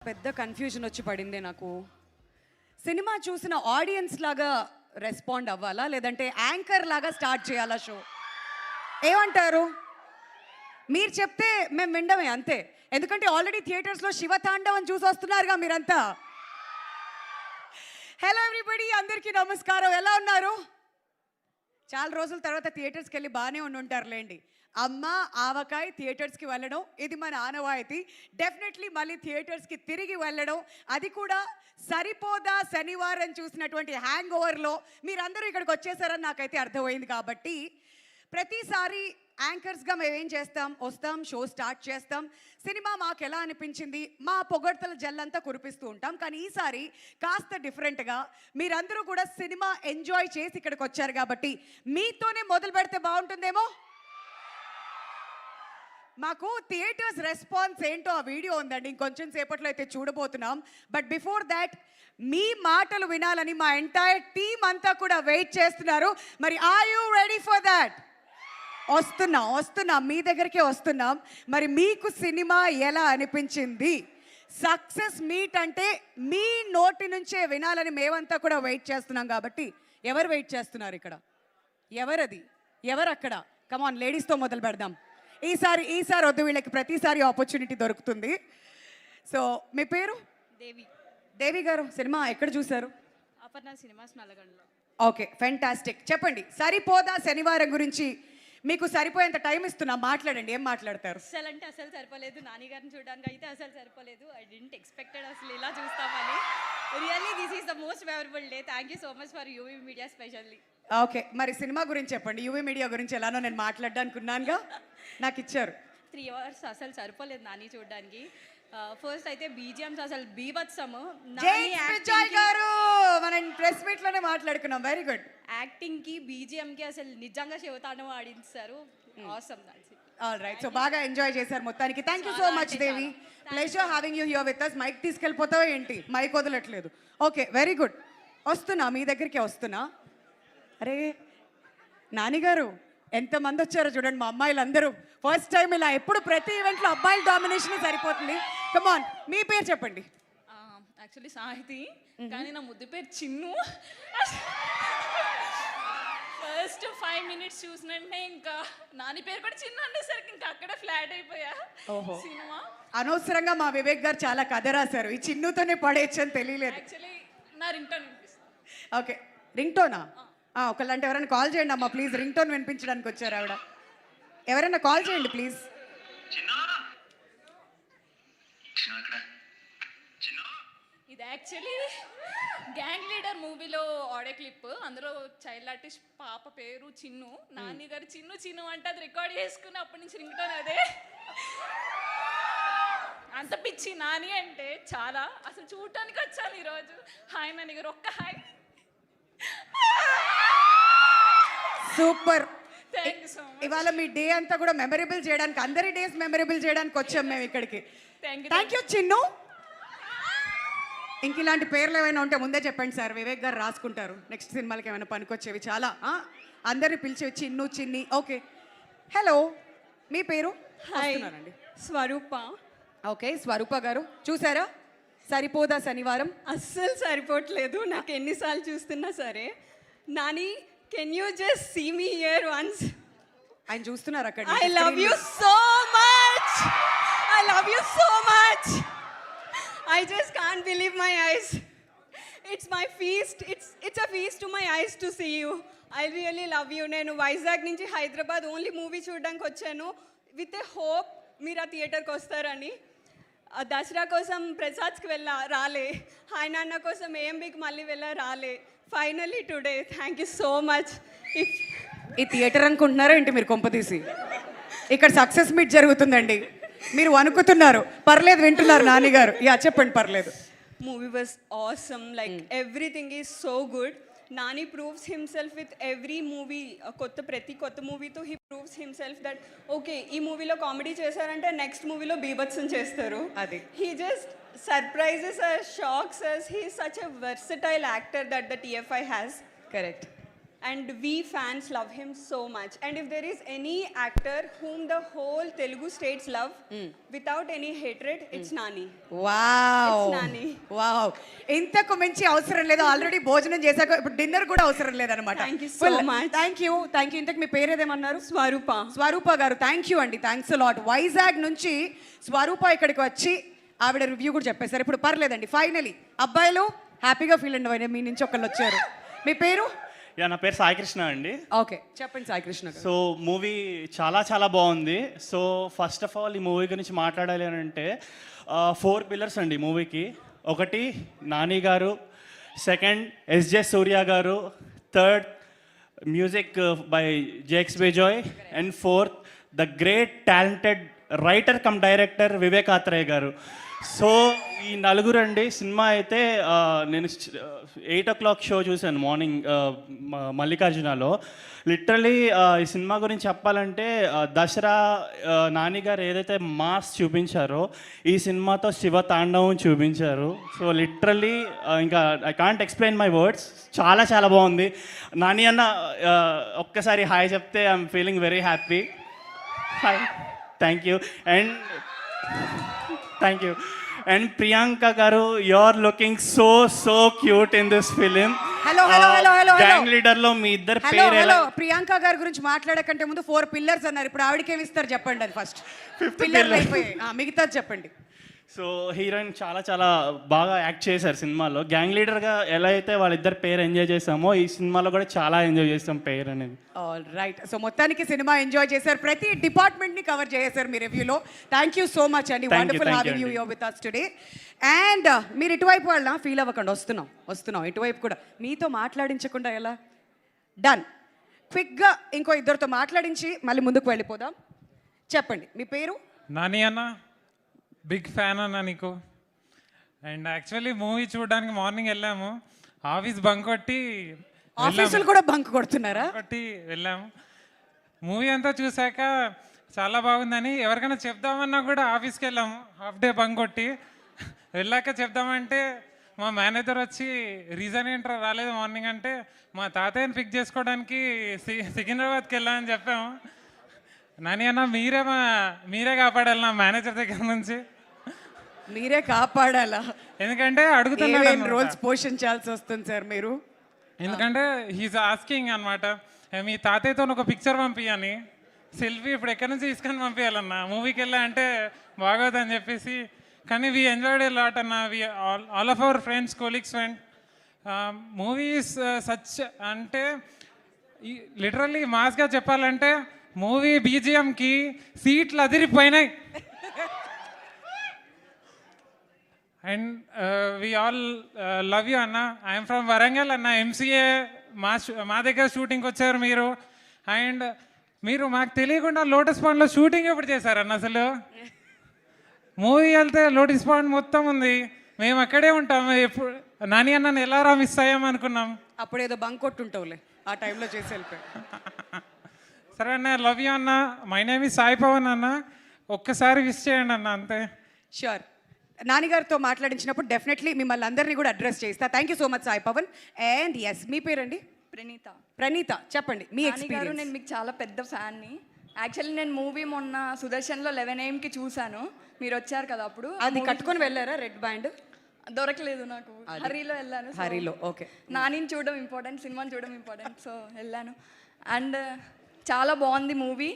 పెద్ద కన్ఫ్యూజన్ వచ్చి పడింది నాకు. సినిమా చూసిన ఆడియన్స్ లాగా రెస్పాండ్ అవ్వాలా లేదంటే యాంకర్ లాగా స్టార్ట్ చేయాలా షో? ఏమంటారు? మీరు చెప్తే మేము వినడమే అంతే. ఎందుకంటే ఆల్రెడీ థియేటర్స్లో శివతాండవం చూసి వస్తున్నారుగా మీరంతా. హలో ఎవ్రీబడి, అందరికీ నమస్కారం. ఎలా ఉన్నారు? చాలా రోజుల తర్వాత థియేటర్స్కి వెళ్ళి బాగానే ఉంటారులేండి. అమ్మ ఆవకాయ థియేటర్స్కి వెళ్ళడం ఇది మన ఆనవాయితీ. డెఫినెట్లీ మళ్ళీ థియేటర్స్కి తిరిగి వెళ్ళడం, అది కూడా సరిపోదా శనివారం చూసినటువంటి హ్యాంగ్ ఓవర్లో మీరందరూ ఇక్కడికి వచ్చేసారని నాకైతే అర్థమైంది. కాబట్టి ప్రతిసారి యాంకర్స్గా మేమేం చేస్తాం, వస్తాం, షో స్టార్ట్ చేస్తాం, సినిమా మాకు ఎలా అనిపించింది మా పొగడ్తల జల్లంతా కురిపిస్తూ ఉంటాం. కానీ ఈసారి కాస్త డిఫరెంట్గా మీరందరూ కూడా సినిమా ఎంజాయ్ చేసి ఇక్కడికి వచ్చారు కాబట్టి మీతోనే మొదలు పెడితే బాగుంటుందేమో. మాకు థియేటర్స్ రెస్పాన్స్ ఏంటో ఆ వీడియో ఉందండి, ఇంకొంచెం సేపట్లో అయితే చూడబోతున్నాం. బట్ బిఫోర్ దాట్ మీ మాటలు వినాలని మా ఎంటైర్ టీమ్ అంతా కూడా వెయిట్ చేస్తున్నారు. మరి are you ready for that? వస్తున్నాం మీ దగ్గరికే వస్తున్నాం. మరి మీకు సినిమా ఎలా అనిపించింది? సక్సెస్ మీట్ అంటే మీ నోటి నుంచే వినాలని మేమంతా కూడా వెయిట్ చేస్తున్నాం. కాబట్టి ఎవరు వెయిట్ చేస్తున్నారు ఇక్కడ? ఎవరది? ఎవరు అక్కడ? కమాన్, లేడీస్తో మొదలు పెడదాం. ఈసారి వద్దు, వీళ్ళకి ప్రతిసారి ఆపర్చునిటీ దొరుకుతుంది. సో మీ పేరు? దేవి గారు, సినిమా ఎక్కడ చూశారు? అపర్ణ సినిమాస్ నల్లగొండలో. Okay, fantastic. చెప్పండి, సరిపోదా శనివారం గురించి మీకు సరిపోయేంత టైం ఇస్తున్నా, మాట్లాడండి. ఏం మాట్లాడతారు? అసలు అంటే అసలు సరిపోలేదు, నాని గారిని చూడడానికి అయితే అసలు సరిపోలేదు. ఐ డిడ్ంట్ ఎక్స్పెక్టెడ్ అసలు ఇలా చూస్తామని. Really this is the most memorable day. Thank you so much for UV media specially. Okay, మరి సినిమా గురించి చెప్పండి. యూవీ మీడియా గురించి ఎలానో నేను మాట్లాడడానికి ఉన్నానుగా, నాకు ఇచ్చారు 3 hours. అసలు సరిపోలేదు నాని చూడడానికి. ఫస్ట్ అయితే బీజిఎమ్స్ అసలు బీభత్సము. గారు మనం ప్రెస్ మీట్ లోనే మాట్లాడుకున్నాం. Very good. యాక్టింగ్ కి బీజిఎం కి అసలు నిజంగా శివతాండవం ఆడించారు. ఆసమ్. ఆల్ రైట్, సో బాగా ఎంజాయ్ చేశారు మొత్తానికి. Thank you so much Devi. Pleasure having you here with us. Mic తీసుకెళ్ళిపోతావా ఏంటి? మైక్ వదలట్లేదు. Okay, very good. వస్తున్నా మీ దగ్గరికి వస్తున్నా. అరే నానిగారు, ఎంతమంది వచ్చారో చూడండి మా అమ్మాయిలందరూ. ఫస్ట్ టైం ఇలా, ఎప్పుడు ప్రతి ఈవెంట్లో అబ్బాయిల డామినేషన్ సరిపోతుంది. కమాన్, మీ పేరు చెప్పండి. యాక్చువల్లీ సాహితి, కానీ నా ముద్దు పేరు చిన్ను. ఫస్ట్ 5 minutes చూసినంటే ఇంకా నాని పేరు కూడా చిన్ను అనేసరికి ఇంకా అక్కడే ఫ్లాట్ అయిపోయా. ఓహో, సినిమా అనవసరంగా మా వివేక్ గారు చాలా కథ రాశారు. ఈ చిన్నుతోనే పడేయచ్చు అని తెలియలేదు. యాక్చువల్లీ నా రింగ్ టోన్ వినిపిస్తుంది. ఓకే, రింగ్ టోనా? ఒకళ్ళంటే ఎవరైనా కాల్ చేయండి అమ్మా ప్లీజ్. రింగ్ టోన్ వినిపించడానికి వచ్చారు ఆవిడ. ఎవరైనా కాల్ చేయండి ప్లీజ్. ఇది యాక్చువల్లీ గ్యాంగ్ లీడర్ మూవీలో ఆడియో క్లిప్. అందులో చైల్డ్ ఆర్టిస్ట్ పాప పేరు చిన్ను. నాని గారు చిన్ను చిన్ను అంటే అది రికార్డ్ చేసుకుని అప్పటి నుంచి రింగ్ టోన్ అదే. అంత పిచ్చి నాని అంటే చాలా. అసలు చూడటానికి వచ్చాను ఈరోజు. హాయ్ నాని గారు, ఒక్క hi. Super. Thank you so much. ఇవాళ మీ డే అంతా కూడా మెమరబుల్ చేయడానికి, అందరి డేస్ మెమరబుల్ చేయడానికి వచ్చాం మేము ఇక్కడికి. Thank you Chinnu. ఇంక ఇలాంటి పేర్లు ఏమైనా ఉంటే ముందే చెప్పండి సార్, వివేక్ గారు రాసుకుంటారు. నెక్స్ట్ సినిమాలకి ఏమైనా పనికొచ్చేవి చాలా. అందరిని పిలిచేవి చిన్ను చిన్ని. ఓకే, హలో, మీ పేరు? హాయ్, స్వరూప. ఓకే, స్వరూప గారు చూసారా సరిపోదా శనివారం? అస్సలు సరిపోవట్లేదు, నాకు ఎన్నిసార్లు చూస్తున్నా సరే. Nani, can you just see me here once? ఆయన చూస్తున్నారు అక్కడ. I love you so much, I love you so much. I just can't believe my eyes. It's my feast. It's a feast to my eyes to see you. I really love you. నేను వైజాగ్ నుంచి Hyderabad only movie చూడడానికి వచ్చాను with a hope మీరు ఆ థియేటర్కి వస్తారని. దసరా కోసం ప్రసాద్కి రాలే, హాయ్ నాన్న కోసం ఏఎంబీకి మళ్ళీ రాలే. Finally today, thank you so much. ఈ థియేటర్ అనుకుంటున్నారా ఏంటి మీరు? కొంపతీసి ఇక్కడ సక్సెస్ మీట్ జరుగుతుందండి, మీరు అనుకుతున్నారు. పర్లేదు, వింటున్నారు నాని గారు. యా చెప్పండి, పర్లేదు. Movie was awesome, like everything is so good. Nani proves himself with every movie. ప్రతి కొత్త మూవీతో he proves himself that okay, ఈ మూవీలో కామెడీ చేశారంటే నెక్స్ట్ మూవీలో బీభత్సం చేస్తారు. అది he just surprises us, shocks us. He is such a versatile actor that the TFI has. Correct. and we fans love him so much. And if there is any actor whom the whole Telugu states love without any hatred, it's Nani. Wow It's Nani. Wow ఇంతకు మించి అవసరం లేదు, already భోజనం చేశాక ఇప్పుడు dinner కూడా అవసరం లేదనమాట. Thank you so much. Thank you. ఇంతకు మీ పేరేదేమన్నారు? Swarupa. Swaroopa garu, thank you అండి, థ్యాంక్స్ లాట్. వైజాగ్ నుంచి స్వరూప ఇక్కడికి వచ్చి ఆవిడ రివ్యూ కూడా చెప్పేశారు. ఇప్పుడు పర్లేదండి, ఫైనలీ అబ్బాయిలు హ్యాపీగా ఫీల్ అండి, మీ నుంచి ఒకళ్ళు వచ్చారు. మీ పేరు? యా, నా పేరు సాయి కృష్ణ అండి. ఓకే, చెప్పండి సాయి కృష్ణ గారు. సో మూవీ చాలా చాలా బాగుంది. సో ఫస్ట్ ఆఫ్ ఆల్ ఈ మూవీ గురించి మాట్లాడాలి అని అంటే 4 పిల్లర్స్ అండి మూవీకి. ఒకటి నాని గారు, సెకండ్ ఎస్జే సూర్య గారు, third music by Jakes Bejoy, and fourth the great talented writer come director Vivek Athreya గారు. సో ఈ నలుగురు అండి. సినిమా అయితే నేను 8 o'clock షో చూశాను మార్నింగ్ మల్లికార్జునలో. లిటరలీ ఈ సినిమా గురించి చెప్పాలంటే దసరా నాని గారు ఏదైతే మాస్ చూపించారో ఈ సినిమాతో శివ తాండవం చూపించారు. సో లిటరలీ ఇంకా I can't explain my words. చాలా చాలా బాగుంది. నాని అన్న ఒక్కసారి హాయ్ చెప్తే I'm feeling very happy. Hi, thank you. And thank you. And Priyanka గారు, you are looking so so cute in this film. Hello. Gang leader లో మీ ఇద్దరు హలో పేరు హలో, ప్రియాంక గారి గురించి మాట్లాడకంటే ముందు 4 పిల్లర్స్ అన్నారు. ఇప్పుడు ఆవిడకేమి ఇస్తారు చెప్పండి, అది ఫస్ట్. పిల్లర్లు అయిపోయాయి, మిగతాది చెప్పండి. సో హీరోయిన్ చాలా చాలా బాగా యాక్ట్ చేశారు సినిమాలో. గ్యాంగ్ లీడర్గా ఎలా అయితే వాళ్ళిద్దరు పేరు ఎంజాయ్ చేసామో ఈ సినిమాలో కూడా చాలా ఎంజాయ్ చేస్తాం పేరు అనేది. All right. సో మొత్తానికి సినిమా ఎంజాయ్ చేశారు, ప్రతి డిపార్ట్మెంట్ ని కవర్ చేశారు మీ రివ్యూలో. థ్యాంక్ యూ సో మచ్ అండి, Thank you, wonderful thank having you you అండి. Here with us today. And మీరు ఇటువైపు వాళ్ళ ఫీల్ అవ్వకండి, వస్తున్నాం ఇటువైపు కూడా. మీతో మాట్లాడించకుండా ఎలా? డన్. క్విక్గా ఇంకో ఇద్దరితో మాట్లాడించి మళ్ళీ ముందుకు వెళ్ళిపోదాం. చెప్పండి మీ పేరు? నాని అన్న, బిగ్ ఫ్యాన్ అన్న నీకు. అండ్ యాక్చువల్లీ మూవీ చూడడానికి మార్నింగ్ వెళ్ళాము, ఆఫీస్ బంక్ కొట్టి ఆఫీసులు కూడా బంక్ కొడుతున్నారా? వెళ్ళాము. మూవీ అంతా చూశాక చాలా బాగుందని ఎవరికైనా చెప్దామన్నా కూడా ఆఫీస్కి వెళ్ళాము, హాఫ్ డే బంక్ కొట్టి. వెళ్ళాక చెప్దామంటే మా మేనేజర్ వచ్చి రీజన్ ఏంట్రా రాలేదు మార్నింగ్ అంటే, మా తాతయ్యని పిక్ చేసుకోవడానికి సికింద్రాబాద్కి వెళ్ళామని చెప్పాము. నాని అన్న మీరే కాపాడాలి నా మేనేజర్ దగ్గర నుంచి. మీరే కాపాడాలా? ఎందుకంటే ఏమేం అడుగుతున్నాడు రోల్స్ పోషించాల్సి వస్తుంది సార్ మీరు? ఎందుకంటే హీస్ ఆస్కింగ్ అనమాట, మీ తాతయ్యతో ఒక పిక్చర్ పంపించని, సెల్ఫీ ఇప్పుడు ఎక్కడి నుంచి తీసుకొని పంపించాలన్న, మూవీకి వెళ్ళా అంటే బాగోదని చెప్పేసి. కానీ వీ ఎంజాయ్డ్ ఏ లాట్ అన్న, we all of our friends colleagues went. Movies such అంటే లిటరల్లీ మాస్గా చెప్పాలంటే మూవీ బీజిఎంకి సీట్లు అదిరిపోయినాయి. And we all love you అన్న. ఐఎమ్ ఫ్రమ్ వరంగల్ అన్న, ఎంసీఏ మా దగ్గర షూటింగ్కి వచ్చారు మీరు. అండ్ మీరు మాకు తెలియకుండా లోటస్ పాండ్లో షూటింగ్ ఎప్పుడు చేశారన్న? అసలు మూవీ వెళ్తే లోటస్ పాండ్ మొత్తం ఉంది, మేము అక్కడే ఉంటాం. ఎప్పుడు నాని అన్నని ఎలా రా మిస్ అయ్యామనుకున్నాం. అప్పుడేదో బంక్ కొట్టుంటావులే, ఆ టైంలో చేసి వెళ్ళిపోయి. సరే అన్న, లవ్ యూ అన్న. మై నేమ్ ఈ సాయి పవన్ అన్న, ఒక్కసారి విష్ చేయండి అన్న, అంతే. షూర్. నాన్నగారితో మాట్లాడించినప్పుడు డెఫినెట్లీ మిమ్మల్ని అందరినీ కూడా అడ్రస్ చేస్తా. Thank you so much Sai Pavan. And yes, మీ పేరండి? ప్రణీత. ప్రణీత, చెప్పండి మీ గారు ఎక్స్పీరియన్స్. నేను మీకు చాలా పెద్ద ఫ్యాన్ని. యాక్చువల్లీ నేను మూవీ మొన్న సుదర్శన్లో 11 AM చూశాను, మీరు వచ్చారు కదా అప్పుడు. అది కట్టుకొని వెళ్ళారా రెడ్ బ్యాండ్? దొరకలేదు నాకు, హరీలో వెళ్ళాను. హరీలో, ఓకే. నానిని చూడడం ఇంపార్టెంట్, సినిమాని చూడడం ఇంపార్టెంట్, సో వెళ్ళాను. అండ్ చాలా బాగుంది మూవీ.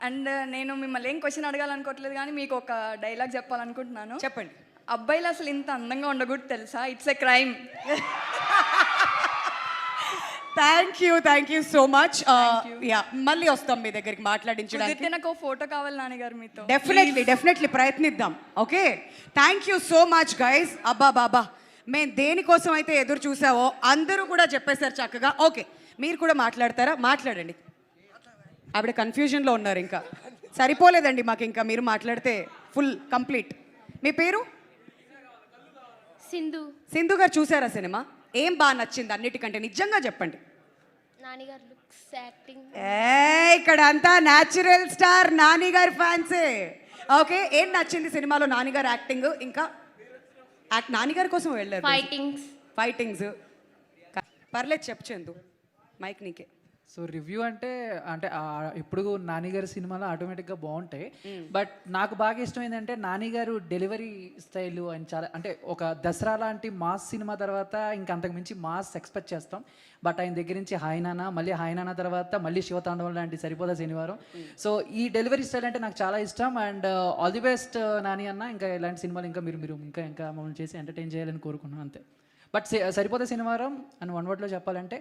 అండ్ నేను మిమ్మల్ని ఏం క్వశ్చన్ అడగాలనుకోవట్లేదు, కానీ మీకు ఒక డైలాగ్ చెప్పాలనుకుంటున్నాను. చెప్పండి. అబ్బాయిలు అసలు ఇంత అందంగా ఉండకూడదు తెలుసా, it's a crime. Thank you so much. Yeah, మళ్ళీ వస్తాం మీ దగ్గరికి మాట్లాడించడానికి. కుదిరితే నాకు ఫోటో కావాలి నాన్నగారు మీతో. డెఫినెట్లీ ప్రయత్నిద్దాం. Okay, thank you so much guys. అబ్బా బాబా, మేము దేనికోసం అయితే ఎదురు చూసావో అందరూ కూడా చెప్పేశారు చక్కగా. ఓకే, మీరు కూడా మాట్లాడతారా? మాట్లాడండి. ఆవిడ కన్ఫ్యూజన్లో ఉన్నారు, ఇంకా సరిపోలేదండి మాకు, ఇంకా మీరు మాట్లాడితే ఫుల్ కంప్లీట్. మీ పేరు? సింధు. సింధు గారు, చూసారా సినిమా? ఏం బాగా నచ్చింది అన్నిటికంటే? నిజంగా చెప్పండి. నానిగారు లుక్స్, యాక్టింగ్. ఇక్కడ అంతా న్యాచురల్ స్టార్ నాని గారి ఫ్యాన్సే. ఓకే, ఏం నచ్చింది సినిమాలో? నానిగారు యాక్టింగ్, ఇంకా నానిగారి కోసం వెళ్ళారు. ఫైటింగ్స్. పర్లేదు, చెప్పు చందు. మైక్ నీకే. సో రివ్యూ అంటే అంటే ఇప్పుడు నాని గారి సినిమాలో ఆటోమేటిక్గా బాగుంటాయి. బట్ నాకు బాగా ఇష్టం ఏంటంటే నాని గారు డెలివరీ స్టైల్ అని చాలా అంటే ఒక దసరా లాంటి మాస్ సినిమా తర్వాత ఇంకా అంతకు మించి మాస్ ఎక్స్పెక్ట్ చేస్తాం. బట్ ఆయన దగ్గర నుంచి హాయ్ నాన్న, మళ్ళీ హాయ్ నాన్న తర్వాత మళ్ళీ శివతాండవం లాంటి సరిపోదా శనివారం. సో ఈ డెలివరీ స్టైల్ అంటే నాకు చాలా ఇష్టం. And all the best Nani అన్న. ఇంకా ఇలాంటి సినిమాలు ఇంకా మీరు ఇంకా మమ్మల్ని చేసి ఎంటర్టైన్ చేయాలని కోరుకున్నాను అంతే. బట్ సరిపోదా శనివారం అని వన్ వర్డ్లో చెప్పాలంటే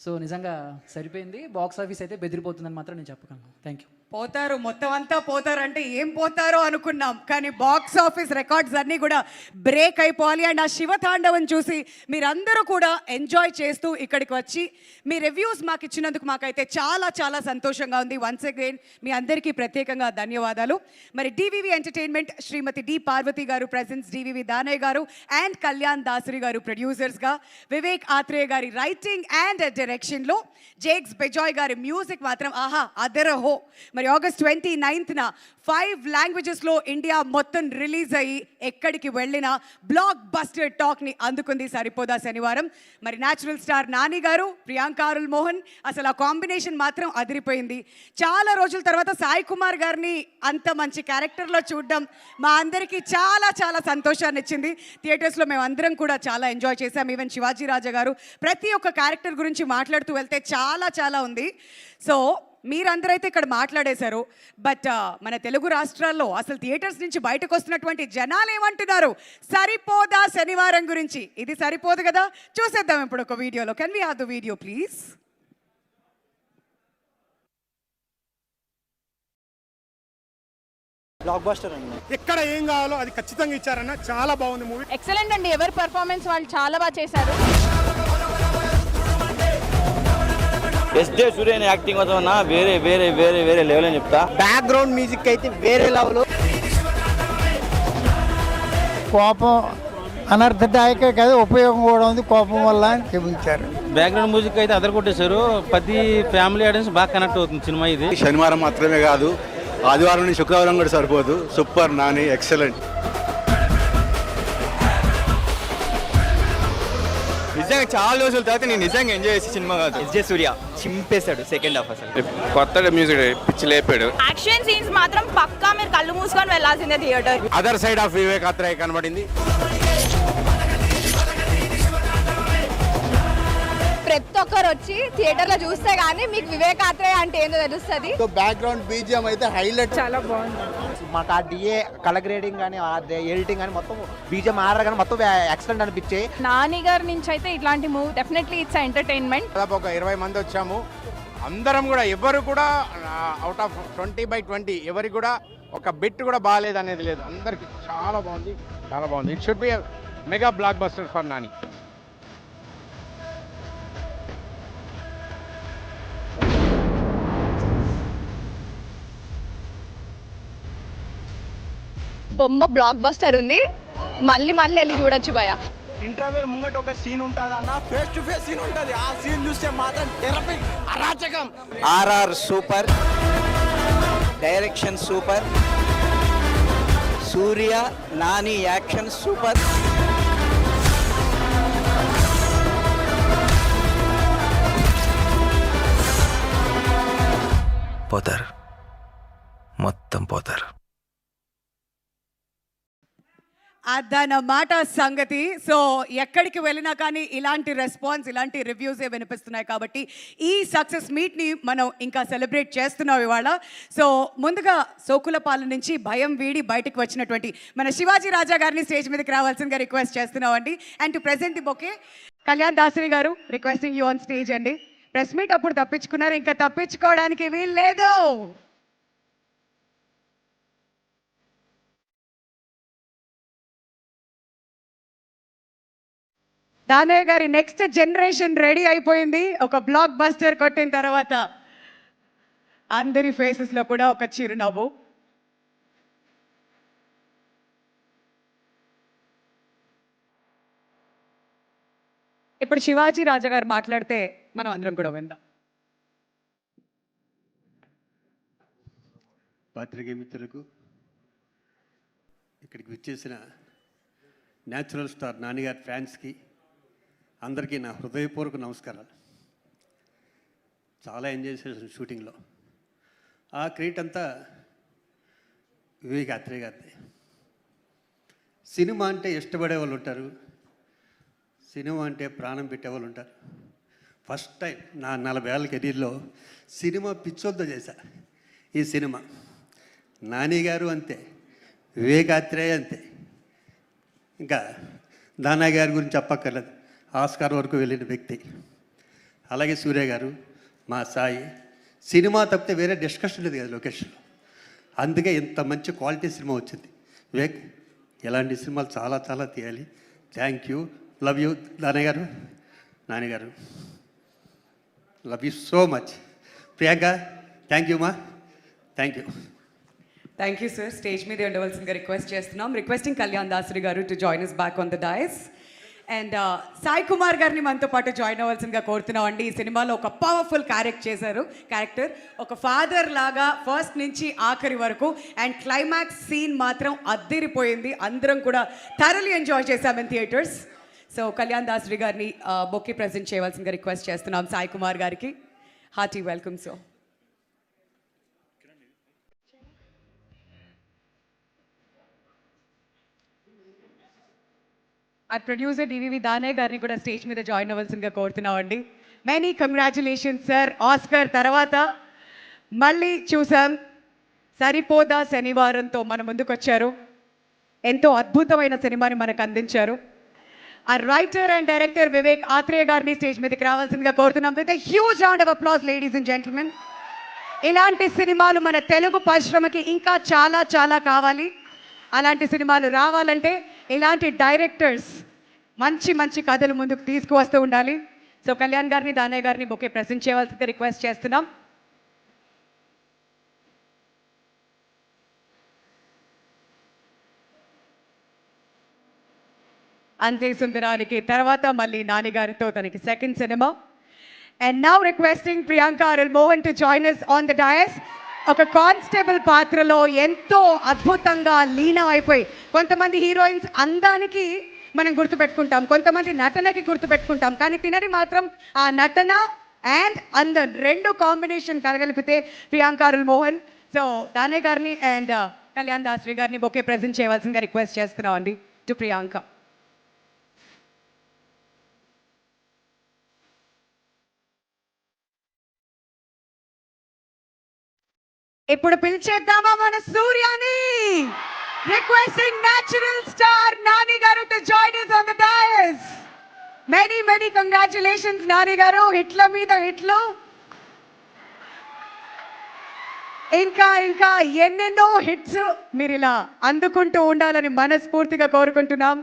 సో నిజంగా సరిపోయింది. బాక్స్ ఆఫీస్ అయితే బెదిరిపోతుందని మాత్రం నేను చెప్పగలను. Thank you. పోతారు, మొత్తం అంతా పోతారంటే ఏం పోతారో అనుకున్నాం, కానీ బాక్స్ ఆఫీస్ రికార్డ్స్ అన్నీ కూడా బ్రేక్ అయిపోవాలి. అండ్ ఆ శివతాండవం చూసి మీరందరూ కూడా ఎంజాయ్ చేస్తూ ఇక్కడికి వచ్చి మీ రివ్యూస్ మాకు ఇచ్చినందుకు మాకైతే చాలా చాలా సంతోషంగా ఉంది. వన్స్ అగైన్ మీ అందరికీ ప్రత్యేకంగా ధన్యవాదాలు. మరి డివివి ఎంటర్టైన్మెంట్ శ్రీమతి డి పార్వతి గారు ప్రెజెన్స్, డివివి దానయ్య గారు అండ్ కళ్యాణ్ దాసరి గారు ప్రొడ్యూసర్స్గా, వివేక్ ఆత్రేయ గారి రైటింగ్ అండ్ డైరెక్షన్లో, జేక్స్ బెజాయ్ గారి మ్యూజిక్ మాత్రం ఆహా అదరహో. మరి ఆగస్ట్ 29న 5 లాంగ్వేజెస్లో ఇండియా మొత్తం రిలీజ్ అయ్యి ఎక్కడికి వెళ్ళినా బ్లాక్ బస్టర్ టాక్ని అందుకుంది సరిపోదా శనివారం. మరి న్యాచురల్ స్టార్ నాని గారు, ప్రియాంక అరుల్ మోహన్, అసలు ఆ కాంబినేషన్ మాత్రం అదిరిపోయింది. చాలా రోజుల తర్వాత సాయి కుమార్ గారిని అంత మంచి క్యారెక్టర్లో చూడడం మా అందరికీ చాలా చాలా సంతోషాన్ని ఇచ్చింది. థియేటర్స్లో మేము అందరం కూడా చాలా ఎంజాయ్ చేసాం. ఈవెన్ శివాజీ రాజా గారు ప్రతి ఒక్క క్యారెక్టర్ గురించి మాట్లాడుతూ వెళ్తే చాలా చాలా ఉంది. సో మీరందరూ అయితే ఇక్కడ మాట్లాడేశారు. బట్ మన తెలుగు రాష్ట్రాల్లో అసలు థియేటర్స్ నుంచి బయటకు వస్తున్నటువంటి జనాలు ఏమంటున్నారు సరిపోదా శనివారం గురించి? ఇది సరిపోదు కదా, చూసేద్దాం ఇప్పుడు ఒక వీడియోలో. Can we have the video please? Blockbuster అండి. ఎక్కడ ఏం కావాలో అది ఖచ్చితంగా ఇచ్చారన్న. చాలా బాగుంది మూవీ. ఎక్సలెంట్ అండి. ఎవరి పర్ఫార్మెన్స్ వాళ్ళు చాలా బాగా చేశారు. ఎస్జే సూర్య యాక్టింగ్ వల్ల వేరే వేరే వేరే వేరే లెవెల్ అని చెప్తా. బ్యాక్గ్రౌండ్ మ్యూజిక్ అయితే వేరే లెవెల్. కోపం అనర్థదాయక కదా, ఉపయోగం కూడా ఉంది కోపం వల్ల అని చూపించారు. బ్యాక్గ్రౌండ్ మ్యూజిక్ అయితే అదర్ కొట్టేశారు. ప్రతి ఫ్యామిలీ ఆడియన్స్ బాగా కనెక్ట్ అవుతుంది సినిమా. ఇది శనివారం మాత్రమే కాదు, ఆదివారం నుంచి శుక్రవారం కూడా సరిపోదు. Super Nani, excellent. నిజంగా చాలా రోజుల తర్వాత నేను నిజంగా ఎంజాయ్ చేసే సినిమా కాదు. ఎస్జే సూర్య చింపేశాడు సెకండ్ హాఫ్. అసలు కొత్త మ్యూజిక్ పిచ్చి లేపాడు. యాక్షన్ సీన్స్ మాత్రం పక్కా మీరు కళ్ళు మూసుకొని వెళ్ళాల్సిందే theatre. Other side of Vivek Athreya కనబడింది. ప్రతి ఒక్కరు వచ్చి థియేటర్లో చూస్తే గానీ మీకు వివేక్ ఆత్రేయ అంటే ఏందో తెలుస్తుంది. బ్యాక్గ్రౌండ్ బీజిఎం అయితే హైలైట్. చాలా బాగుంది. మాకు ఆ డిఏ కలర్ గ్రేడింగ్ కానీ ఎడిటింగ్ కానీ మొత్తం బీజిఎం ఆర్డర్ కానీ మొత్తం ఎక్సలెంట్ అనిపించే. నాని గారి నుంచి అయితే ఇట్లాంటి మూవీ డెఫినెట్లీ ఇట్స్ ఎంటర్టైన్మెంట్. దాదాపు ఒక 20 మంది వచ్చాము. అందరం కూడా ఎవరు కూడా అవుట్ ఆఫ్ 20/20 ఎవరికి కూడా ఒక బిట్ కూడా బాగాలేదు అనేది లేదు. అందరికి చాలా బాగుంది, చాలా బాగుంది. It should be mega block buster for Nani. బొమ్మ బ్లాక్ బస్టర్ ఉంది. మళ్ళీ వెళ్ళి చూడొచ్చు భయ. ఇంటర్వెల్ ముంగట ఒక సీన్ ఉంటుంది అన్న, ఫేస్ టు ఫేస్ సీన్ ఉంటుంది. ఆ సీన్ చూస్తే మాత్రం తెరపై అరాచకం. ఆర్ఆర్ సూపర్, డైరెక్షన్ సూపర్, సూర్య నాని యాక్షన్ సూపర్. పోతారు, మొత్తం పోతారు. అదనమాట సంగతి. సో ఎక్కడికి వెళ్ళినా కానీ ఇలాంటి రెస్పాన్స్, ఇలాంటి రివ్యూసే వినిపిస్తున్నాయి. కాబట్టి ఈ సక్సెస్ మీట్ని మనం ఇంకా సెలబ్రేట్ చేస్తున్నాం ఇవాళ. సో ముందుగా సోకులపాలెం నుంచి భయం వీడి బయటకు వచ్చినటువంటి మన శివాజీ రాజా గారిని స్టేజ్ మీదకి రావాల్సిందిగా రిక్వెస్ట్ చేస్తున్నామండి. And to present the bouquet, Kalyan Dasari గారు రిక్వెస్టింగ్ యూ ఆన్ స్టేజ్ అండి. ప్రెస్ మీట్ అప్పుడు తప్పించుకున్నారు, ఇంకా తప్పించుకోవడానికి వీలు లేదు. దానయ్య గారి నెక్స్ట్ జనరేషన్ రెడీ అయిపోయింది. ఒక బ్లాక్ బస్టర్ కొట్టిన తర్వాత అందరి ఫేసెస్ లో కూడా ఒక చిరునవ్వు. ఇప్పుడు శివాజీ రాజా గారు మాట్లాడితే మనం అందరం కూడా విందాం. పాత్రికేయ మిత్రులకు, ఇక్కడికి విచ్చేసిన న్యాచురల్ స్టార్ నాని గారి ఫ్యాన్స్కి అందరికీ నా హృదయపూర్వక నమస్కారాలు. చాలా ఎంజాయ్ చేశాను షూటింగ్లో. ఆ క్రెడిట్ అంతా వివేక్ ఆత్రేయ గారిది. సినిమా అంటే ఇష్టపడే వాళ్ళు ఉంటారు, సినిమా అంటే ప్రాణం పెట్టేవాళ్ళు ఉంటారు. ఫస్ట్ టైం నా 40 ఏళ్ళ కెరీర్లో సినిమా పిచ్చోద్దో చేశా. ఈ సినిమా నాని గారు అంతే, వివేక్ ఆత్రేయ అంతే, ఇంకా దానా గారి గురించి చెప్పక్కర్లేదు, ఆస్కార్ వరకు వెళ్ళిన వ్యక్తి. అలాగే సూర్య గారు, మా సాయి. సినిమా తప్పితే వేరే డిస్కషన్ లేదు కదా లొకేషన్లో. అందుకే ఇంత మంచి క్వాలిటీ సినిమా వచ్చింది. వివేక్, ఇలాంటి సినిమాలు చాలా చాలా తీయాలి. Thank you, love you Danayya గారు, నాని గారు, love you so much. Priyanka, thank you మా, thank you. Thank you sir. Stage మీద ఉండవలసిందిగా రిక్వెస్ట్ చేస్తున్నాం. రిక్వెస్టింగ్ కళ్యాణ్ దాసరి గారు to join us back on the dais. And Sai Kumar గారిని మనతో పాటు జాయిన్ అవ్వాల్సిందిగా కోరుతున్నాం అండి. ఈ సినిమాలో ఒక పవర్ఫుల్ క్యారెక్టర్, ఒక ఫాదర్ లాగా ఫస్ట్ నుంచి ఆఖరి వరకు. అండ్ క్లైమాక్స్ సీన్ మాత్రం అద్దిరిపోయింది. అందరం కూడా థరలీ ఎంజాయ్ చేశాం in theatres. So Kalyan Dasari గారిని బొకే ప్రజెంట్ చేయవలసిందిగా రిక్వెస్ట్ చేస్తున్నాం. సాయి కుమార్ గారికి హార్టీ వెల్కమ్. సో ఆ ప్రొడ్యూసర్ డివివి దానయ్య గారిని కూడా స్టేజ్ మీద జాయిన్ అవ్వాల్సిందిగా కోరుతున్నామండి. Many congratulations sir. ఆస్కర్ తర్వాత మళ్ళీ చూసాం. సరిపోదా శనివారంతో మన ముందుకు వచ్చారు. ఎంతో అద్భుతమైన సినిమాని మనకు అందించారు. ఆ writer and director Vivek Athreya గారిని స్టేజ్ మీదకి రావాల్సిందిగా కోరుతున్నాం. With a huge round of applause ladies and gentlemen. ఇలాంటి సినిమాలు మన తెలుగు పరిశ్రమకి ఇంకా చాలా చాలా కావాలి. అలాంటి సినిమాలు రావాలంటే ఇలాంటి డైరెక్టర్స్ మంచి మంచి కథలు ముందుకు తీసుకువస్తూ ఉండాలి. సో కళ్యాణ్ గారిని, దానయ్య గారిని బొకే ప్రెజెంట్ చేయవలసిందిగా రిక్వెస్ట్ చేస్తున్నాం. అంతే సుందరానికి తర్వాత మళ్ళీ నాని గారితో తనకి second cinema. And now requesting Priyanka Arul Mohan to join us on the dais. ఒక కానిస్టేబుల్ పాత్రలో ఎంతో అద్భుతంగా లీనం అయిపోయి, కొంతమంది హీరోయిన్స్ అందానికి మనం గుర్తుపెట్టుకుంటాం, కొంతమంది నటనకి గుర్తుపెట్టుకుంటాం, కానీ తినది మాత్రం ఆ నటన అండ్ అందం రెండు కాంబినేషన్ కలగలిపితే ప్రియాంక అరుల్ మోహన్. సో దానయ్య గారిని అండ్ కళ్యాణ్ దాసరి గారిని బొకే ప్రెజెంట్ చేయవలసిందిగా రిక్వెస్ట్ చేస్తున్నాం అండి టు ప్రియాంక. ఇప్పుడు పిలిచేద్దామా మన సూర్యాని. రిక్వెస్టింగ్ న్యాచురల్ స్టార్ నాని గారు to join us on the dais. Many congratulations Nani గారు. హిట్ల మీద హిట్లు, ఇంకా ఎన్నెన్నో హిట్స్ మీరు ఇలా అందుకుంటూ ఉండాలని మనస్ఫూర్తిగా కోరుకుంటున్నాం.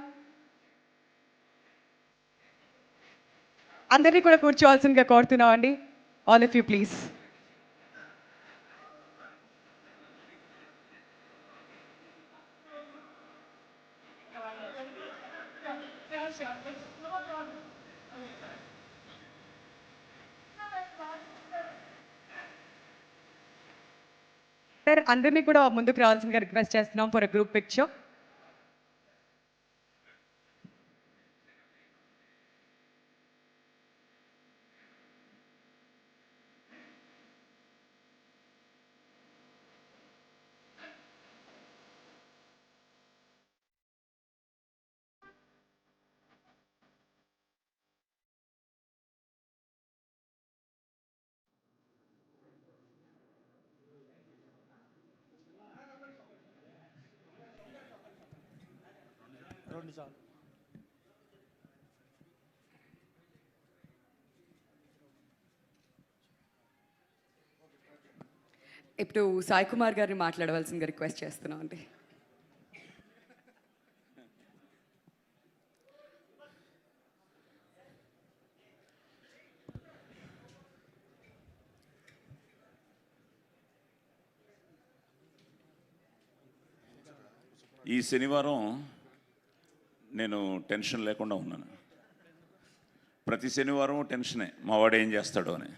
అందరినీ కూడా కూర్చోవాల్సిందిగా కోరుతున్నాం అండి. All of you please. Sir అందరినీ కూడా ముందుకు రావాల్సిందిగా రిక్వెస్ట్ చేస్తున్నాం ఫర్ గ్రూప్ పిక్చర్. ఇప్పుడు సాయి కుమార్ గారిని మాట్లాడవలసిందిగా రిక్వెస్ట్ చేస్తున్నాం అండి. ఈ శనివారం నేను టెన్షన్ లేకుండా ఉన్నాను. ప్రతి శనివారం టెన్షనే, మావాడు ఏం చేస్తాడో అని.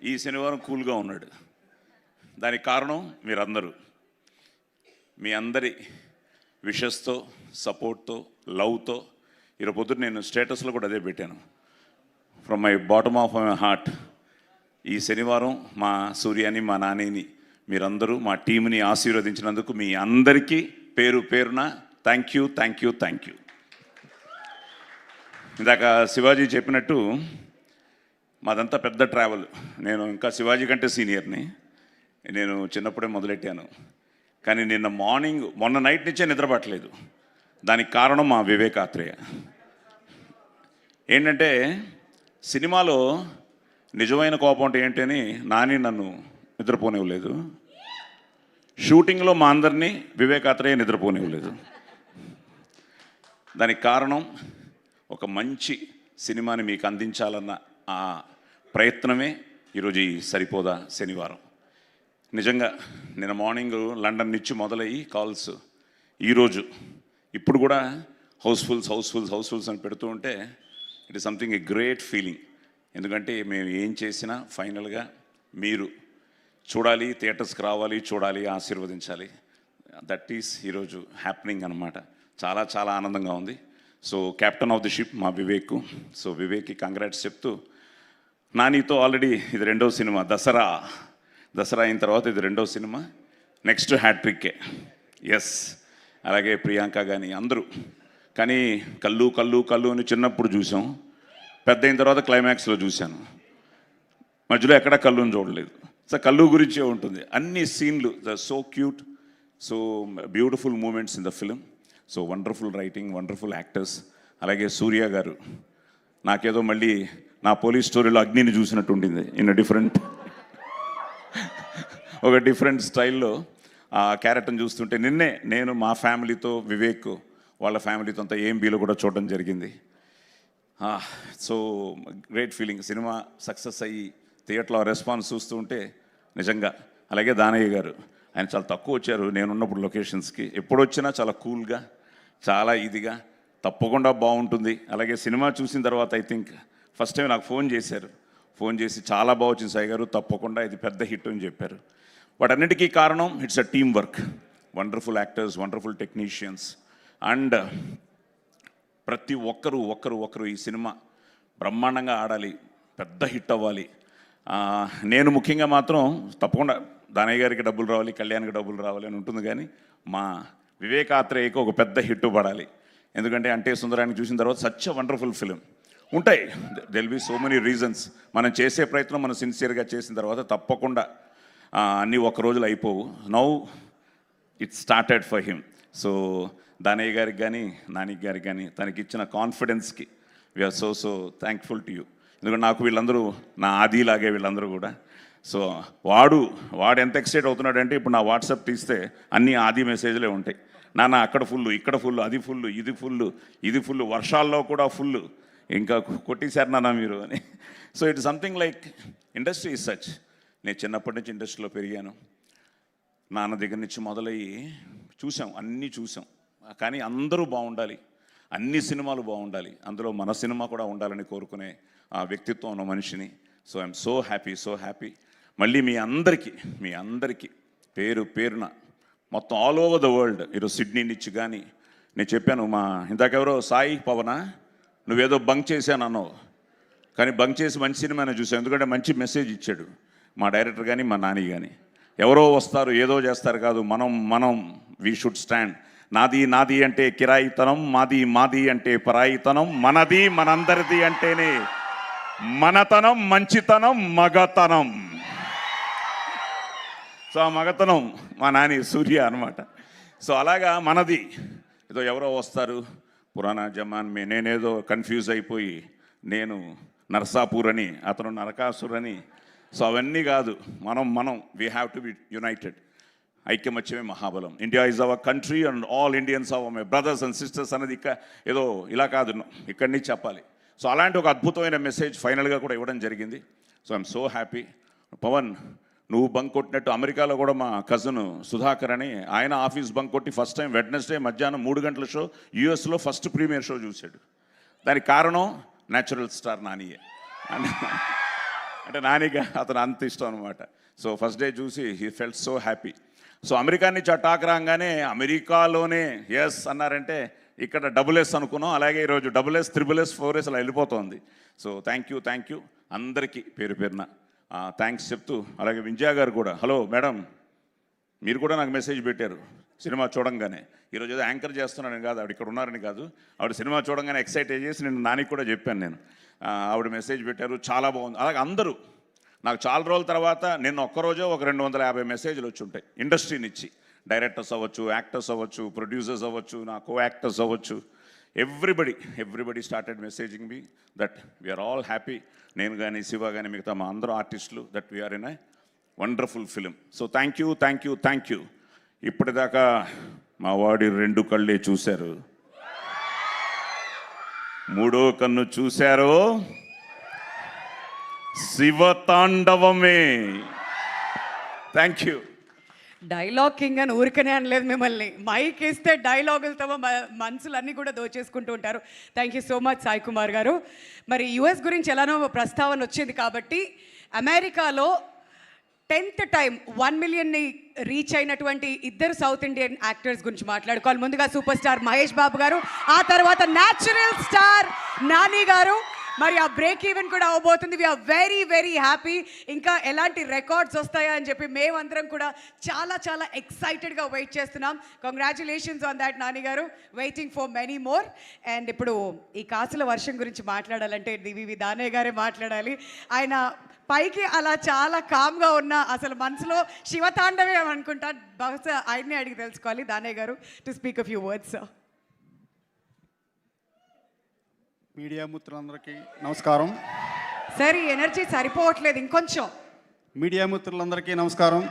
ఈ శనివారం కూల్గా ఉన్నాడు. దానికి కారణం మీరందరూ, మీ అందరి విషెస్తో, సపోర్ట్తో, లవ్తో. ఈరోజు పొద్దున్న నేను స్టేటస్లో కూడా అదే పెట్టాను. From my bottom of my heart ఈ శనివారం మా సూర్యాని మా నానిని మీరందరూ మా టీంని ఆశీర్వదించినందుకు మీ అందరికీ పేరు పేరున thank you thank you thank you. ఇందాక శివాజీ చెప్పినట్టు మాదంతా పెద్ద ట్రావెల్. నేను ఇంకా శివాజీ కంటే సీనియర్ని. నేను చిన్నప్పుడే మొదలెట్టాను. కానీ మొన్న నైట్ నుంచే నిద్రపట్టలేదు. దానికి కారణం మా వివేక్ ఆత్రేయ. ఏంటంటే సినిమాలో నిజమైన కోపం అంటే ఏంటి అని నాని నన్ను నిద్రపోనివ్వలేదు. షూటింగ్లో మా అందరినీ వివేక్ ఆత్రేయ నిద్రపోనివ్వలేదు. దానికి కారణం ఒక మంచి సినిమాని మీకు అందించాలన్న ఆ ప్రయత్నమే ఈరోజు ఈ సరిపోదా శనివారం. నిజంగా నిన్న మార్నింగ్ లండన్ నుంచి మొదలయ్యి కాల్స్ ఈరోజు ఇప్పుడు కూడా హౌస్ఫుల్స్ అని పెడుతూ ఉంటే it is something a great feeling. ఎందుకంటే మేము ఏం చేసినా ఫైనల్గా మీరు చూడాలి, థియేటర్స్కి రావాలి, చూడాలి, ఆశీర్వదించాలి. దట్ ఈస్ ఈరోజు హ్యాపెనింగ్ అనమాట. చాలా చాలా ఆనందంగా ఉంది. So captain of the ship మా వివేక్. సో వివేక్కి కంగ్రాట్స్ చెప్తూ నానితో ఆల్రెడీ ఇది 2వ సినిమా. దసరా అయిన తర్వాత ఇది 2వ సినిమా. నెక్స్ట్ హ్యాట్రిక్కే. ఎస్. అలాగే ప్రియాంక కానీ అందరూ. కానీ కళ్ళు అని చిన్నప్పుడు చూసాం. పెద్ద అయిన తర్వాత క్లైమాక్స్లో చూశాను. మధ్యలో ఎక్కడా కళ్ళుని చూడలేదు. సో కళ్ళు గురించే ఉంటుంది. అన్ని సీన్లు so cute, so beautiful moments in the film. So wonderful writing, wonderful actors. అలాగే సూర్య గారు నాకేదో మళ్ళీ నా పోలీస్ స్టోరీలో అగ్నిని చూసినట్టు ఉండింది. ఒక డిఫరెంట్ స్టైల్లో ఆ క్యారెక్టర్ని చూస్తుంటే నిన్నే నేను మా ఫ్యామిలీతో వివేక్ వాళ్ళ ఫ్యామిలీతో అంతా AMBలో కూడా చూడడం జరిగింది. So great feeling. Cinema success అయ్యి థియేటర్లో రెస్పాన్స్ చూస్తూ ఉంటే నిజంగా. అలాగే దానయ్య గారు ఆయన చాలా తక్కువ వచ్చారు నేనున్నప్పుడు లొకేషన్స్కి. ఎప్పుడు వచ్చినా చాలా కూల్గా, చాలా ఇదిగా, తప్పకుండా బాగుంటుంది. అలాగే సినిమా చూసిన తర్వాత ఐ థింక్ ఫస్ట్ టైం నాకు ఫోన్ చేసి చాలా బాగా వచ్చింది సాయి గారు, తప్పకుండా ఇది పెద్ద హిట్ అని చెప్పారు. వాటన్నిటికీ కారణం it's a team work. Wonderful actors, wonderful technicians and ప్రతి ఒక్కరు ఈ సినిమా బ్రహ్మాండంగా ఆడాలి, పెద్ద హిట్ అవ్వాలి. నేను ముఖ్యంగా మాత్రం తప్పకుండా దానయ్య గారికి డబ్బులు రావాలి, కళ్యాణ్కి డబ్బులు రావాలి అని ఉంటుంది. కానీ మా వివేక్ ఆత్రేయకి ఒక పెద్ద హిట్ పడాలి. ఎందుకంటే అంటే సుందరాన్ని చూసిన తర్వాత సచ్ అ వండర్ఫుల్ ఫిలిం. ఉంటాయి, they'll be so many reasons. మనం చేసే ప్రయత్నం మనం సిన్సియర్గా చేసిన తర్వాత తప్పకుండా అన్నీ ఒక్క రోజులు అయిపోవు. Now it started for him. So Danayya గారికి కానీ నాని గారికి కానీ తనకిచ్చిన కాన్ఫిడెన్స్కి we are so thankful to you. ఎందుకంటే నాకు వీళ్ళందరూ నా ఆదిలాగే వీళ్ళందరూ కూడా. సో వాడు ఎంత ఎక్సైట్ అవుతున్నాడంటే ఇప్పుడు నా వాట్సాప్ తీస్తే అన్నీ ఆది మెసేజ్లే ఉంటాయి. నాన్న అక్కడ ఫుల్, ఇక్కడ ఫుల్, అది ఫుల్, ఇది ఫుల్, వర్షాల్లో కూడా ఫుల్, ఇంకా కొట్టేశారు నాన్న మీరు అని. So it something like industry is such. నేను చిన్నప్పటి నుంచి ఇండస్ట్రీలో పెరిగాను. నాన్న దగ్గర నుంచి మొదలయ్యి అన్నీ చూసాం. కానీ అందరూ బాగుండాలి, అన్ని సినిమాలు బాగుండాలి, అందులో మన సినిమా కూడా ఉండాలని కోరుకునే ఆ వ్యక్తిత్వం ఉన్న మనిషిని. So I'm so happy. మళ్ళీ మీ అందరికీ పేరున మొత్తం ఆల్ ఓవర్ ద వరల్డ్, ఈరోజు సిడ్నీ నుంచి కానీ నేను చెప్పాను, మా ఇందాకెవరో సాయి పవన నువ్వేదో బంక్ చేశాను అన్నావు, కానీ బంక్ చేసి మంచి సినిమానే చూసాను. ఎందుకంటే మంచి మెసేజ్ ఇచ్చాడు మా డైరెక్టర్ కానీ మా నాని కానీ. ఎవరో వస్తారు ఏదో చేస్తారు కాదు, మనం వీ షుడ్ స్టాండ్. నాది అంటే కిరాయితనం, మాది అంటే పరాయితనం, మనది మనందరిది అంటేనే మనతనం, మంచితనం, మగతనం. సో ఆ మగతనం మా నాని సూర్య అనమాట. సో అలాగా మనది. ఏదో ఎవరో వస్తారు పురాణా జమాన్ మే, నేనేదో కన్ఫ్యూజ్ అయిపోయి నేను నర్సాపూర్ అని, అతను నరకాసుర్ అని. సో అవన్నీ కాదు, మనం we have to be united. ఐక్యమత్యమే మహాబలం. India is our country and all Indians are my brothers and sisters అన్నది ఏదో ఇలా కాదు, ఇక్కడి నుంచి చెప్పాలి. సో అలాంటి ఒక అద్భుతమైన మెసేజ్ ఫైనల్గా కూడా ఇవ్వడం జరిగింది. So I'm so happy. Pavan నువ్వు బంక్ కొట్టినట్టు అమెరికాలో కూడా మా కజిన్ సుధాకర్ అని ఆయన ఆఫీస్ బంక్ కొట్టి ఫస్ట్ టైం వెడ్నెస్డే మధ్యాహ్నం 3 గంటల షో యూఎస్లో ఫస్ట్ ప్రీమియర్ షో చూశాడు. దానికి కారణం న్యాచురల్ స్టార్ నానియే. అంటే నానిగా అతను అంత ఇష్టం అనమాట. సో ఫస్ట్ డే చూసి he felt so happy. So America నుంచి ఆ టాక్ రాగానే అమెరికాలోనే ఎస్ అన్నారంటే ఇక్కడ డబుల్ ఎస్ అనుకున్నాం, అలాగే ఈరోజు double S, triple S, 4S అలా వెళ్ళిపోతుంది. సో థ్యాంక్ యూ అందరికీ పేరు పేరున థ్యాంక్స్ చెప్తూ, అలాగే వింజయా గారు కూడా, హలో మేడం, మీరు కూడా నాకు మెసేజ్ పెట్టారు సినిమా చూడంగానే. ఈరోజు ఏదో యాంకర్ చేస్తున్నానని కాదు, ఆవిడ ఇక్కడ ఉన్నారని కాదు, ఆవిడ సినిమా చూడంగానే ఎక్సైట్ చేసి నేను నానికి కూడా చెప్పాను. నేను ఆవిడ మెసేజ్ పెట్టారు, చాలా బాగుంది. అలాగే అందరూ నాకు చాలా రోజుల తర్వాత నిన్న ఒక్కరోజే ఒక 250 మెసేజ్లు వచ్చి ఉంటాయి ఇండస్ట్రీ నుంచి. డైరెక్టర్స్ అవ్వచ్చు, యాక్టర్స్ అవ్వచ్చు, ప్రొడ్యూసర్స్ అవ్వచ్చు, నా కో యాక్టర్స్ అవ్వచ్చు, everybody started messaging me that we are all happy. నేను కానీ, శివ కానీ, మిగతా మా అందరూ ఆర్టిస్టులు, that we are in a wonderful film. So thank you. ఇప్పటిదాకా మా వాడి 2 కళ్ళే చూశారు, 3వ కన్ను చూశారు, శివతాండవమే. Thank you. డైలాగ్ కింగ్ అని ఊరికనే అనలేదు మిమ్మల్ని, మైక్ ఇస్తే డైలాగులతో మనసులన్నీ కూడా దోచేసుకుంటూ ఉంటారు. Thank you so much Sai Kumar గారు. మరి యుఎస్ గురించి ఎలానో ప్రస్తావన వచ్చింది కాబట్టి, అమెరికాలో 10th టైం 1 మిలియన్ని రీచ్ అయినటువంటి 2 సౌత్ ఇండియన్ యాక్టర్స్ గురించి మాట్లాడుకోవాలి. ముందుగా సూపర్ స్టార్ మహేష్ బాబు గారు, ఆ తర్వాత న్యాచురల్ స్టార్ నాని గారు. మరి ఆ బ్రేక్ ఈవెన్ కూడా అవబోతుంది. We are very happy. ఇంకా ఎలాంటి రికార్డ్స్ వస్తాయా అని చెప్పి మేమందరం కూడా చాలా ఎక్సైటెడ్గా వెయిట్ చేస్తున్నాం. కంగ్రాచులేషన్స్ ఆన్ దాట్ నాని గారు, waiting for many more. And ఇప్పుడు ఈ కాసుల వర్షం గురించి మాట్లాడాలంటే డివివి దానయ్య గారే మాట్లాడాలి. ఆయన పైకి అలా చాలా కామ్గా ఉన్న అసలు మనసులో శివతాండవే అనుకుంటా. బహుశా ఆయన్నే అడిగి తెలుసుకోవాలి. దానయ్య గారు, to speak a few words. Media మిత్రులందరికీ నమస్కారం. సార్ ఈ ఎనర్జీ సరిపోవట్లేదు, ఇంకొంచెం. మీడియా మిత్రులందరికీ నమస్కారం.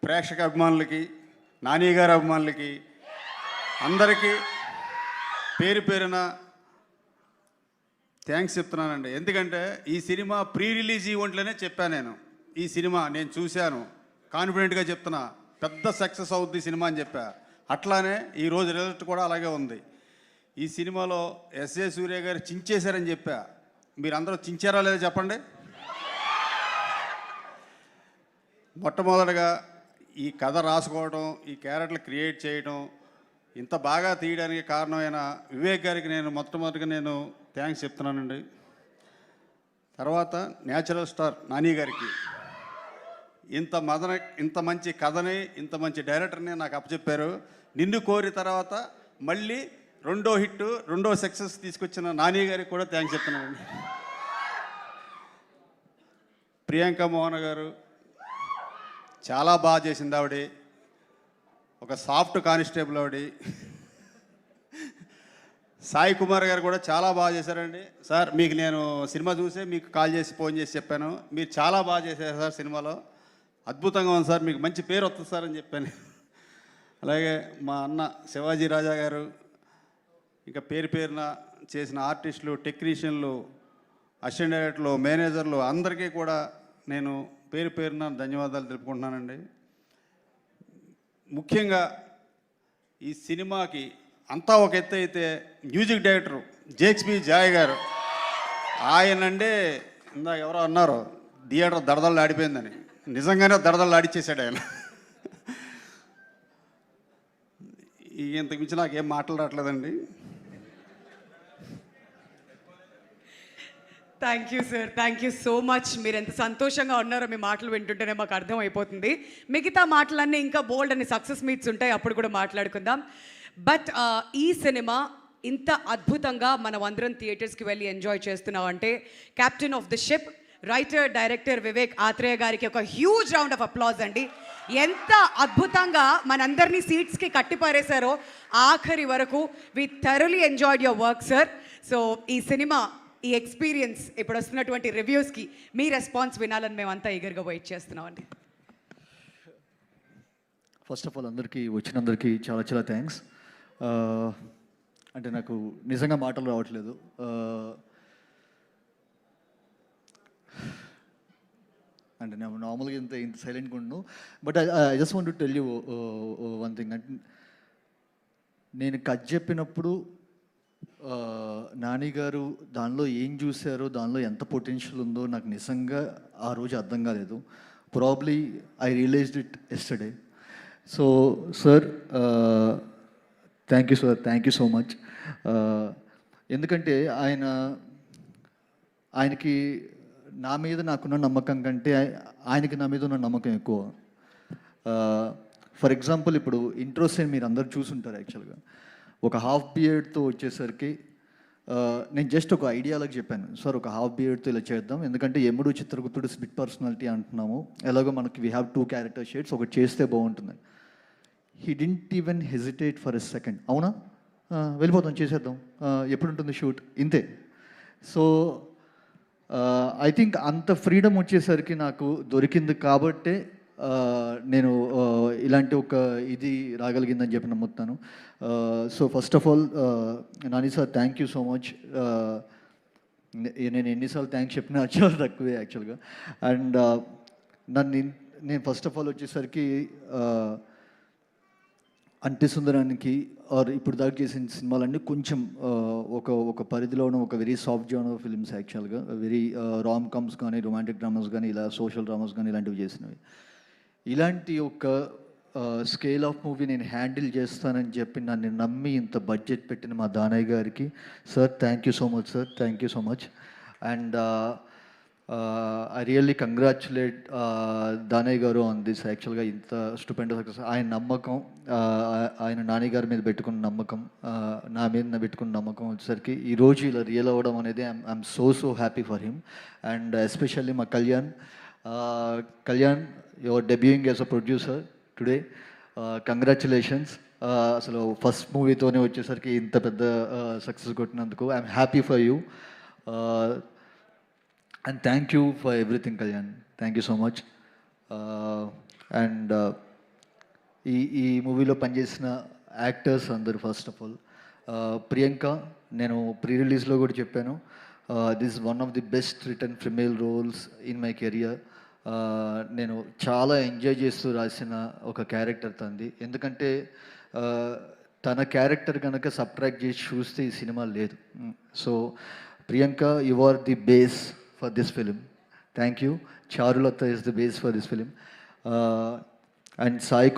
ప్రేక్షక అభిమానులకి, నాని గారి అభిమానులకి అందరికీ పేరు పేరున థ్యాంక్స్ చెప్తున్నానండి. ఎందుకంటే ఈ సినిమా ప్రీ రిలీజ్ ఈవెంట్లోనే చెప్పాను నేను, ఈ సినిమా నేను చూశాను, కాన్ఫిడెంట్గా చెప్తున్నా, పెద్ద సక్సెస్ అవుద్ది సినిమా అని చెప్పా. అట్లానే ఈరోజు రిజల్ట్ కూడా అలాగే ఉంది. ఈ సినిమాలో ఎస్ఏ సూర్య గారు చించేశారని చెప్పా. మీరందరూ చించారా లేదా చెప్పండి. మొట్టమొదటిగా ఈ కథ రాసుకోవడం, ఈ క్యారెక్టర్లు క్రియేట్ చేయడం, ఇంత బాగా తీయడానికి కారణమైన వివేక్ గారికి నేను మొట్టమొదటిగా నేను థ్యాంక్స్ చెప్తున్నానండి. తర్వాత న్యాచురల్ స్టార్ నాని గారికి, ఇంత మంచి కథని, ఇంత మంచి డైరెక్టర్ని నాకు అప్పచెప్పారు. నిన్ను కోరి తర్వాత మళ్ళీ 2వ హిట్, 2వ సక్సెస్ తీసుకొచ్చిన నాని గారికి కూడా థ్యాంక్స్ చెప్తున్నానండి. ప్రియాంక మోహన్ గారు చాలా బాగా చేసింది. ఆవిడ ఒక సాఫ్ట్ కానిస్టేబుల్ ఆవిడ. సాయి కుమార్ గారు కూడా చాలా బాగా చేశారండి. సార్ మీకు నేను సినిమా చూసే మీకు కాల్ చేసి ఫోన్ చేసి చెప్పాను, మీరు చాలా బాగా చేశారు సార్, సినిమాలో అద్భుతంగా ఉంది సార్, మీకు మంచి పేరు వస్తుంది సార్ అని చెప్పాను. అలాగే మా అన్న శివాజీ రాజా గారు, ఇంకా పేరు పేరున చేసిన ఆర్టిస్టులు, టెక్నీషియన్లు, అసిస్టెంట్ డైరెక్టర్లు, మేనేజర్లు అందరికీ కూడా నేను పేరు పేరున ధన్యవాదాలు తెలుపుకుంటున్నానండి. ముఖ్యంగా ఈ సినిమాకి అంతా ఒక ఎత్తు అయితే, మ్యూజిక్ డైరెక్టర్ జేక్స్బీ జాయ్ గారు, ఆయనంటే ఇందాక ఎవరో అన్నారు థియేటర్ దడదళ్ళు ఆడిపోయిందని, నిజంగానే దడదళ్ళు ఆడిచ్చేసాడు ఆయన. ఇంతకు మించి నాకేం మాట్లాడట్లేదండి. Thank you sir, thank you so much. మీరు ఎంత సంతోషంగా ఉన్నారో మీ మాటలు వింటుంటేనే మాకు అర్థం అయిపోతుంది. మిగతా మాటలన్నీ ఇంకా బోల్డ్ అని సక్సెస్ మీట్స్ ఉంటాయి, అప్పుడు కూడా మాట్లాడుకుందాం. బట్ ఈ సినిమా ఇంత అద్భుతంగా మనం అందరం థియేటర్స్కి వెళ్ళి ఎంజాయ్ చేస్తున్నాం అంటే captain of the ship, writer director Vivek Athreya గారికి ఒక హ్యూజ్ రౌండ్ ఆఫ్ అప్లాజ్ అండి. ఎంత అద్భుతంగా మనందరినీ సీట్స్కి కట్టిపారేశారో ఆఖరి వరకు. We thoroughly enjoyed your work sir. So ఈ సినిమా, ఈ ఎక్స్పీరియన్స్, ఇప్పుడు వస్తున్నటువంటి రివ్యూస్కి మీ రెస్పాన్స్ వినాలని మేమంతా ఈగర్గా వెయిట్ చేస్తున్నామండి. ఫస్ట్ ఆఫ్ ఆల్ అందరికీ వచ్చినందరికీ చాలా థ్యాంక్స్. అంటే నాకు నిజంగా మాటలు రావట్లేదు. అంటే నేను నార్మల్గా ఇంత సైలెంట్గా ఉన్నాను. But I just want to tell you one thing. అంటే నేను కథ చెప్పినప్పుడు నాని గారు దానిలో ఏం చూశారో, దానిలో ఎంత పొటెన్షియల్ ఉందో నాకు నిజంగా ఆ రోజు అర్థం కాలేదు. Probably I realised it yesterday. So sir, thank you sir, thank you so much. ఎందుకంటే ఆయనకి నా మీద నాకున్న నమ్మకం కంటే ఆయనకి నా మీద ఉన్న నమ్మకం ఎక్కువ. ఫర్ ఎగ్జాంపుల్ ఇప్పుడు ఇంట్రో సీన్ మీరు అందరు చూసుంటారు. యాక్చువల్గా ఒక హాఫ్ బియర్డ్తో వచ్చేసరికి నేను జస్ట్ ఒక ఐడియాలకు చెప్పాను, సార్ ఒక హాఫ్ బియర్డ్తో ఇలా చేద్దాం, ఎందుకంటే యముడు చిత్రగుప్తుడు స్పిట్ పర్సనాలిటీ అంటున్నాము, ఎలాగో మనకి వీ హ్యావ్ 2 క్యారెక్టర్ షేడ్స్, ఒకటి చేస్తే బాగుంటుంది. He didn't even hesitate for a second. అవునా, వెళ్ళిపోతాం, చేసేద్దాం, ఎప్పుడు ఉంటుంది షూట్, ఇంతే. సో ఐ థింక్ అంత ఫ్రీడమ్ వచ్చేసరికి నాకు దొరికింది కాబట్టే నేను ఇలాంటి ఒక ఇది రాగలిగిందని చెప్పి నమ్ముతాను. So first of all Nani sir, thank you so much. నేను ఎన్నిసార్లు థ్యాంక్స్ చెప్పినా చాలా తక్కువే యాక్చువల్గా. అండ్ నేను ఫస్ట్ ఆఫ్ ఆల్ వచ్చేసరికి అంటే సుందరానికి ఆర్ ఇప్పుడు దాకా చేసిన సినిమాలన్నీ కొంచెం ఒక పరిధిలోనూ ఒక వెరీ సాఫ్ట్ జోనర్ ఫిల్మ్స్ యాక్చువల్గా, వెరీ రామ్ కామ్స్ కానీ రొమాంటిక్ డ్రామాస్ కానీ ఇలా సోషల్ డ్రామాస్ కానీ ఇలాంటివి చేసినవి. ఇలాంటి ఒక స్కేల్ ఆఫ్ మూవీ నేను హ్యాండిల్ చేస్తానని చెప్పి నన్ను నమ్మి ఇంత బడ్జెట్ పెట్టిన మా దానయ్య గారికి sir thank you so much sir, thank you so much. And I really congratulate Danayya గారు ఆన్ దిస్. యాక్చువల్గా ఇంత స్టూపెండ్ సక్సెస్ ఆయన నమ్మకం, ఆయన నాని గారి మీద పెట్టుకున్న నమ్మకం, నా మీద పెట్టుకున్న నమ్మకం వచ్చేసరికి ఈరోజు ఇలా రియల్ అవ్వడం అనేది I'm so happy for him. And especially మా Kalyan, your debuting as a producer today, congratulations. అసలు ఫస్ట్ మూవీతోనే వచ్చేసరికి ఇంత పెద్ద సక్సెస్ కొట్టినందుకు I'm happy for you. And thank you for everything Kalyan, thank you so much. And ఈ మూవీలో పనిచేసిన యాక్టర్స్ అందరు, ఫస్ట్ ఆఫ్ ఆల్ ప్రియాంక, నేను ప్రీ రిలీజ్లో కూడా చెప్పాను, this one of the best return female roles in my career. నేను చాలా ఎంజాయ్ చేస్తూ రాసిన ఒక క్యారెక్టర్ తంది, ఎందుకంటే తన క్యారెక్టర్ కనుక సబ్ట్రాక్ట్ చేసి చూస్తే ఈ సినిమా లేదు. So Priyanka, you are the base for this film. Thank you. Charulatha is the base for this film. And Sai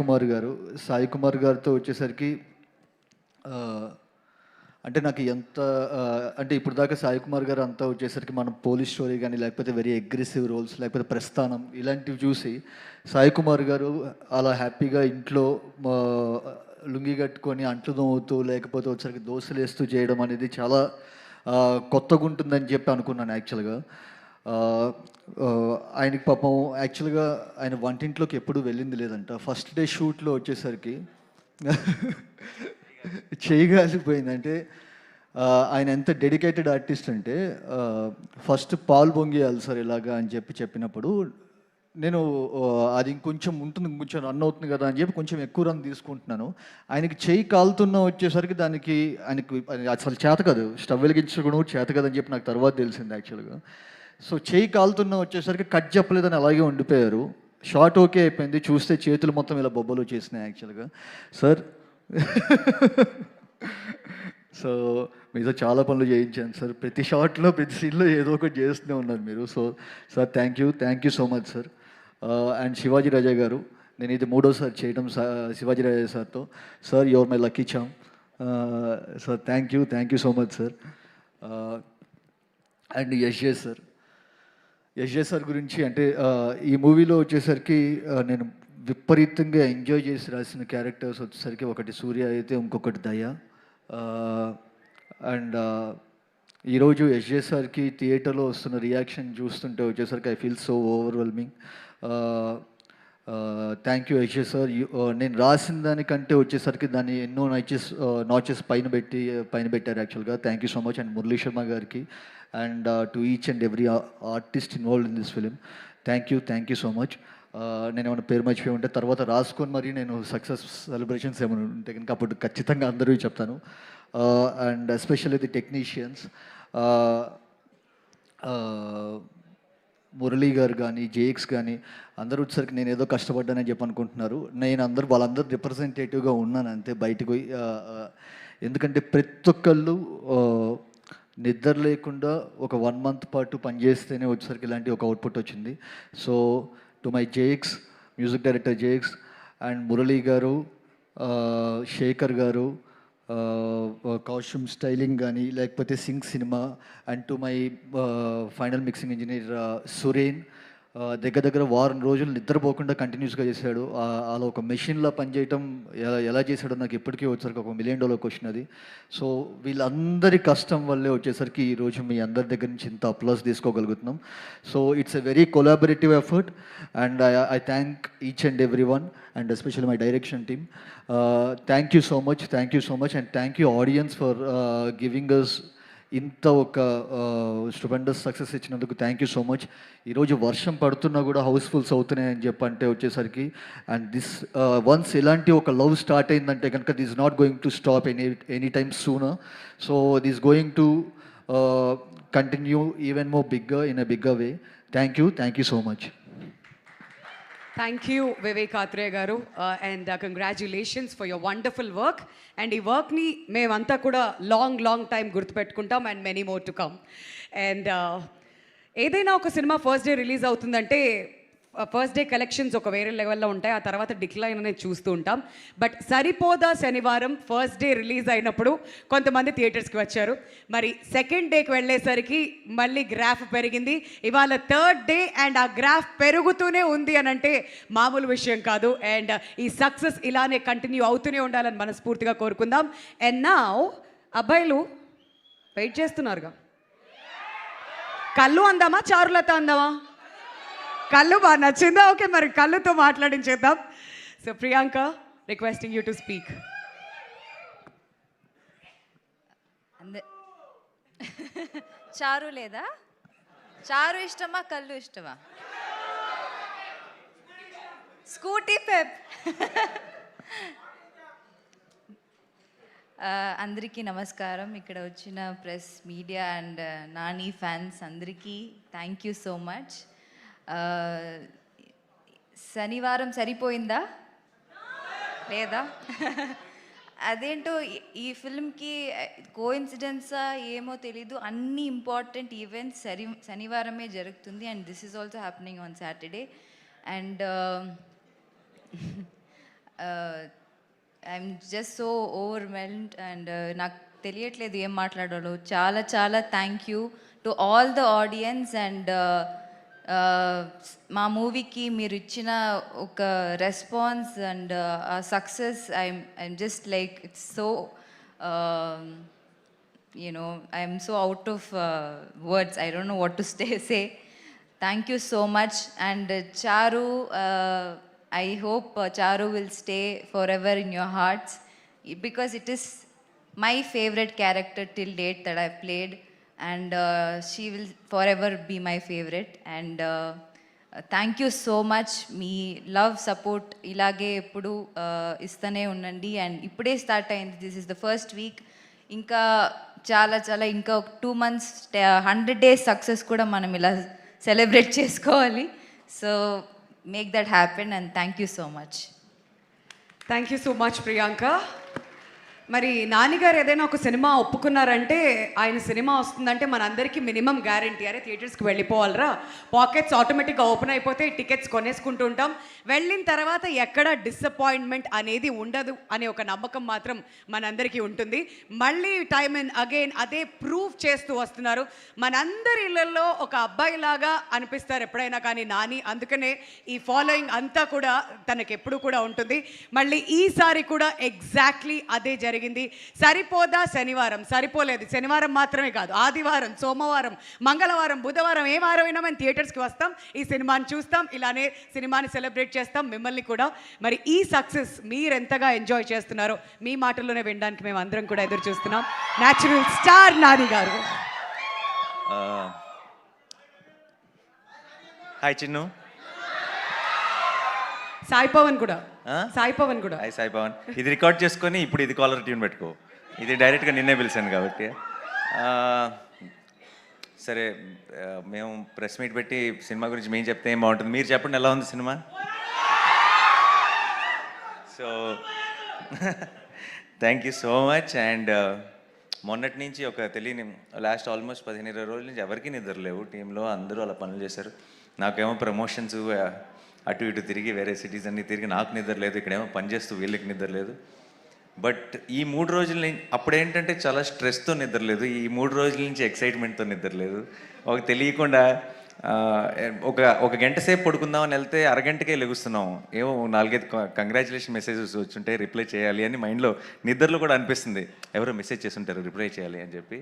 Kumar గారితో వచ్చేసరికి అంటే నాకు ఎంత అంటే ఇప్పుడు దాకా సాయి కుమార్ గారు అంతా వచ్చేసరికి మనం పోలీస్ స్టోరీ కానీ లేకపోతే వెరీ అగ్రెసివ్ రోల్స్ లేకపోతే ప్రస్థానం ఇలాంటివి చూసి సాయి కుమార్ గారు అలా హ్యాపీగా ఇంట్లో లుంగి కట్టుకొని అంట్లు దోవుతూ లేకపోతే వచ్చేసరికి దోశలు వేస్తూ చేయడం అనేది చాలా కొత్తగా ఉంటుందని చెప్పి అనుకున్నాను యాక్చువల్గా. ఆయనకి పాపం యాక్చువల్గా ఆయన వంటింట్లోకి ఎప్పుడూ వెళ్ళింది లేదంట. ఫస్ట్ డే షూట్లో వచ్చేసరికి చేయగలిగిపోయిందంటే ఆయన ఎంత డెడికేటెడ్ ఆర్టిస్ట్ అంటే ఫస్ట్ పాలు పొంగియాలి సార్ ఇలాగా అని చెప్పినప్పుడు నేను అది ఇంకొంచెం ఉంటుంది, ఇంకొంచెం రన్ అవుతుంది కదా అని చెప్పి కొంచెం ఎక్కువ రన్ తీసుకుంటున్నాను. ఆయనకి చేయి కాలుతున్న వచ్చేసరికి దానికి ఆయనకి అసలు చేత కాదు, స్టవ్ వెలిగించడం చేత కదని చెప్పి నాకు తర్వాత తెలిసింది యాక్చువల్గా. సో చేయి కాలుతున్న వచ్చేసరికి కట్ చెప్పలేదని అలాగే ఉండిపోయారు. షార్ట్ ఓకే అయిపోయింది, చూస్తే చేతులు మొత్తం ఇలా బొబ్బలు చేసినాయి యాక్చువల్గా సార్. సో మీతో చాలా పనులు చేయించాను సార్, ప్రతి షార్ట్లో ప్రతి సీన్లో ఏదో ఒకటి చేస్తూనే ఉన్నారు మీరు. So sir thank you so much sir. And Shivaji Raja గారు, నేను ఇది 3వ చేయడం శివాజీ రాజా సార్తో. Sir your my lucky charm sir, thank you so much sir. And Yash sir గురించి అంటే ఈ మూవీలో వచ్చేసరికి నేను విపరీతంగా ఎంజాయ్ చేసి రాసిన క్యారెక్టర్స్ వచ్చేసరికి ఒకటి సూర్య అయితే ఇంకొకటి దయ. అండ్ ఈరోజు యశ్ సార్కి థియేటర్లో వస్తున్న రియాక్షన్ చూస్తుంటే వచ్చేసరికి I feel so overwhelming. Thank you Yash sir. నేను రాసిన దానికంటే వచ్చేసరికి దాన్ని ఎన్నో నాచెస్ పైన పెట్టారు యాక్చువల్గా. Thank you so much. And Murali Sharma గారికి and to each and every artist involved in this film thank you so much. నేను ఏమైనా పేరు మర్చిపోయి ఉంటే తర్వాత రాసుకొని మరి నేను సక్సెస్ సెలబ్రేషన్స్ ఏమైనా ఉంటే కనుక అప్పుడు ఖచ్చితంగా అందరూ చెప్తాను. And especially the technicians Murali గారు కానీ జేఎక్స్ కానీ అందరూ వచ్చేసరికి నేను ఏదో కష్టపడ్డానని చెప్పి అనుకుంటున్నారు. నేను వాళ్ళందరూ రిప్రజెంటేటివ్గా ఉన్నాను అంతే బయటకు పోయి. ఎందుకంటే ప్రతి ఒక్కళ్ళు నిద్ర లేకుండా ఒక 1 month పాటు పనిచేస్తేనే వచ్చేసరికి ఇలాంటి ఒక అవుట్పుట్ వచ్చింది. So to my JX, music director JX and Murali గారు, శేఖర్ గారు, కాస్ట్యూమ్ స్టైలింగ్ కానీ లేకపోతే Singh cinema and to my final mixing engineer Suren దగ్గర వారం రోజులు నిద్రపోకుండా కంటిన్యూస్గా చేశాడు. అలా ఒక మెషిన్లో పనిచేయటం ఎలా చేశాడో నాకు ఎప్పటికీ వచ్చేసరికి $1 మిలియన్ క్వశ్చన్ అది. సో వీళ్ళందరి కష్టం వల్లే వచ్చేసరికి ఈరోజు మీ అందరి దగ్గర నుంచి ఇంత అప్లాస్ తీసుకోగలుగుతున్నాం. So it's a very collaborative effort and I thank each and every one and especially my direction team. Thank you so much and thank you audience for giving us ఇంత ఒక స్టూపెండస్ సక్సెస్ ఇచ్చినందుకు thank you so much. ఈరోజు వర్షం పడుతున్నా కూడా housefuls అవుతున్నాయని చెప్పంటే వచ్చేసరికి అండ్ దిస్ వన్స్ ఇలాంటి ఒక లవ్ స్టార్ట్ అయిందంటే కనుక this not going to stop any time sooner. So this going to continue even more bigger in a bigger way. Thank you so much. Thank you Vivek Athreya గారు and congratulations for your wonderful work. And ఈ వర్క్ని మేమంతా కూడా long time గుర్తుపెట్టుకుంటాం and many more to come. And ఏదైనా ఒక సినిమా first day release అవుతుందంటే ఫస్ట్ డే కలెక్షన్స్ ఒక వేరే లెవెల్లో ఉంటాయి, ఆ తర్వాత డిక్లైన్ అనేది చూస్తూ ఉంటాం. బట్ సరిపోదా శనివారం ఫస్ట్ డే రిలీజ్ అయినప్పుడు కొంతమంది థియేటర్స్కి వచ్చారు. మరి సెకండ్ డేకి వెళ్ళేసరికి మళ్ళీ గ్రాఫ్ పెరిగింది. ఇవాళ థర్డ్ డే అండ్ ఆ గ్రాఫ్ పెరుగుతూనే ఉంది అని అంటే మామూలు విషయం కాదు. అండ్ ఈ సక్సెస్ ఇలానే కంటిన్యూ అవుతూనే ఉండాలని మనస్ఫూర్తిగా కోరుకుందాం. అండ్ నౌ అబ్బాయిలు వెయిట్ చేస్తున్నారుగా, కళ్ళు అందామా చారులత అందామా? కళ్ళు బాగా నచ్చిందా? ఓకే, మరి కళ్ళుతో మాట్లాడించేద్దాం. So Priyanka, requesting you to speak. Charu లేదా? చారు ఇష్టమా కళ్ళు ఇష్టమా? Scooty Pep. అందరికీ నమస్కారం. ఇక్కడ వచ్చిన press, media and Nani fans అందరికీ థ్యాంక్ యూ సో మచ్. శనివారం సరిపోయిందా లేదా? అదేంటో ఈ ఫిల్మ్కి కోఇన్సిడెన్సా ఏమో తెలీదు, అన్ని ఇంపార్టెంట్ ఈవెంట్స్ శనివారమే జరుగుతుంది. And this is also happening on Saturday. And I'm just so overwhelmed and నాకు తెలియట్లేదు ఏం మాట్లాడాలో. చాలా thank you to all the audience. And మా మూవీకి మీరు ఇచ్చిన ఒక response and success, I'm just like it's so I'm so out of words. I don't know what to say. Thank you so much. And చారు, I hope Charu will stay forever in your hearts because it is my favorite character till date that I've played, and she will forever be my favorite. And thank you so much. Me love support ilage eppudu istane unnandi. And ippude start ayindi. This is the first week. Inka chala inka 2 months 100 days success kuda manam ila celebrate chesukovali. So make that happen and thank you so much. Thank you so much Priyanka. మరి నానిగారు ఏదైనా ఒక cinema ఒప్పుకున్నారంటే, ఆయన cinema వస్తుందంటే మనందరికీ minimum guarantee, అరే థియేటర్స్కి వెళ్ళిపోవాలరా, pockets ఆటోమేటిక్గా open అయిపోతే టికెట్స్ కొనేసుకుంటూ ఉంటాం. వెళ్ళిన తర్వాత ఎక్కడ డిసప్పాయింట్మెంట్ అనేది ఉండదు అనే ఒక నమ్మకం మాత్రం మనందరికీ ఉంటుంది. మళ్ళీ టైమ్ అండ్ అగైన్ అదే ప్రూవ్ చేస్తూ వస్తున్నారు. మనందరి ఇళ్ళల్లో ఒక అబ్బాయిలాగా అనిపిస్తారు ఎప్పుడైనా కానీ నాని. అందుకనే ఈ ఫాలోయింగ్ అంతా కూడా తనకు ఎప్పుడు కూడా ఉంటుంది. మళ్ళీ ఈసారి కూడా ఎగ్జాక్ట్లీ అదే జరిగింది. సరిపోదా శనివారం? సరిపోలేదు. శనివారం మాత్రమే కాదు, ఆదివారం, సోమవారం, మంగళవారం, బుధవారం, ఏ వారం అయినా మేము థియేటర్స్కి వస్తాం, ఈ సినిమాని చూస్తాం, ఇలానే సినిమాని సెలబ్రేట్ చేస్తాం, మిమ్మల్ని కూడా. మరి ఈ సక్సెస్ మీరు ఎంతగా ఎంజాయ్ చేస్తున్నారో మీ మాటల్లోనే వినడానికి మేము అందరం కూడా ఎదురు చూస్తున్నాం. న్యాచురల్ స్టార్ నాని గారు. హాయ్ చిన్ను. సాయి పవన్ కూడా. సాయి పవన్. ఇది రికార్డ్ చేసుకొని ఇప్పుడు ఇది కాలర్ ట్యూన్ పెట్టుకో. ఇది డైరెక్ట్గా నిన్నే పిలిచాను కాబట్టి. సరే, మేము ప్రెస్ మీట్ పెట్టి సినిమా గురించి మేము చెప్తే ఏం బాగుంటుంది. మీరు చెప్పండి, ఎలా ఉంది cinema? So thank you so much. And మొన్నటి నుంచి ఒక తెలియని లాస్ట్ ఆల్మోస్ట్ 15-20 రోజుల నుంచి ఎవరికి నిద్ర లేవు టీంలో. అందరూ అలా పనులు చేశారు. నాకేమో ప్రమోషన్స్ అటు ఇటు తిరిగి వేరే సిటీస్ అన్నీ తిరిగి నాకు నిద్ర లేదు. ఇక్కడేమో పనిచేస్తూ వీళ్ళకి నిద్ర లేదు. బట్ ఈ 3 రోజుల అప్పుడేంటంటే చాలా స్ట్రెస్తో నిద్రలేదు, ఈ 3 రోజుల నుంచి ఎక్సైట్మెంట్తో నిద్రలేదు. ఒక తెలియకుండా ఒక గంట సేపు పడుకుందామని వెళ్తే అరగంటకే లెగుస్తున్నాం. ఏమో 4-5 కంగ్రాచులేషన్ మెసేజెస్ వచ్చుంటే రిప్లై చేయాలి అని మైండ్లో నిద్రలో కూడా అనిపిస్తుంది, ఎవరో మెసేజ్ చేస్తుంటారు రిప్లై చేయాలి అని చెప్పి.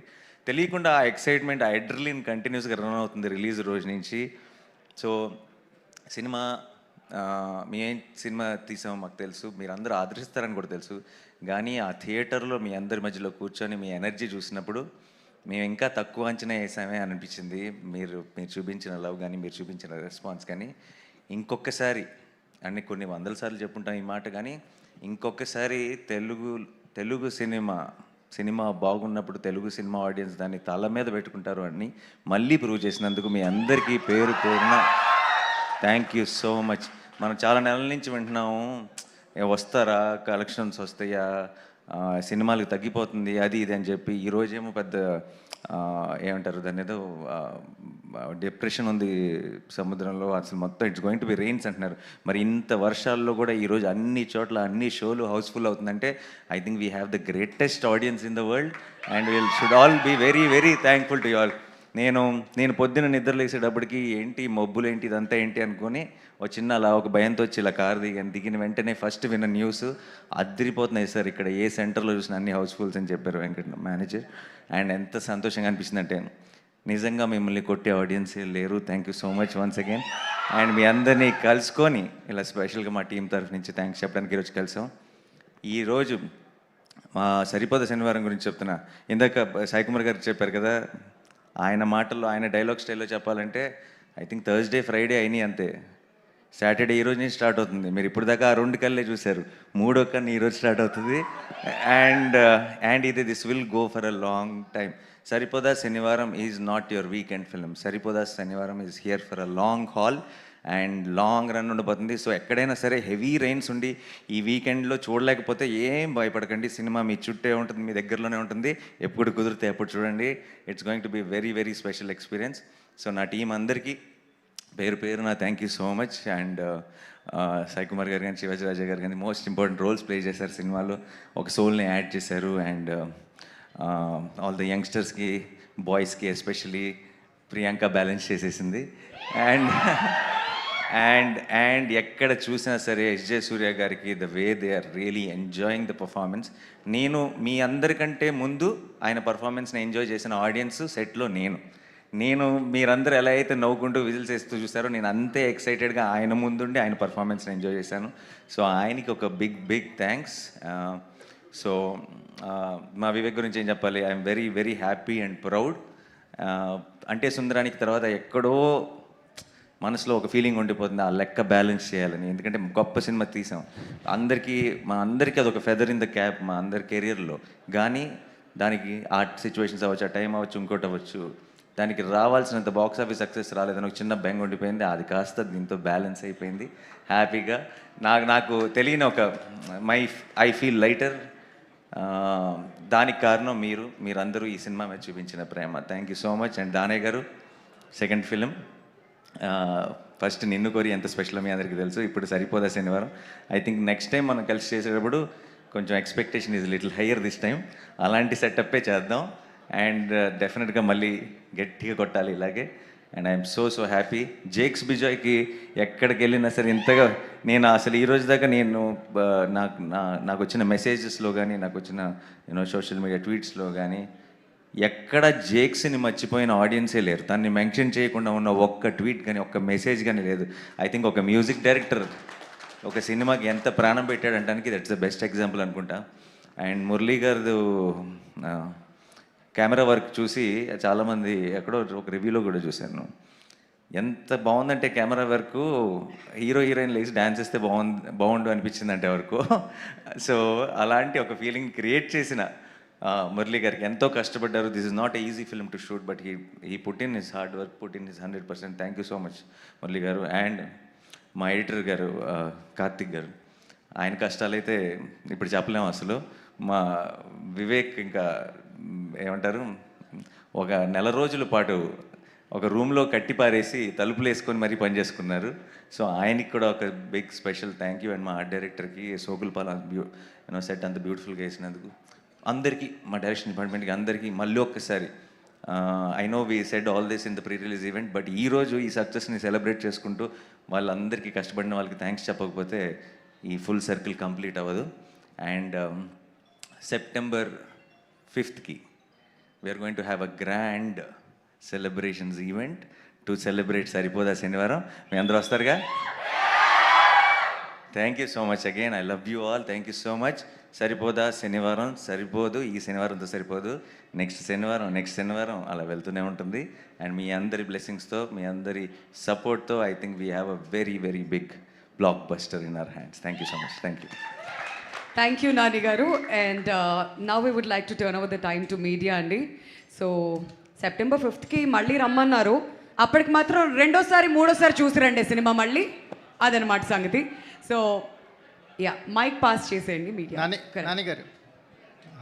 తెలియకుండా ఆ ఎక్సైట్మెంట్, ఆ అడ్రినలిన్ కంటిన్యూస్గా రన్ అవుతుంది రిలీజ్ రోజు నుంచి. సో సినిమా మేం సినిమా తీసామో మాకు తెలుసు, మీరు అందరూ ఆదరిస్తారని కూడా తెలుసు. కానీ ఆ థియేటర్లో మీ అందరి మధ్యలో కూర్చొని మీ ఎనర్జీ చూసినప్పుడు మేము ఇంకా తక్కువ అంచనా వేసామే అనిపించింది. మీరు చూపించిన లవ్ కానీ, మీరు చూపించిన రెస్పాన్స్ కానీ ఇంకొకసారి అన్ని కొన్ని వందల సార్లు చెప్పుంటాం ఈ మాట, కానీ ఇంకొకసారి తెలుగు సినిమా బాగున్నప్పుడు తెలుగు సినిమా ఆడియన్స్ దాన్ని తల మీద పెట్టుకుంటారు అని మళ్ళీ ప్రూవ్ చేసినందుకు మీ అందరికీ పేరు పేరున థ్యాంక్ యూ సో మచ్. మనం చాలా నెలల నుంచి వింటున్నాము, వస్తారా, కలెక్షన్స్ వస్తాయా, సినిమాలకు తగ్గిపోతుంది అది ఇది అని చెప్పి. ఈరోజేమో పెద్ద ఏమంటారు దాన్ని, ఏదో డిప్రెషన్ ఉంది సముద్రంలో, అసలు మొత్తం it's going to be rains అంటున్నారు. మరి ఇంత వర్షాల్లో కూడా ఈరోజు అన్ని చోట్ల అన్ని షోలు హౌస్ఫుల్ అవుతుందంటే I think we have the greatest audience in the world and we'll should all be very very thankful to you all. నేను పొద్దున్న నిద్రలేసేటప్పటికి ఏంటి మబ్బులు ఏంటి ఇదంతా ఏంటి అనుకొని అలా ఒక భయంతో వచ్చి ఇలా కారు దిగిన వెంటనే ఫస్ట్ విన్న న్యూస్ అదిరిపోతున్నాయి సార్, ఇక్కడ ఏ సెంటర్లో చూసిన అన్ని హౌస్ఫుల్స్ అని చెప్పారు వెంకట మేనేజర్. అండ్ ఎంత సంతోషంగా అనిపించిందంటే నిజంగా మిమ్మల్ని కొట్టే ఆడియన్స్ లేరు. Thank you so much once again. And మీ అందరినీ కలుసుకొని ఇలా స్పెషల్గా మా టీం తరఫు నుంచి థ్యాంక్స్ చెప్పడానికి ఈరోజు కలిసాం. ఈరోజు మా సరిపోద శనివారం గురించి చెప్తున్నా. ఇందాక సాయి కుమార్ గారు చెప్పారు కదా, ఆయన మాటల్లో ఆయన డైలాగ్ స్టైల్లో చెప్పాలంటే ఐ థింక్ థర్స్డే ఫ్రైడే అయినాయి అంతే, సాటర్డే ఈ రోజు నుంచి స్టార్ట్ అవుతుంది. మీరు ఇప్పుడు దాకా ఆ 2 కళ్ళే చూశారు, 3వ కన్ను ఈరోజు స్టార్ట్ అవుతుంది. And this will go for a long time. Saripodhaa Sanivaaram is not your weekend film. Saripodhaa Sanivaaram is here for a long haul and long run ఉండబోతుంది. సో ఎక్కడైనా సరే హెవీ రెయిన్స్ ఉండి ఈ వీకెండ్లో చూడలేకపోతే ఏం భయపడకండి, సినిమా మీ చుట్టే ఉంటుంది, మీ దగ్గరలోనే ఉంటుంది. ఎప్పుడు కుదిరితే ఎప్పుడు చూడండి. It's going to be very very special experience. So నా టీం అందరికీ పేరు నా thank you so much. And Sai Kumar గారు కానీ, శివాజీ రాజా గారు కానీ మోస్ట్ ఇంపార్టెంట్ రోల్స్ ప్లే చేశారు సినిమాలో, ఒక సోల్ని యాడ్ చేశారు. అండ్ ఆల్ ద యంగ్స్టర్స్కి, బాయ్స్కి ఎస్పెషలీ ప్రియాంక బ్యాలెన్స్ చేసేసింది. అండ్ ఎక్కడ చూసినా సరే ఎస్జే సూర్య గారికి the way they are really enjoying the performance. నేను మీ అందరికంటే ముందు ఆయన పర్ఫార్మెన్స్ని ఎంజాయ్ చేసిన ఆడియన్స్ సెట్లో నేను మీరందరూ ఎలా అయితే నవ్వుకుంటూ విజిల్స్ వేస్తూ చూసారో నేను అంతే ఎక్సైటెడ్గా ఆయన ముందుండి ఆయన పర్ఫార్మెన్స్ని ఎంజాయ్ చేశాను. సో ఆయనకి ఒక బిగ్ థ్యాంక్స్. సో మా వివేక్ గురించి ఏం చెప్పాలి, I'm very very happy and proud. అంటే సుందరానికి తర్వాత ఎక్కడో మనసులో ఒక ఫీలింగ్ ఉండిపోతుంది, ఆ లెక్క బ్యాలెన్స్ చేయాలని. ఎందుకంటే గొప్ప సినిమా తీసాం, మా అందరికీ అదొక ఫెదర్ ఇన్ ద క్యాప్ మా అందరి కెరియర్లో. కానీ దానికి ఆ సిచ్యువేషన్స్ అవ్వచ్చు, ఆ టైం అవ్వచ్చు, ఇంకోటి అవ్వచ్చు, దానికి రావాల్సినంత బాక్స్ ఆఫీస్ సక్సెస్ రాలేదని ఒక చిన్న బెంగ ఉండిపోయింది. అది కాస్త దీంతో బ్యాలెన్స్ అయిపోయింది హ్యాపీగా. నాకు తెలియని ఒక ఐ ఫీల్ లైటర్. దానికి కారణం మీరందరూ ఈ సినిమా మీద చూపించిన ప్రేమ. Thank you so much. And Danayya garu second film, first నిన్ను కోరి ఎంత స్పెషల్ మీ అందరికీ తెలుసు. ఇప్పుడు సరిపోదా శనివారం. ఐ థింక్ నెక్స్ట్ టైం మనం కలిసి చేసేటప్పుడు కొంచెం expectation is little higher this time. అలాంటి సెటప్పే చేద్దాం. అండ్ డెఫినెట్గా మళ్ళీ గట్టిగా కొట్టాలి ఇలాగే. And I'm so happy. Jakes బిజాయ్కి ఎక్కడికి వెళ్ళినా సరే ఇంతగా నేను అసలు ఈ రోజు దాకా నాకు వచ్చిన మెసేజెస్లో కానీ, నాకు వచ్చిన సోషల్ మీడియా ట్వీట్స్లో కానీ ఎక్కడ జేక్స్ని మర్చిపోయిన ఆడియన్సే లేరు. దాన్ని మెన్షన్ చేయకుండా ఉన్న ఒక్క ట్వీట్ కానీ ఒక్క మెసేజ్ కానీ లేదు. ఐ థింక్ ఒక మ్యూజిక్ డైరెక్టర్ ఒక సినిమాకి ఎంత ప్రాణం పెట్టాడంటానికి దట్స్ ద బెస్ట్ ఎగ్జాంపుల్ అనుకుంటా. అండ్ మురళీ గారు కెమెరా వర్క్ చూసి చాలామంది ఎక్కడో ఒక రివ్యూలో కూడా చూశాను, ఎంత బాగుందంటే కెమెరా వర్క్, హీరోయిన్ లేచి డ్యాన్స్ చేస్తే బాగుండు అనిపించిందంటే వరకు. సో అలాంటి ఒక ఫీలింగ్ క్రియేట్ చేసిన మురళీ గారికి ఎంతో కష్టపడ్డారు. This is not easy film to shoot, but he put in his hard work, put in his 100%. Thank you so much Murali గారు. అండ్ మా ఎడిటర్ గారు కార్తిక్ గారు, ఆయన కష్టాలైతే ఇప్పుడు చెప్పలేము అసలు. మా వివేక్ ఇంకా ఏమంటారు, ఒక నెల రోజుల పాటు ఒక రూమ్లో కట్టి పారేసి తలుపులు వేసుకొని మరీ పని చేసుకున్నారు. సో ఆయనకి కూడా ఒక big special thank you. And మా ఆర్ట్ డైరెక్టర్కి సోగుల్పాల్ సెట్ అంత బ్యూటిఫుల్గా వేసినందుకు అందరికీ, మా డైరెక్షన్ డిపార్ట్మెంట్కి అందరికీ మళ్ళీ ఒక్కసారి I know we said all this in the pre release event, but ఈరోజు ఈ సక్సెస్ని సెలబ్రేట్ చేసుకుంటూ వాళ్ళందరికీ కష్టపడిన వాళ్ళకి థ్యాంక్స్ చెప్పకపోతే ఈ ఫుల్ సర్కిల్ కంప్లీట్ అవ్వదు. And September 5th we're going to have a grand celebrations event to celebrate Saripodhaa Sanivaaram. మీ అందరూ వస్తారుగా? Thank you so much again. I love you all. Thank you so much. Saripodhaa Sanivaaram సరిపోదు, ఈ శనివారంతో సరిపోదు, నెక్స్ట్ శనివారం అలా వెళ్తూనే ఉంటుంది. అండ్ మీ అందరి బ్లెస్సింగ్స్తో, మీ అందరి సపోర్ట్తో I think we have a very very big block buster in our hands. Thank you so much. Thank you. Thank you Nani garu. And now we would like to turn over the time to media అండి. So September 5th మళ్ళీ రమ్మన్నారు. అప్పటికి మాత్రం రెండోసారి మూడోసారి చూసిరండి cinema మళ్ళీ, అదనమాట సంగతి. సో యా, మైక్ పాస్ చేసేయండి మీడియా. నాని గారు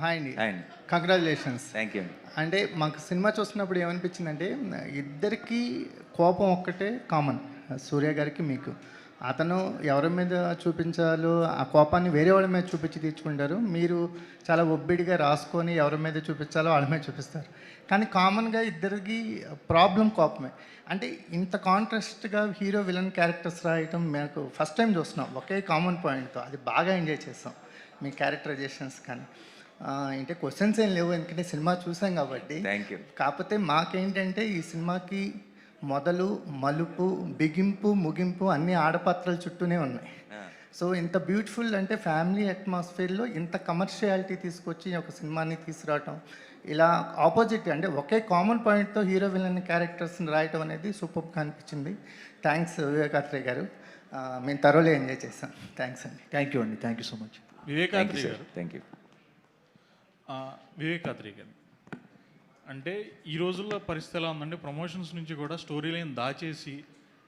హాయ్ అండి. హాయ్ అండి. కంగ్రాచులేషన్స్. Thank you. అంటే మాకు సినిమా చూస్తున్నప్పుడు ఏమనిపించిందంటే ఇద్దరికి కోపం ఒక్కటే కామన్, సూర్య గారికి మీకు. అతను ఎవరి మీద చూపించాలో ఆ కోపాన్ని వేరే వాళ్ళ మీద చూపించి తీర్చుకుంటారు, మీరు చాలా ఒబ్బిడిగా రాసుకొని ఎవరి మీద చూపించాలో వాళ్ళ మీద చూపిస్తారు. కానీ కామన్గా ఇద్దరికి ప్రాబ్లం కోపమే. అంటే ఇంత కాంట్రాస్ట్గా హీరో విలన్ క్యారెక్టర్స్ రాయటం మీకు ఫస్ట్ టైం చూస్తున్నాం ఒకే కామన్ పాయింట్తో. అది బాగా ఎంజాయ్ చేస్తాం మీ క్యారెక్టరైజేషన్స్. కానీ అంటే క్వశ్చన్స్ ఏం లేవు, ఎందుకంటే సినిమా చూసాం కాబట్టి. Thank you. కాకపోతే మాకేంటంటే ఈ సినిమాకి మొదలు మలుపు బిగింపు ముగింపు అన్ని ఆడపాత్రల చుట్టూనే ఉన్నాయి. సో ఇంత బ్యూటిఫుల్ అంటే ఫ్యామిలీ అట్మాస్ఫియర్లో ఇంత కమర్షియాలిటీ తీసుకొచ్చి ఒక సినిమాని తీసుకురావటం, ఇలా ఆపోజిట్ అంటే ఒకే కామన్ పాయింట్తో హీరో విలన్ క్యారెక్టర్స్ని రాయటం అనేది సూపర్గా అనిపించింది. థ్యాంక్స్ వివేకాత్రేయ గారు, మేము తరోలే ఎంజాయ్ చేస్తాం. థ్యాంక్స్ అండి. థ్యాంక్ యూ అండి. Thank you so much. Vivek Athreya garu. Thank you. Vivekatreya గారు, అంటే ఈ రోజుల్లో పరిస్థితి ఎలా ఉందంటే ప్రమోషన్స్ నుంచి కూడా స్టోరీ లైన్ దాచేసి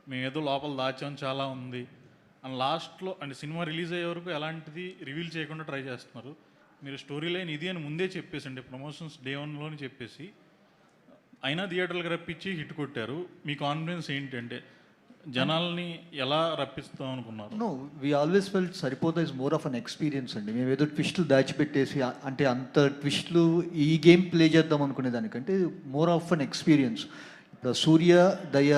మేము ఏదో లోపల దాచాం చాలా ఉంది అని లాస్ట్లో అంటే సినిమా రిలీజ్ అయ్యే వరకు ఎలాంటిది రివీల్ చేయకుండా ట్రై చేస్తున్నారు. మీరు స్టోరీ లైన్ ఇది అని ముందే చెప్పేసి అంటే ప్రమోషన్స్ డే 1లోనే చెప్పేసి అయినా థియేటర్లకు రప్పించి హిట్ కొట్టారు. మీ కాన్ఫిడెన్స్ ఏంటి, అంటే జనాల్ని ఎలా రప్పిస్తాం అనుకున్నారు? No, we always felt Saripodhaa is more of an experience అండి. మేము ఏదో ట్విస్టులు దాచిపెట్టేసి అంటే అంత ట్విస్టులు ఈ గేమ్ ప్లే చేద్దాం అనుకునే దానికంటే మోర్ ఆఫ్ అన్ ఎక్స్పీరియన్స్. ఇప్పుడు సూర్య దయ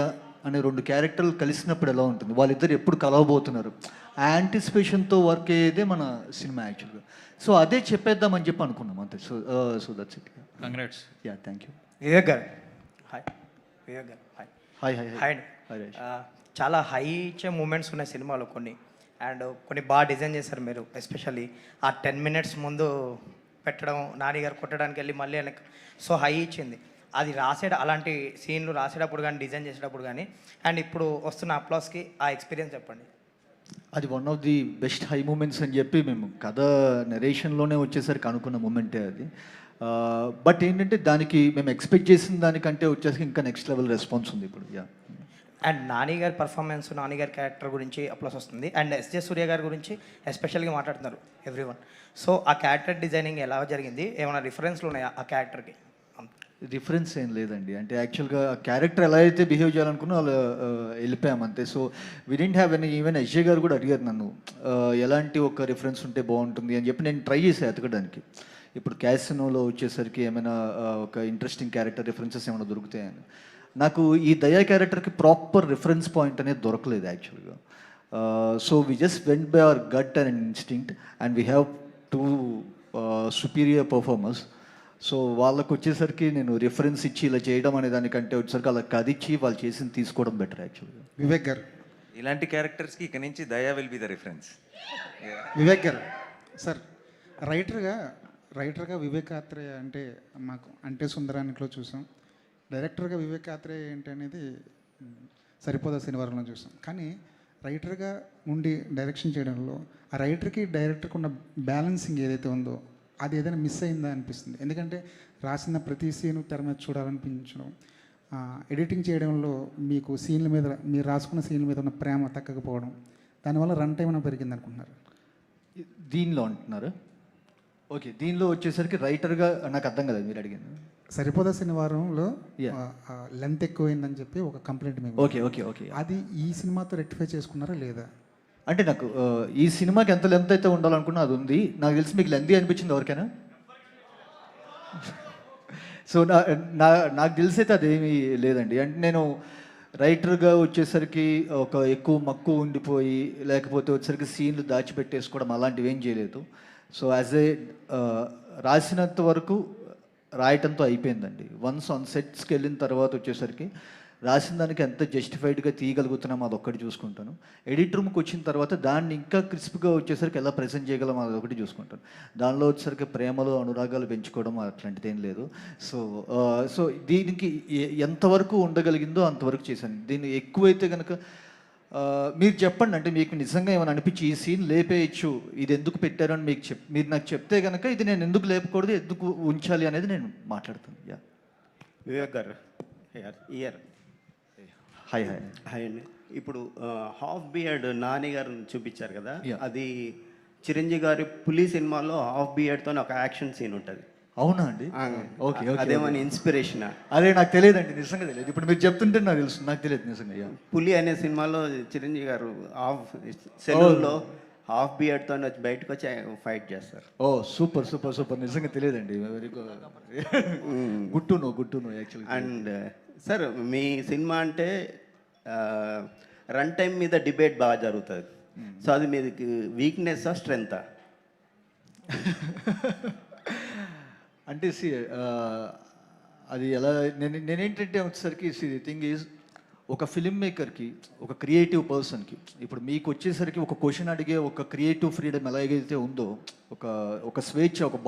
అనే 2 క్యారెక్టర్లు కలిసినప్పుడు ఎలా ఉంటుంది, వాళ్ళిద్దరు ఎప్పుడు కలవబోతున్నారు, ఆ యాంటిసిపేషన్తో వర్క్ అయ్యేదే మన సినిమా యాక్చువల్గా. సో అదే చెప్పేద్దామని చెప్పి అనుకున్నాం అంతే. So that's it. Congrats. Yeah, thank you. Vivek గారు హాయ్. వివేక్ గారు హాయ్. Hi hi hi. చాలా హై ఇచ్చే మూమెంట్స్ ఉన్నాయి సినిమాలో కొన్ని, అండ్ కొన్ని బాగా డిజైన్ చేశారు మీరు. ఎస్పెషల్లీ ఆ 10 minutes ముందు పెట్టడం, నాని గారు కొట్టడానికి వెళ్ళి మళ్ళీ వెనక, సో హై ఇచ్చింది. అది అలాంటి సీన్లు రాసేటప్పుడు కానీ డిజైన్ చేసేటప్పుడు కానీ, అండ్ ఇప్పుడు వస్తున్న అప్లాస్కి ఆ ఎక్స్పీరియన్స్ చెప్పండి. అది one of the best high moments అని చెప్పి మేము కథ నెరేషన్లోనే వచ్చేసరికి అనుకున్న మూమెంటే అది. బట్ ఏంటంటే దానికి మేము ఎక్స్పెక్ట్ చేసిన దానికంటే వచ్చేసి ఇంకా నెక్స్ట్ లెవెల్ రెస్పాన్స్ ఉంది ఇప్పుడు. యా. అండ్ నాని గారి పర్ఫార్మెన్స్, నాని గారి క్యారెక్టర్ గురించి అప్లాస్ వస్తుంది, అండ్ ఎస్జే సూర్య గారి గురించి ఎస్పెషల్గా మాట్లాడుతున్నారు ఎవ్రీవన్. సో ఆ క్యారెక్టర్ డిజైనింగ్ ఎలా జరిగింది, ఏమైనా రిఫరెన్స్లు ఉన్నాయా ఆ క్యారెక్టర్కి? రిఫరెన్స్ ఏం లేదండి. అంటే యాక్చువల్గా క్యారెక్టర్ ఎలా అయితే బిహేవ్ చేయాలనుకున్నా అలా వెళ్ళిపోయాం అంతే. So we didn't have any. Even SJ గారు కూడా అడిగారు నన్ను ఎలాంటి ఒక రిఫరెన్స్ ఉంటే బాగుంటుంది అని చెప్పి నేను ట్రై చేసాను ఎతకడానికి. ఇప్పుడు క్యాసినోలో వచ్చేసరికి ఏమైనా ఒక ఇంట్రెస్టింగ్ క్యారెక్టర్ రిఫరెన్సెస్ ఏమైనా దొరుకుతాయని. నాకు ఈ దయా క్యారెక్టర్కి ప్రాపర్ రిఫరెన్స్ పాయింట్ అనేది దొరకలేదు యాక్చువల్గా. So we just went by our gut and instinct, and we have 2 superior performers. So వాళ్ళకు వచ్చేసరికి నేను రిఫరెన్స్ ఇచ్చి ఇలా చేయడం అనే దానికంటే వచ్చేసరికి అలా కదిచ్చి వాళ్ళు చేసింది తీసుకోవడం బెటర్ యాక్చువల్గా. వివేక్ గారు, ఇలాంటి క్యారెక్టర్స్కి ఇక నుంచి దయా will be the reference. Vivek గారు సార్, రైటర్గా వివేకాత్రేయ అంటే మాకు అంటే సుందరానికిలో చూసాం, డైరెక్టర్గా వివేకాత్రేయ ఏంటి అనేది సరిపోదా శనివారంలో చూసాం. కానీ రైటర్గా ఉండి డైరెక్షన్ చేయడంలో ఆ రైటర్కి డైరెక్టర్కి ఉన్న బ్యాలెన్సింగ్ ఏదైతే ఉందో అది ఏదైనా మిస్ అయిందా అనిపిస్తుంది. ఎందుకంటే రాసిన ప్రతి సీను తెర మీద చూడాలనిపించడం, ఎడిటింగ్ చేయడంలో మీకు సీన్ల మీద మీరు రాసుకున్న సీన్ల మీద ఉన్న ప్రేమ తగ్గకపోవడం, దానివల్ల రన్ టైం ఏమైనా పెరిగింది అనుకుంటున్నారు? దీనిలో అంటున్నారు. ఓకే, దీనిలో వచ్చేసరికి రైటర్గా నాకు అర్థం కదా మీరు అడిగింది. సరిపోదా శనివారంలో లెంత్ ఎక్కువైందని చెప్పి ఒక కంప్లైంట్ మేము ఓకే అది ఈ సినిమాతో రెక్టిఫై చేసుకున్నారా లేదా? అంటే నాకు ఈ సినిమాకి ఎంత లెంత్ అయితే ఉండాలనుకున్నా అది ఉంది. నాకు తెలిసి మీకు లెంతీ అనిపించింది ఎవరికైనా? సో నాకు తెలిసి అయితే అదేమీ లేదండి. అంటే నేను రైటర్గా వచ్చేసరికి ఒక ఎక్కువ మక్కువ ఉండిపోయి లేకపోతే వచ్చేసరికి సీన్లు దాచిపెట్టేసుకోవడం అలాంటివి ఏం చేయలేదు. సో యాజ్ ఏ రాసినంత వరకు రాయటంతో అయిపోయిందండి. వన్స్ ఆన్ సెట్స్కి వెళ్ళిన తర్వాత వచ్చేసరికి రాసిన దానికి ఎంత జస్టిఫైడ్గా తీయగలుగుతున్నామో అదొక్కటి చూసుకుంటాను. ఎడిట్ రూమ్కి వచ్చిన తర్వాత దాన్ని ఇంకా క్రిస్ప్గా వచ్చేసరికి ఎలా ప్రజెంట్ చేయగలం అదొకటి చూసుకుంటాను. దానిలో వచ్చేసరికి ప్రేమలు అనురాగాలు పెంచుకోవడం అట్లాంటిది ఏం లేదు. సో దీనికి ఎంతవరకు ఉండగలిగిందో అంతవరకు చేశాను. దీన్ని ఎక్కువైతే కనుక మీరు చెప్పండి, అంటే మీకు నిజంగా ఏమైనా అనిపించి ఈ సీన్ లేపేయచ్చు, ఇది ఎందుకు పెట్టారు అని మీకు మీరు నాకు చెప్తే కనుక ఇది నేను ఎందుకు లేపకూడదు, ఎందుకు ఉంచాలి అనేది నేను మాట్లాడతాను. యా వివేక్ గారు ఇయర్ హాయ్ అండి. ఇప్పుడు హాఫ్ బియర్డ్ నాని గారిని చూపించారు కదా, అది చిరంజీవి గారి పులి సినిమాలో హాఫ్ బియర్డ్తో ఒక యాక్షన్ సీన్ ఉంటుంది. అవునా అండి? ఓకే అదేమన్నా ఇన్స్పిరేషన్? అదే నాకు తెలియదండి, నిజంగా తెలియదు. ఇప్పుడు మీరు చెప్తుంటే నాకు తెలుసు, నాకు తెలియదు నిజంగా. పులి అనే సినిమాలో చిరంజీవి గారు సెలవులో హాఫ్ బియర్డ్తో బయటకు వచ్చి ఫైట్ చేస్తారు. ఓ సూపర్ సూపర్ సూపర్, నిజంగా తెలియదండి. Very good to know actually. And sir me cinema అంటే రన్ టైం మీద డిబేట్ బాగా జరుగుతుంది. సో అది మీది వీక్నెస్సా స్ట్రెంగ్తా? అంటే అది ఎలా నేనేంటంటే వచ్చేసరికి థింగ్ ఈజ్ ఒక ఫిల్మ్ మేకర్కి, ఒక క్రియేటివ్ పర్సన్కి, ఇప్పుడు మీకు వచ్చేసరికి ఒక క్వశ్చన్ అడిగే ఒక క్రియేటివ్ ఫ్రీడమ్ ఎలా అయితే ఉందో, ఒక స్వేచ్ఛ, ఒక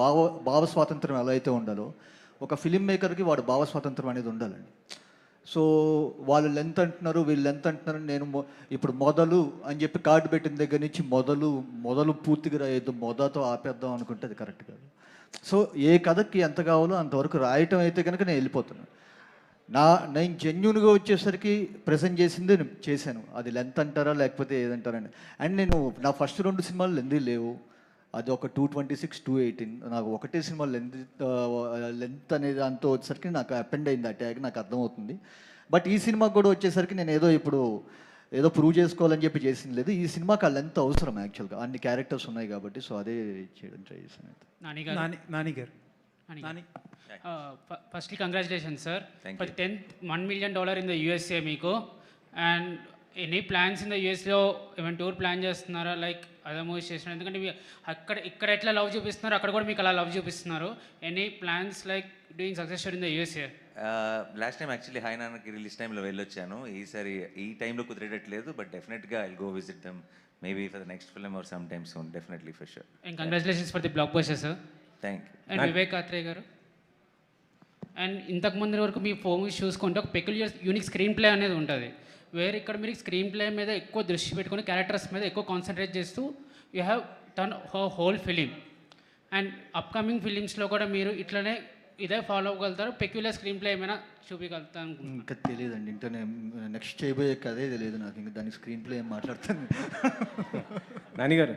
భావ స్వాతంత్రం ఎలా అయితే ఉండాలో, ఒక ఫిల్మ్ మేకర్కి వాడు భావ స్వాతంత్రం అనేది ఉండాలండి. సో వాళ్ళు లెంత్ అంటున్నారు, వీళ్ళు లెంత్ అంటున్నారు. నేను ఇప్పుడు మొదలు అని చెప్పి కార్డు పెట్టిన దగ్గర నుంచి మొదలు పూర్తిగా రాయొద్దు, మొదతో ఆపేద్దాం అనుకుంటే అది కరెక్ట్ కాదు. సో ఏ కథకి ఎంత కావాలో అంతవరకు రాయటం అయితే కనుక నేను వెళ్ళిపోతున్నాను. నేను జెన్యున్గా వచ్చేసరికి ప్రజెంట్ చేసింది నేను చేశాను. అది లెంత్ అంటారా లేకపోతే ఏదంటారని. అండ్ నేను నా ఫస్ట్ 2 సినిమాలు లెంత్ లేవు. అది ఒక 226, 218. నాకు ఒకటే సినిమా లెంత్ అనేది అంతా వచ్చేసరికి నాకు అపెండ్ అయింది. ఆ ట్యాగ్ నాకు అర్థమవుతుంది. బట్ ఈ సినిమాకి కూడా వచ్చేసరికి నేను ఏదో ప్రూవ్ చేసుకోవాలని చెప్పి చేసింది లేదు. ఈ సినిమాకి ఆ లెంత్ అవసరం యాక్చువల్గా, అన్ని క్యారెక్టర్స్ ఉన్నాయి కాబట్టి. సో అదే చేయడం ట్రై చేశాను. నాని గారు firstly congratulation sir for the 10th $1 million in the USA మీకు. And any plans in the యూఎస్లో ఏమైనా టూర్ ప్లాన్ చేస్తున్నారా లైక్ అదర్ మూవీస్ చేస్తున్నారు? ఎందుకంటే ఇక్కడ ఎట్లా లవ్ చూపిస్తున్నారు అక్కడ కూడా మీకు అలా లవ్ చూపిస్తున్నారు. Any plans like doing success in the USA? Last time actually hi నాన్నకి రిలీజ్ టైంలో వెళ్ళొచ్చాను. ఈసారి ఈ టైంలో కుదిరేటట్లేదు, బట్ డెఫినెట్గా I go visit them maybe for the next film or some time soon. Definitely for sure. And congratulations for the blockbuster sir. Thank you. And Vivek Athreya గారు, and ఇంతకుముందు వరకు మీ మూవీస్ చూసుకుంటే ఒక పెక్యులియర్ యూనిక్ స్క్రీన్ ప్లే అనేది ఉంటుంది. వేరే ఇక్కడ మీరు స్క్రీన్ ప్లే మీద ఎక్కువ దృష్టి పెట్టుకుని క్యారెక్టర్స్ మీద ఎక్కువ కాన్సన్ట్రేట్ చేస్తూ you have turn whole film. And upcoming ఫిలిమ్స్లో కూడా మీరు ఇట్లనే ఇదే ఫాలో అవ్వగలుగుతారు? పెక్యులర్ స్క్రీన్ ప్లే ఏమైనా చూపించగలుగుతాను? ఇంకా తెలియదండి, ఇంకా నెక్స్ట్ చేయబోయే కదే తెలియదు నాకు. ఇంకా దానికి స్క్రీన్ ప్లే ఏం మాట్లాడుతాను. నానిగారు,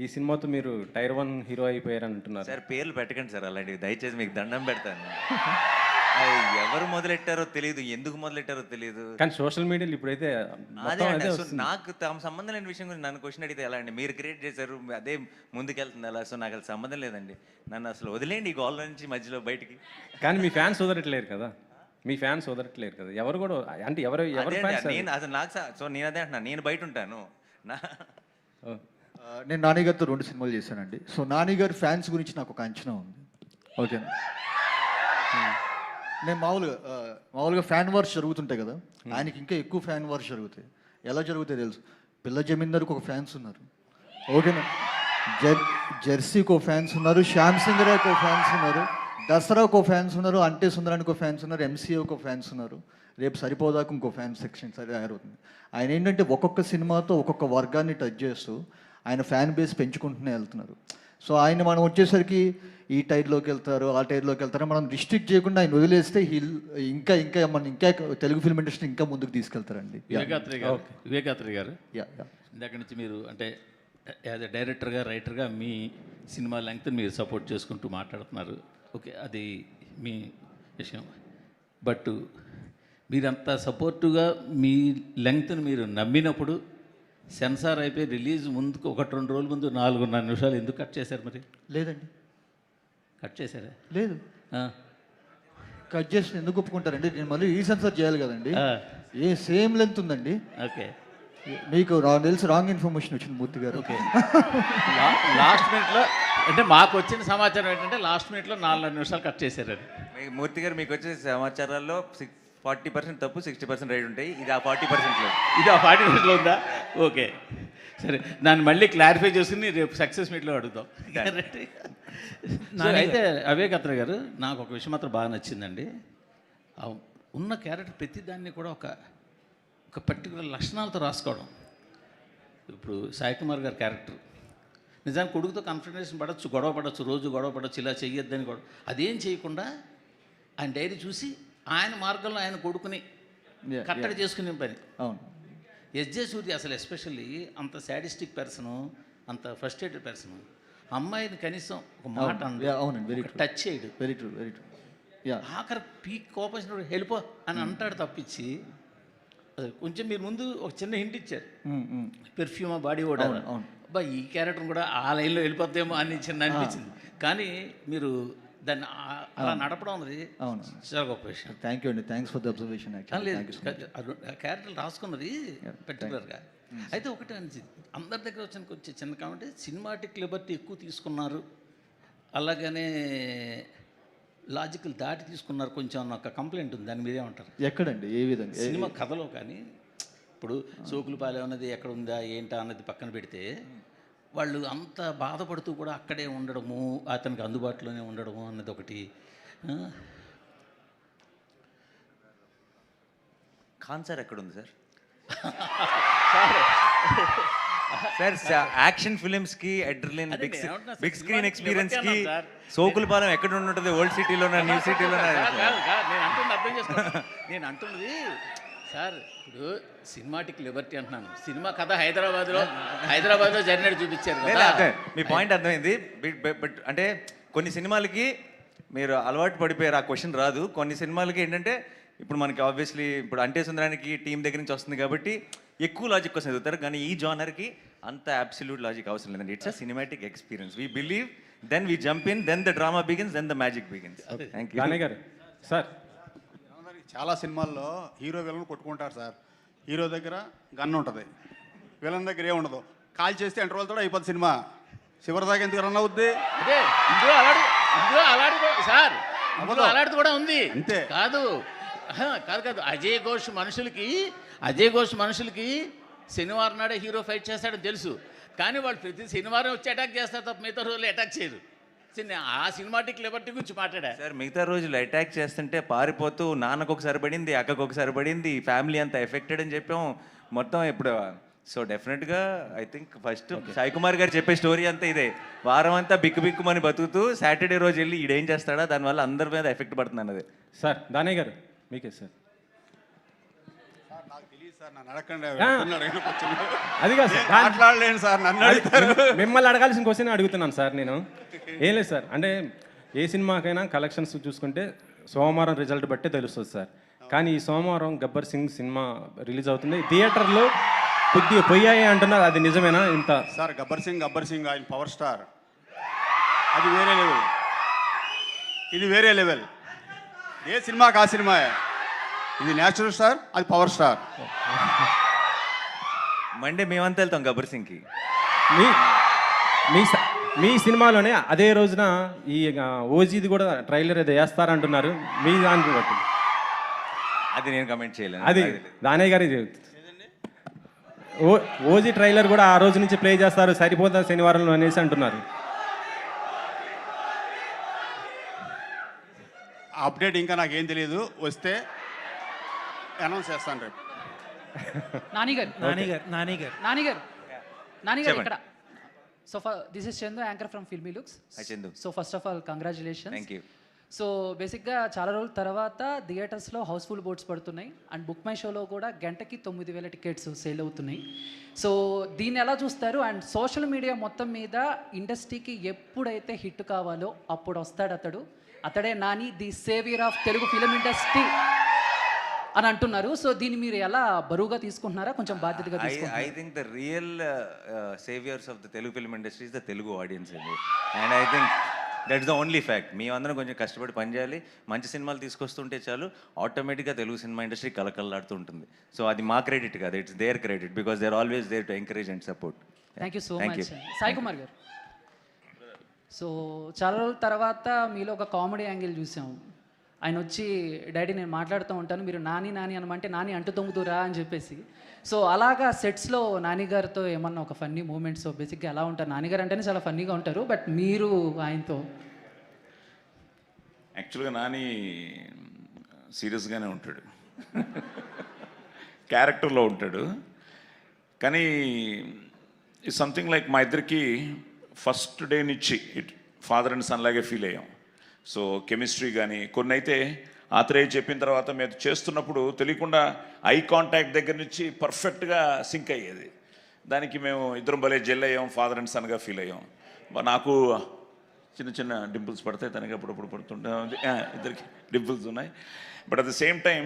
ఈ సినిమాతో మీరు టైర్ 1 హీరో అయిపోయారని అంటున్నారు సార్. పేర్లు పెట్టకండి సార్ అలాంటివి, దయచేసి మీకు దండం పెడతాను. ఎవరు మొదలెట్టారో తెలియదు, ఎందుకు మొదలెట్టారో తెలియదు. కానీ సోషల్ మీడియాలో ఇప్పుడైతే నాకు సంబంధం లేని విషయం గురించి నన్ను క్వశ్చన్ అడిగితే ఎలా అండి? మీరు క్రియేట్ చేశారు, అదే ముందుకెళ్తుంది అలా. సో నాకు అసలు సంబంధం లేదండి. నన్ను అసలు వదిలేండి ఈ గోల్ నుంచి మధ్యలో బయటికి. కానీ మీ ఫ్యాన్స్ వదలట్లేరు కదా, ఎవరు కూడా. అంటే ఎవరు నేను అసలు నాకు సో నేను అదే అంటున్నాను, నేను బయట ఉంటాను. నేను నానిగారితో 2 సినిమాలు చేశానండి. సో నానిగారి ఫ్యాన్స్ గురించి నాకు ఒక అంచనా ఉంది. ఓకేనా? నేను మామూలుగా ఫ్యాన్ వార్స్ జరుగుతుంటాయి కదా, ఆయనకి ఇంకా ఎక్కువ ఫ్యాన్ వార్స్ జరుగుతాయి. ఎలా జరుగుతాయి తెలుసు? పిల్ల జమీందార్కి ఒక ఫ్యాన్స్ ఉన్నారు. ఓకేనా? జెర్సీకి ఒక ఫ్యాన్స్ ఉన్నారు, శ్యామ్ సింగ్ రాయ్కి ఒక ఫ్యాన్స్ ఉన్నారు, దసరాకు ఒక ఫ్యాన్స్ ఉన్నారు, అంటే సుందరానికి ఒక ఫ్యాన్స్ ఉన్నారు, ఎంసీఏకి ఒక ఫ్యాన్స్ ఉన్నారు. రేపు సరిపోదాకు ఇంకో ఫ్యాన్ సెక్షన్ తయారవుతుంది. ఆయన ఏంటంటే ఒక్కొక్క సినిమాతో ఒక్కొక్క వర్గాన్ని టచ్ చేస్తూ ఆయన ఫ్యాన్ బేస్ పెంచుకుంటూనే వెళ్తున్నారు. సో ఆయన మనం వచ్చేసరికి ఈ టైర్లోకి వెళ్తారు, ఆ టైర్లోకి వెళ్తారు, మనం రిస్ట్రిక్ట్ చేయకుండా ఆయన వదిలేస్తే ఇంకా తెలుగు ఫిల్మ్ ఇండస్ట్రీ ఇంకా ముందుకు తీసుకెళ్తారండి. వివేకాత్రి గారు, ఇందాక నుంచి మీరు అంటే యాజ్ ఎ డైరెక్టర్గా, రైటర్గా మీ సినిమా లెంగ్త్ మీరు సపోర్ట్ చేసుకుంటూ మాట్లాడుతున్నారు. ఓకే, అది మీ విషయం. బట్ మీరంత సపోర్టుగా మీ లెంగ్త్ని మీరు నమ్మినప్పుడు సెన్సార్ అయిపోయి రిలీజ్ ముందుకు 1-2 రోజుల ముందు 4.5 నిమిషాలు ఎందుకు కట్ చేశారు మరి? లేదండి, కట్ చేశారా? లేదు. కట్ చేసి ఎందుకు ఒప్పుకుంటారండి? నేను మళ్ళీ రీసెన్సర్ చేయాలి కదండి. సేమ్ లెంత్ ఉందండి. ఓకే, మీకు తెలిసి రాంగ్ ఇన్ఫర్మేషన్ వచ్చింది మూర్తి గారు. ఓకే. లాస్ట్ మినిట్లో అంటే మాకు వచ్చిన సమాచారం ఏంటంటే లాస్ట్ మినిట్లో 4 నిమిషాలు కట్ చేశారని. మూర్తి గారు మీకు వచ్చే సమాచారాల్లో 40% తప్పు, 60% రైట్ ఉంటాయి. ఇది ఆ 40%లో, ఇది ఆ 40%లో ఉందా? ఓకే, సరే, దాన్ని మళ్ళీ క్లారిఫై చేసుకుని రేపు సక్సెస్ మీట్లో అడుగుతాం. అయితే అవేక్ అత్ర గారు, నాకు ఒక విషయం మాత్రం బాగా నచ్చిందండి. ఉన్న క్యారెక్టర్ ప్రతిదాన్ని కూడా ఒక పర్టికులర్ లక్షణాలతో రాసుకోవడం. ఇప్పుడు సాయి కుమార్ గారి క్యారెక్టర్ నిజానికి కొడుకుతో కన్ఫ్రంటేషన్ పడవచ్చు, గొడవ పడవచ్చు, రోజు గొడవ పడవచ్చు, ఇలా చెయ్యొద్దని గొడవ, అదేం చేయకుండా ఆయన డైరీ చూసి ఆయన మార్గంలో ఆయన కొడుకుని కట్టడి చేసుకునే పని. అవును. ఎస్జే సూర్య అసలు ఎస్పెషల్లీ అంత శాడిస్టిక్ పర్సను, అంత ఫ్రస్ట్రేటెడ్ పర్సను, అమ్మాయిని కనీసం ఒక మాట అవునండి, టచ్ చేయడు. Very true, very true. ఆఖరి పీక్ కోపం వెళ్ళిపో అని అంటాడు తప్పించి, కొంచెం మీరు ముందు ఒక చిన్న హింట్ ఇచ్చారు, పెర్ఫ్యూమ్ బాడీ కూడా. అబ్బా, ఈ క్యారెక్టర్ కూడా ఆ లైన్లో వెళ్ళిపోద్దేమో అని చిన్న అనిపించింది. కానీ మీరు దాన్ని అలా నడపడం అనేది చాలా గొప్ప విషయం. థ్యాంక్ యూ అండి, థ్యాంక్స్ ఫర్ ద అబ్జర్వేషన్. క్యారెక్టర్లు రాసుకున్నది పర్టికులర్గా. అయితే ఒకటే అనిచింది, అందరి దగ్గర వచ్చే చిన్న కామెంట్, సినిమాటిక్ లిబర్టీ ఎక్కువ తీసుకున్నారు, అలాగనే లాజికల్ దాటి తీసుకున్నారు కొంచెం అన్న ఒక కంప్లైంట్ ఉంది. దాని మీరేమంటారు? ఎక్కడండి, ఏ విధంగా? సినిమా కథలో కానీ ఇప్పుడు సోకులపాలెం అన్నది ఎక్కడ ఉందా ఏంటా అన్నది పక్కన పెడితే, వాళ్ళు అంత బాధపడుతూ కూడా అక్కడే ఉండడము, అతనికి అందుబాటులోనే ఉండడము అన్నది ఒకటి. కాన్సర్ ఎక్కడుంది సార్? సార్ యాక్షన్ ఫిలిమ్స్కి అడ్రిలిన్, బిగ్ స్క్రీన్ ఎక్స్పీరియన్స్కి సోకులపాలెం ఎక్కడ ఉంటుంది? ఓల్డ్ సిటీలోనా, న్యూ సిటీలోనా? నేను అంటున్నది సార్, ఇప్పుడు సినిమాటిక్ లిబర్టీ అంటున్నాను, సినిమా కథ హైదరాబాద్లో జరిగినట్టు చూపించారు కదా. మీ పాయింట్ అర్థమైంది. బట్ అంటే కొన్ని సినిమాలకి మీరు అలవాటు పడిపోయారు, ఆ క్వశ్చన్ రాదు. కొన్ని సినిమాలకి ఏంటంటే ఇప్పుడు మనకి ఆబ్వియస్లీ ఇప్పుడు అంటే సుందరానికి టీం దగ్గర నుంచి వస్తుంది కాబట్టి ఎక్కువ లాజిక్ కోసం ఎదుగుతారు, కానీ ఈ జానర్కి అంత అబ్సల్యూట్ లాజిక్ అవసరం లేదండి. It's a cinematic experience. We believe, then we jump in, then the drama begins, then the magic begins. Thank you గారు. సార్, చాలా సినిమాల్లో హీరో విలన్ కొట్టుకుంటారు సార్. హీరో దగ్గర గన్ ఉంటుంది, విలన్ దగ్గర ఏముండదు. కాల్ చేస్తే ఇంటర్వల్ కూడా అయిపోతుంది సినిమా. చివరి దాకా ఎందుకు రన్ అవుద్ది? సార్ అలాంటిది కూడా ఉంది. అంతే కాదు అజయ్ ఘోష్ మనుషులకి శనివారం నాడే హీరో ఫైట్ చేస్తాడని తెలుసు, కానీ వాళ్ళు ప్రతి శనివారం వచ్చి అటాక్ చేస్తారు తప్ప మిగతా రోజులు అటాక్ చేయరు. ఆ సినిమాటిక్ లిబర్టీ గురించి మాట్లాడా సార్. మిగతా రోజులు అటాక్ చేస్తుంటే పారిపోతూ నాన్నకు ఒకసారి పడింది, అక్కకు ఒకసారి పడింది, ఫ్యామిలీ అంతా ఎఫెక్టెడ్ అని చెప్పాం మొత్తం. ఇప్పుడు సో డెఫినెట్గా I think first Sai Kumar గారు చెప్పే స్టోరీ అంతా ఇదే. వారం అంతా బిక్కుమని బతుకుతూ సాటర్డే రోజు వెళ్ళి ఈడేం చేస్తాడా, దానివల్ల అందరి మీద ఎఫెక్ట్ పడుతుంది అన్నది. సార్ దానయ్య గారు మీకే సార్. అది కాదు సార్, మాట్లాడలేను సార్, నన్ను మిమ్మల్ని అడగాల్సిన క్వశ్చన్ అడుగుతున్నాను సార్. నేను ఏం లేదు సార్, అంటే ఏ సినిమాకైనా కలెక్షన్స్ చూసుకుంటే సోమవారం రిజల్ట్ బట్టే తెలుస్తుంది సార్. కానీ ఈ సోమవారం గబ్బర్ సింగ్ సినిమా రిలీజ్ అవుతుంది, థియేటర్లో కొద్దిగా పోయాయి అంటున్నారు, అది నిజమేనా? ఇంత సార్ గబ్బర్ సింగ్ ఆయన పవర్ స్టార్, అది వేరే లెవెల్, ఇది వేరే లెవెల్. ఏ సినిమాకి ఆ సినిమా, ఇది నేచురల్ స్టార్, అది పవర్ స్టార్. మండే మేమంతా వెళ్తాం గబ్బర్ సింగ్కి. మీ సినిమాలోనే అదే రోజున ఈ ఓజీది కూడా ట్రైలర్ ఏదో వేస్తారంటున్నారు, మీ దానికి బట్టి. అది నేను కమెంట్ చేయలేను. అది దానయ్య గారి ఓజీ ట్రైలర్ కూడా ఆ రోజు నుంచి ప్లే చేస్తారు, సరిపోతా శనివారంలో అనేసి అంటున్నారు. అప్డేట్ ఇంకా నాకేం తెలియదు, వస్తే అనౌన్స్ చేస్తాను రేపు. నానిగారు ఇక్కడ. So this is Chandu, anchor from filmy looks. So first of all congratulations. Thank you. So బేసిక్గా చాలా రోజుల తర్వాత థియేటర్స్లో హౌస్ఫుల్ బోర్డ్స్ పడుతున్నాయి అండ్ బుక్ మై షోలో కూడా గంటకి 9,000 టికెట్స్ సేల్ అవుతున్నాయి. సో దీన్ని ఎలా చూస్తారు? అండ్ సోషల్ మీడియా మొత్తం మీద ఇండస్ట్రీకి ఎప్పుడైతే హిట్ కావాలో అప్పుడు వస్తాడు అతడు, అతడే Nani the saviour of Telugu film industry అని అంటున్నారు. సో దీన్ని మీరు ఎలా బరువుగా తీసుకుంటున్నారా, కొంచెం బాధ్యతగా తీసుకుంటున్నారా? I think the real saviors of the Telugu film industry is the Telugu audience అండి. And I think that's the only fact. మేమందరం కొంచెం కష్టపడి పనిచేయాలి, మంచి సినిమాలు తీసుకొస్తుంటే చాలు, ఆటోమేటిక్గా తెలుగు సినిమా ఇండస్ట్రీ కలకల్లాడుతూ ఉంటుంది. సో అది మా క్రెడిట్ కాదు, it's their credit, because they are always there to encourage and support. Thank you so much. Sai Kumar గారు, సో చాలా రోజుల తర్వాత మీలో ఒక కామెడీ యాంగిల్ చూసాం. ఆయన వచ్చి డాడీ నేను మాట్లాడుతూ ఉంటాను, మీరు నాని నాని అనమంటే నాని అంటు తొంగుతురా అని చెప్పేసి. సో అలాగా సెట్స్లో నానిగారితో ఏమన్నా ఒక ఫన్నీ మూమెంట్స్ బేసిక్గా ఎలా ఉంటారు? నానిగారు అంటేనే చాలా ఫన్నీగా ఉంటారు, బట్ మీరు ఆయనతో? యాక్చువల్గా నాని సీరియస్గానే ఉంటాడు, క్యారెక్టర్లో ఉంటాడు. కానీ సంథింగ్ లైక్ మా ఇద్దరికి ఫస్ట్ డే నుంచి ఫాదర్ అండ్ సన్ లాగే ఫీల్ అయ్యాం. సో కెమిస్ట్రీ కానీ కొన్ని అయితే ఆత్రేయ చెప్పిన తర్వాత మేము చేస్తున్నప్పుడు తెలియకుండా ఐ కాంటాక్ట్ దగ్గర నుంచి పర్ఫెక్ట్గా సింక్ అయ్యేది. దానికి మేము ఇద్దరం భలే జెల్ అయ్యాం, ఫాదర్ అండ్ సన్గా ఫీల్ అయ్యాం. నాకు చిన్న చిన్న డింపుల్స్ పడతాయి, తనకి అప్పుడప్పుడు పడుతుంటే ఇద్దరికి డింపుల్స్ ఉన్నాయి. But at the same time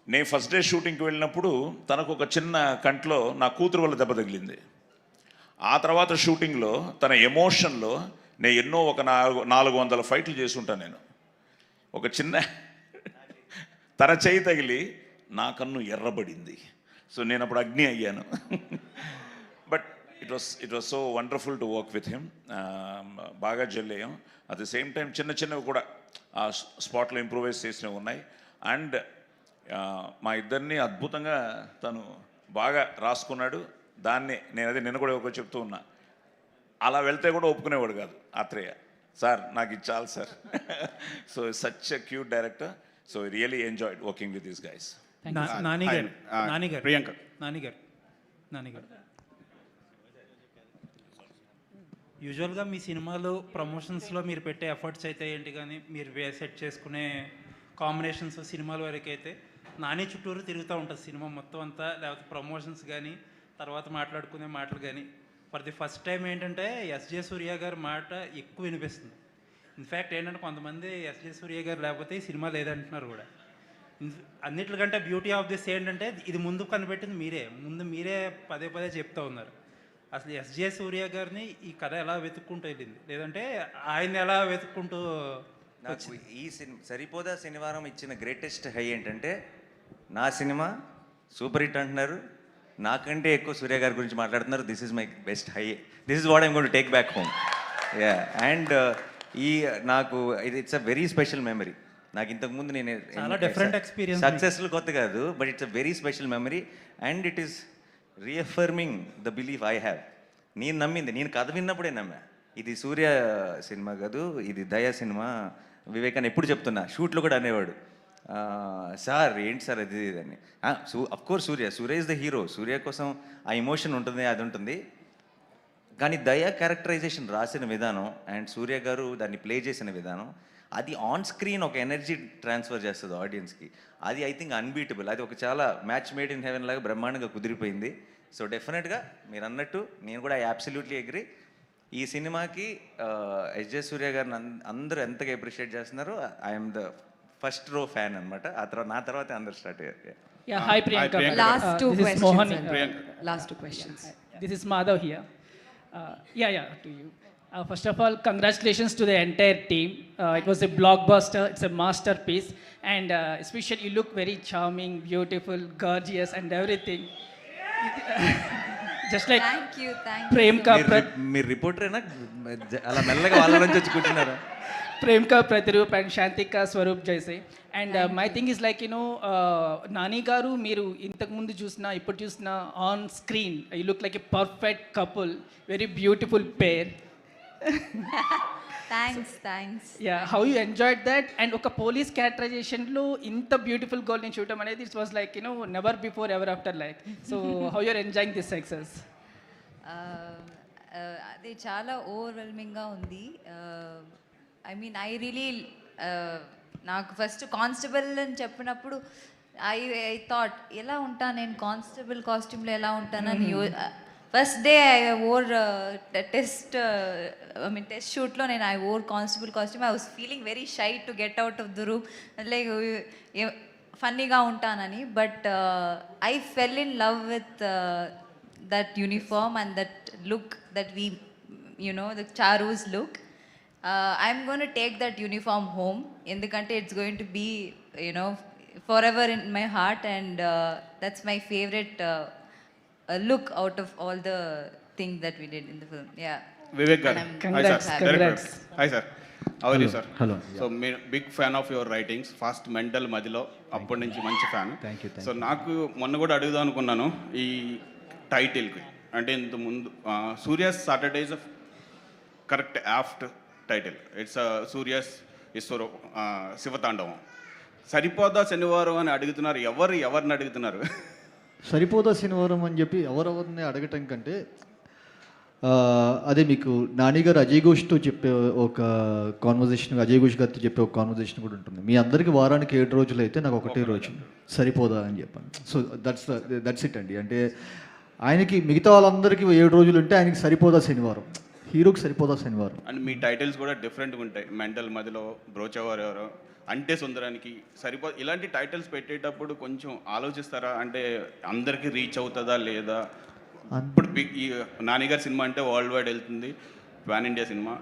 నేను ఫస్ట్ డే షూటింగ్కి వెళ్ళినప్పుడు తనకు ఒక చిన్న కంట్లో నా కూతురు వల్ల దెబ్బ తగిలింది. ఆ తర్వాత షూటింగ్లో తన ఎమోషన్లో నేను ఎన్నో ఒక 400 ఫైట్లు చేసి ఉంటాను. నేను ఒక చిన్న తన చేయి తగిలి నా కన్ను ఎర్రబడింది. సో నేను అప్పుడు అగ్ని అయ్యాను. But it was so wonderful to work with him. బాగా జెల్ అయ్యాం. అట్ ది సేమ్ టైం చిన్న చిన్నవి కూడా ఆ స్పాట్లో ఇంప్రూవైజ్ చేసినవి ఉన్నాయి. అండ్ మా ఇద్దరిని అద్భుతంగా తను బాగా రాసుకున్నాడు. దాన్ని నేను అదే నిన్న కూడా ఒక చెప్తూ ఉన్నా, అలా వెళ్తే కూడా ఒప్పుకునేవాడు కాదు ఆత్రేయ. సార్ నాకు ఇది చాలు sir. So such a cute director. So really enjoyed working with this guys. Priyanka యూజువల్గా మీ సినిమాలో ప్రమోషన్స్లో మీరు పెట్టే ఎఫర్ట్స్ అయితే ఏంటి, కానీ మీరు సెట్ చేసుకునే కాంబినేషన్స్ సినిమాల వరకు అయితే నాని చుట్టూరు తిరుగుతూ ఉంటుంది సినిమా మొత్తం అంతా, లేకపోతే ప్రమోషన్స్ కానీ తర్వాత మాట్లాడుకునే మాటలు కానీ. ఫర్ ది ఫస్ట్ టైం ఏంటంటే ఎస్జే సూర్య గారి మాట ఎక్కువ వినిపిస్తుంది. ఇన్ఫ్యాక్ట్ ఏంటంటే కొంతమంది ఎస్జే సూర్య గారు లేకపోతే ఈ సినిమా లేదంటున్నారు కూడా. అన్నిటికంటే బ్యూటీ ఆఫ్ దిస్ ఏంటంటే ఇది ముందు కనిపెట్టింది మీరే పదే పదే చెప్తూ ఉన్నారు. అసలు ఎస్జే సూర్య గారిని ఈ కథ ఎలా వెతుక్కుంటూ వెళ్ళింది, లేదంటే ఆయన ఎలా వెతుక్కుంటూ? నాకు ఈ సరిపోదా శనివారం ఇచ్చిన గ్రేటెస్ట్ హై ఏంటంటే నా సినిమా సూపర్ హిట్ అంటున్నారు, నాకంటే ఎక్కువ సూర్య గారి గురించి మాట్లాడుతున్నారు. This is my best high. This is what I'm going to take back home. Yeah. And నాకు it's a very special memory. నాకు ఇంతకుముందు నేను డిఫరెంట్ ఎక్స్పీరియన్స్, సక్సెస్ఫుల్ కొత్త కాదు, but it's a very special memory. And it is reaffirming the belief I have. నేను కథ విన్నప్పుడే నమ్మా ఇది సూర్య సినిమా కాదు, ఇది దయా సినిమా. వివేకాన్ని ఎప్పుడు చెప్తున్నా, షూట్లో కూడా అనేవాడు, సార్ ఏంటి సార్ అది అని. Of course Surya is the hero, Surya కోసం ఆ ఎమోషన్ ఉంటుంది, అది ఉంటుంది. కానీ దయా క్యారెక్టరైజేషన్ రాసిన విధానం అండ్ సూర్య గారు దాన్ని ప్లే చేసిన విధానం, అది ఆన్ స్క్రీన్ ఒక ఎనర్జీ ట్రాన్స్ఫర్ చేస్తుంది ఆడియన్స్కి. అది ఐ థింక్ అన్బీటబుల్. అది ఒక చాలా మ్యాచ్ మేడ్ ఇన్ హెవెన్ లాగా బ్రహ్మాండంగా కుదిరిపోయింది. సో డెఫినెట్గా మీరు అన్నట్టు నేను కూడా అబ్సల్యూట్లీ అగ్రీ. ఈ సినిమాకి ఎస్జే సూర్య గారిని అందరూ ఎంతగా అప్రిషియేట్ చేస్తున్నారు. I'm the first row fan అనమాట. ఆ తర్వాత నా తర్వాత అందరు స్టార్ట్ అయ్యారు. Yeah, hi Priyanka. Last two questions. Last two questions. This is Madhav here. To you. First of all, congratulations to the entire team. It was a blockbuster. It's a masterpiece, and especially you look very charming, beautiful, gorgeous, and everything. Just like Thank you. Prem ka మీరు రిపోర్టరేనా, అలా మెల్లగా వాళ్ళ నుంచి వచ్చి కూర్చున్నారా? Prem ka Pratyarup and Shanti ka Swarup jaise. And my thing is like, Nani garu మీరు ఇంతకు ముందు చూసినా ఇప్పుడు చూసినా on screen you look like a perfect couple, very beautiful pair. Thanks. Yeah, how you enjoyed that? And ఒక police క్యారెక్టరైజేషన్లో ఇంత beautiful గర్ల్ని చూడటం అనేది it's was like never before ever after like. So how you are enjoying this success? అది చాలా ఓవర్వెల్మింగ్గా ఉంది. ఐ మీన్ ఐ రియలీ నాకు ఫస్ట్ కానిస్టేబుల్ అని చెప్పినప్పుడు ఐ థాట్ ఎలా ఉంటాను నేను కానిస్టేబుల్ కాస్ట్యూమ్లో ఎలా ఉంటానని first day I wore test షూట్లో నేను I wore constable costume. I was feeling very shy to get out of the room, like ఫన్నీగా ఉంటానని. But I fell in love with that uniform and that look that we the Charu's look. I'm going to take that uniform home ఎందుకంటే it's going to be forever in my heart, and that's my favorite look out of all the things that we did in the film. Yeah. Vivek garu, hi sir, how are you sir? Hello. So me big fan of your writings, fast mental madilo అప్పటి నుంచి మంచి fan. So నాకు మొన్న కూడా అడుగుదాం అనుకున్నాను ఈ టైటిల్కి, అంటే ఇంత ముందు Surya's Saturdays correct after title, it's Surya's ఈశ్వరు శివతాండవం. సరిపోదా శనివారం అని అడుగుతున్నారు, ఎవరిని అడుగుతున్నారు? సరిపోదా శనివారం అని చెప్పి ఎవరెవరిని అడగటం కంటే అదే మీకు నాని గారు అజయ్ ఘోష్తో చెప్పే ఒక కాన్వర్జేషన్, అజయ్ ఘోష్ గారితో చెప్పే ఒక కాన్వర్జేషన్ కూడా ఉంటుంది. మీ అందరికీ వారానికి 7 రోజులు అయితే నాకు ఒకటే రోజు సరిపోదా అని చెప్పాను. సో దట్స్ ఇట్ అండి. అంటే ఆయనకి మిగతా వాళ్ళందరికీ 7 రోజులు ఉంటే ఆయనకి సరిపోదా శనివారం, హీరోకి సరిపోదా శనివారం. అండ్ మీ టైటిల్స్ కూడా డిఫరెంట్గా ఉంటాయి. మెంటల్ మదిలో బ్రోచేవారు ఎవరో, అంటే సుందరానికి ఇలాంటి టైటిల్స్ పెట్టేటప్పుడు కొంచెం ఆలోచిస్తారా? అంటే అందరికీ రీచ్ అవుతుందా లేదా? ఇప్పుడు ఈ నానిగారి సినిమా అంటే వరల్డ్ వైడ్ వెళ్తుంది, పాన్ ఇండియా సినిమా,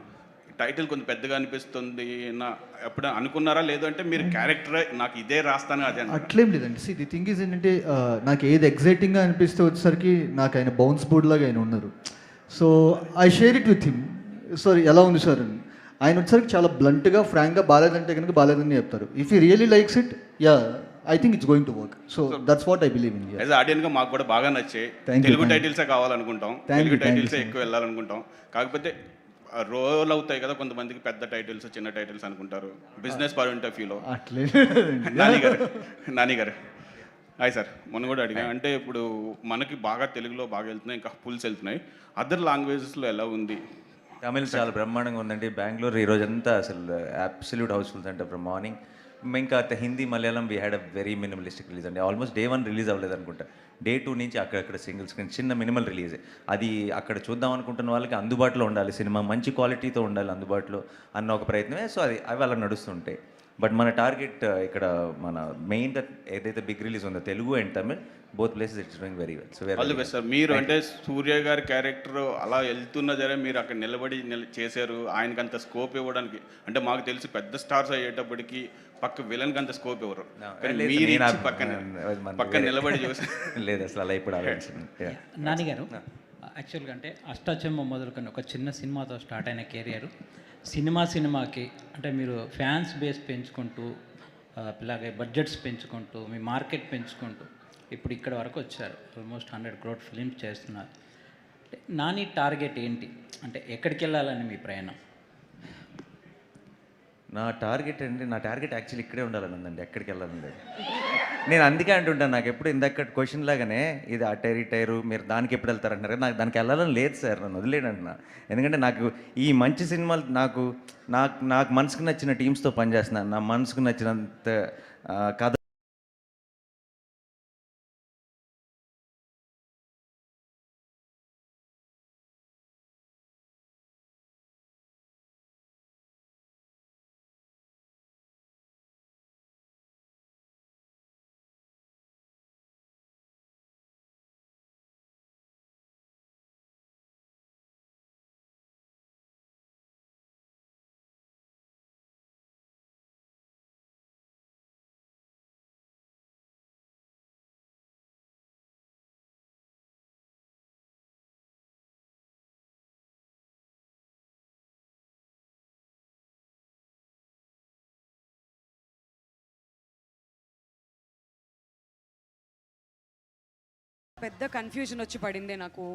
టైటిల్ కొంచెం పెద్దగా అనిపిస్తుంది ఎప్పుడు అనుకున్నారా? లేదంటే మీరు క్యారెక్టర్ నాకు ఇదే రాస్తాను అదే అట్లేం లేదండి. సి ది థింగ్ ఈజ్ ఏంటంటే నాకు ఏది ఎగ్జైటింగ్గా అనిపిస్తే వచ్చేసరికి నాకు ఆయన బౌన్స్ బోర్డ్ లాగా ఆయన ఉన్నారు. So I share it with him. Sir ఎలా ఉంది సార్ అని ఆయన వచ్చేసరికి చాలా బ్లంట్గా ఫ్రాంక్గా బాగాలేదంటే కనుక బాగాలేదని చెప్తారు. If you really likes it, yeah I think it's going to work. So that's what I believe in. As ఆడియన్గా మాకు కూడా బాగా నచ్చాయి. తెలుగు టైటిల్సే కావాలనుకుంటాం, తెలుగు టైటిల్సే ఎక్కువ వెళ్ళాలనుకుంటాం. కాకపోతే రోల్ అవుతాయి కదా కొంతమందికి, పెద్ద టైటిల్స్ చిన్న టైటిల్స్ అనుకుంటారు బిజినెస్ పాయింట్ ఆఫ్ వ్యూలో. అట్లే నానిగారు హాయ్ సార్, మొన్న కూడా అడిగా, అంటే ఇప్పుడు మనకి బాగా తెలుగులో బాగా వెళ్తున్నాయి, ఇంకా పుల్స్ వెళ్తున్నాయి, అదర్ లాంగ్వేజెస్లో ఎలా ఉంది? తమిళ్ చాలా బ్రహ్మాండంగా ఉందండి. బెంగళూరు ఈ రోజంతా అసలు అబ్సల్యూట్ హౌస్ఫుల్స్ అంటే ఫ్రమ్ మార్నింగ్. ఇంకా Hindi Malayalam we had a very minimalistic release అండి. ఆల్మోస్ట్ Day 1 రిలీజ్ అవ్వలేదు అనుకుంటా. Day 2 నుంచి అక్కడక్కడ సింగిల్ స్క్రీన్ చిన్న మినిమల్ రిలీజే. అది అక్కడ చూద్దాం అనుకుంటున్న వాళ్ళకి అందుబాటులో ఉండాలి, సినిమా మంచి క్వాలిటీతో ఉండాలి అందుబాటులో అన్న ఒక ప్రయత్నమే. సో అవి అలా నడుస్తుంటాయి. బట్ మన టార్గెట్ ఇక్కడ మన మెయిన్ ఏదైతే బిగ్ రిలీజ్ ఉందో Telugu and Tamil, both places it's doing very well. So all the best sir. మీరు అంటే సూర్య గారి క్యారెక్టర్ అలా వెళ్తున్న జరే మీరు అక్కడ నిలబడి చేశారు, ఆయనకి అంత స్కోప్ ఇవ్వడానికి. అంటే మాకు తెలిసి పెద్ద స్టార్స్ అయ్యేటప్పటికి పక్క విలన్కి అంత స్కోప్ ఇవ్వరు, పక్కన నిలబడి చూసి లేదు అసలు అలా ఇప్పుడు నానిగారు యాక్చువల్గా అంటే అష్టాచెమ్మ మొదలుకొని ఒక చిన్న సినిమాతో స్టార్ట్ అయిన కెరియర్ సినిమాకి అంటే మీరు ఫ్యాన్స్ బేస్ పెంచుకుంటూ ఇలాగే బడ్జెట్స్ పెంచుకుంటూ మీ మార్కెట్ పెంచుకుంటూ ఇప్పుడు ఇక్కడ వరకు వచ్చారు. ఆల్మోస్ట్ 100 crore ఫిలిమ్స్ చేస్తున్నారు. నాని టార్గెట్ ఏంటి, అంటే ఎక్కడికి వెళ్ళాలని మీ ప్రయాణం? నా టార్గెట్ యాక్చువల్లీ ఇక్కడే ఉండాలని ఉందండి, ఎక్కడికి వెళ్ళాలని లేదు. నేను అందుకే అంటుంటాను, నాకు ఎప్పుడు ఇందాక క్వశ్చన్ లాగానే ఇది ఆ టైరు మీరు దానికి ఎప్పుడు వెళ్తారంటున్నారు కదా, నాకు దానికి వెళ్ళాలని లేదు సార్, నన్ను వదిలేడు అంటున్నా. ఎందుకంటే నాకు ఈ మంచి సినిమాలు నాకు మనసుకు నచ్చిన టీమ్స్తో పనిచేస్తున్నాను, నా మనసుకు నచ్చినంత కథ పెద్ద కన్ఫ్యూజన్ వచ్చి పడిందే నాకు.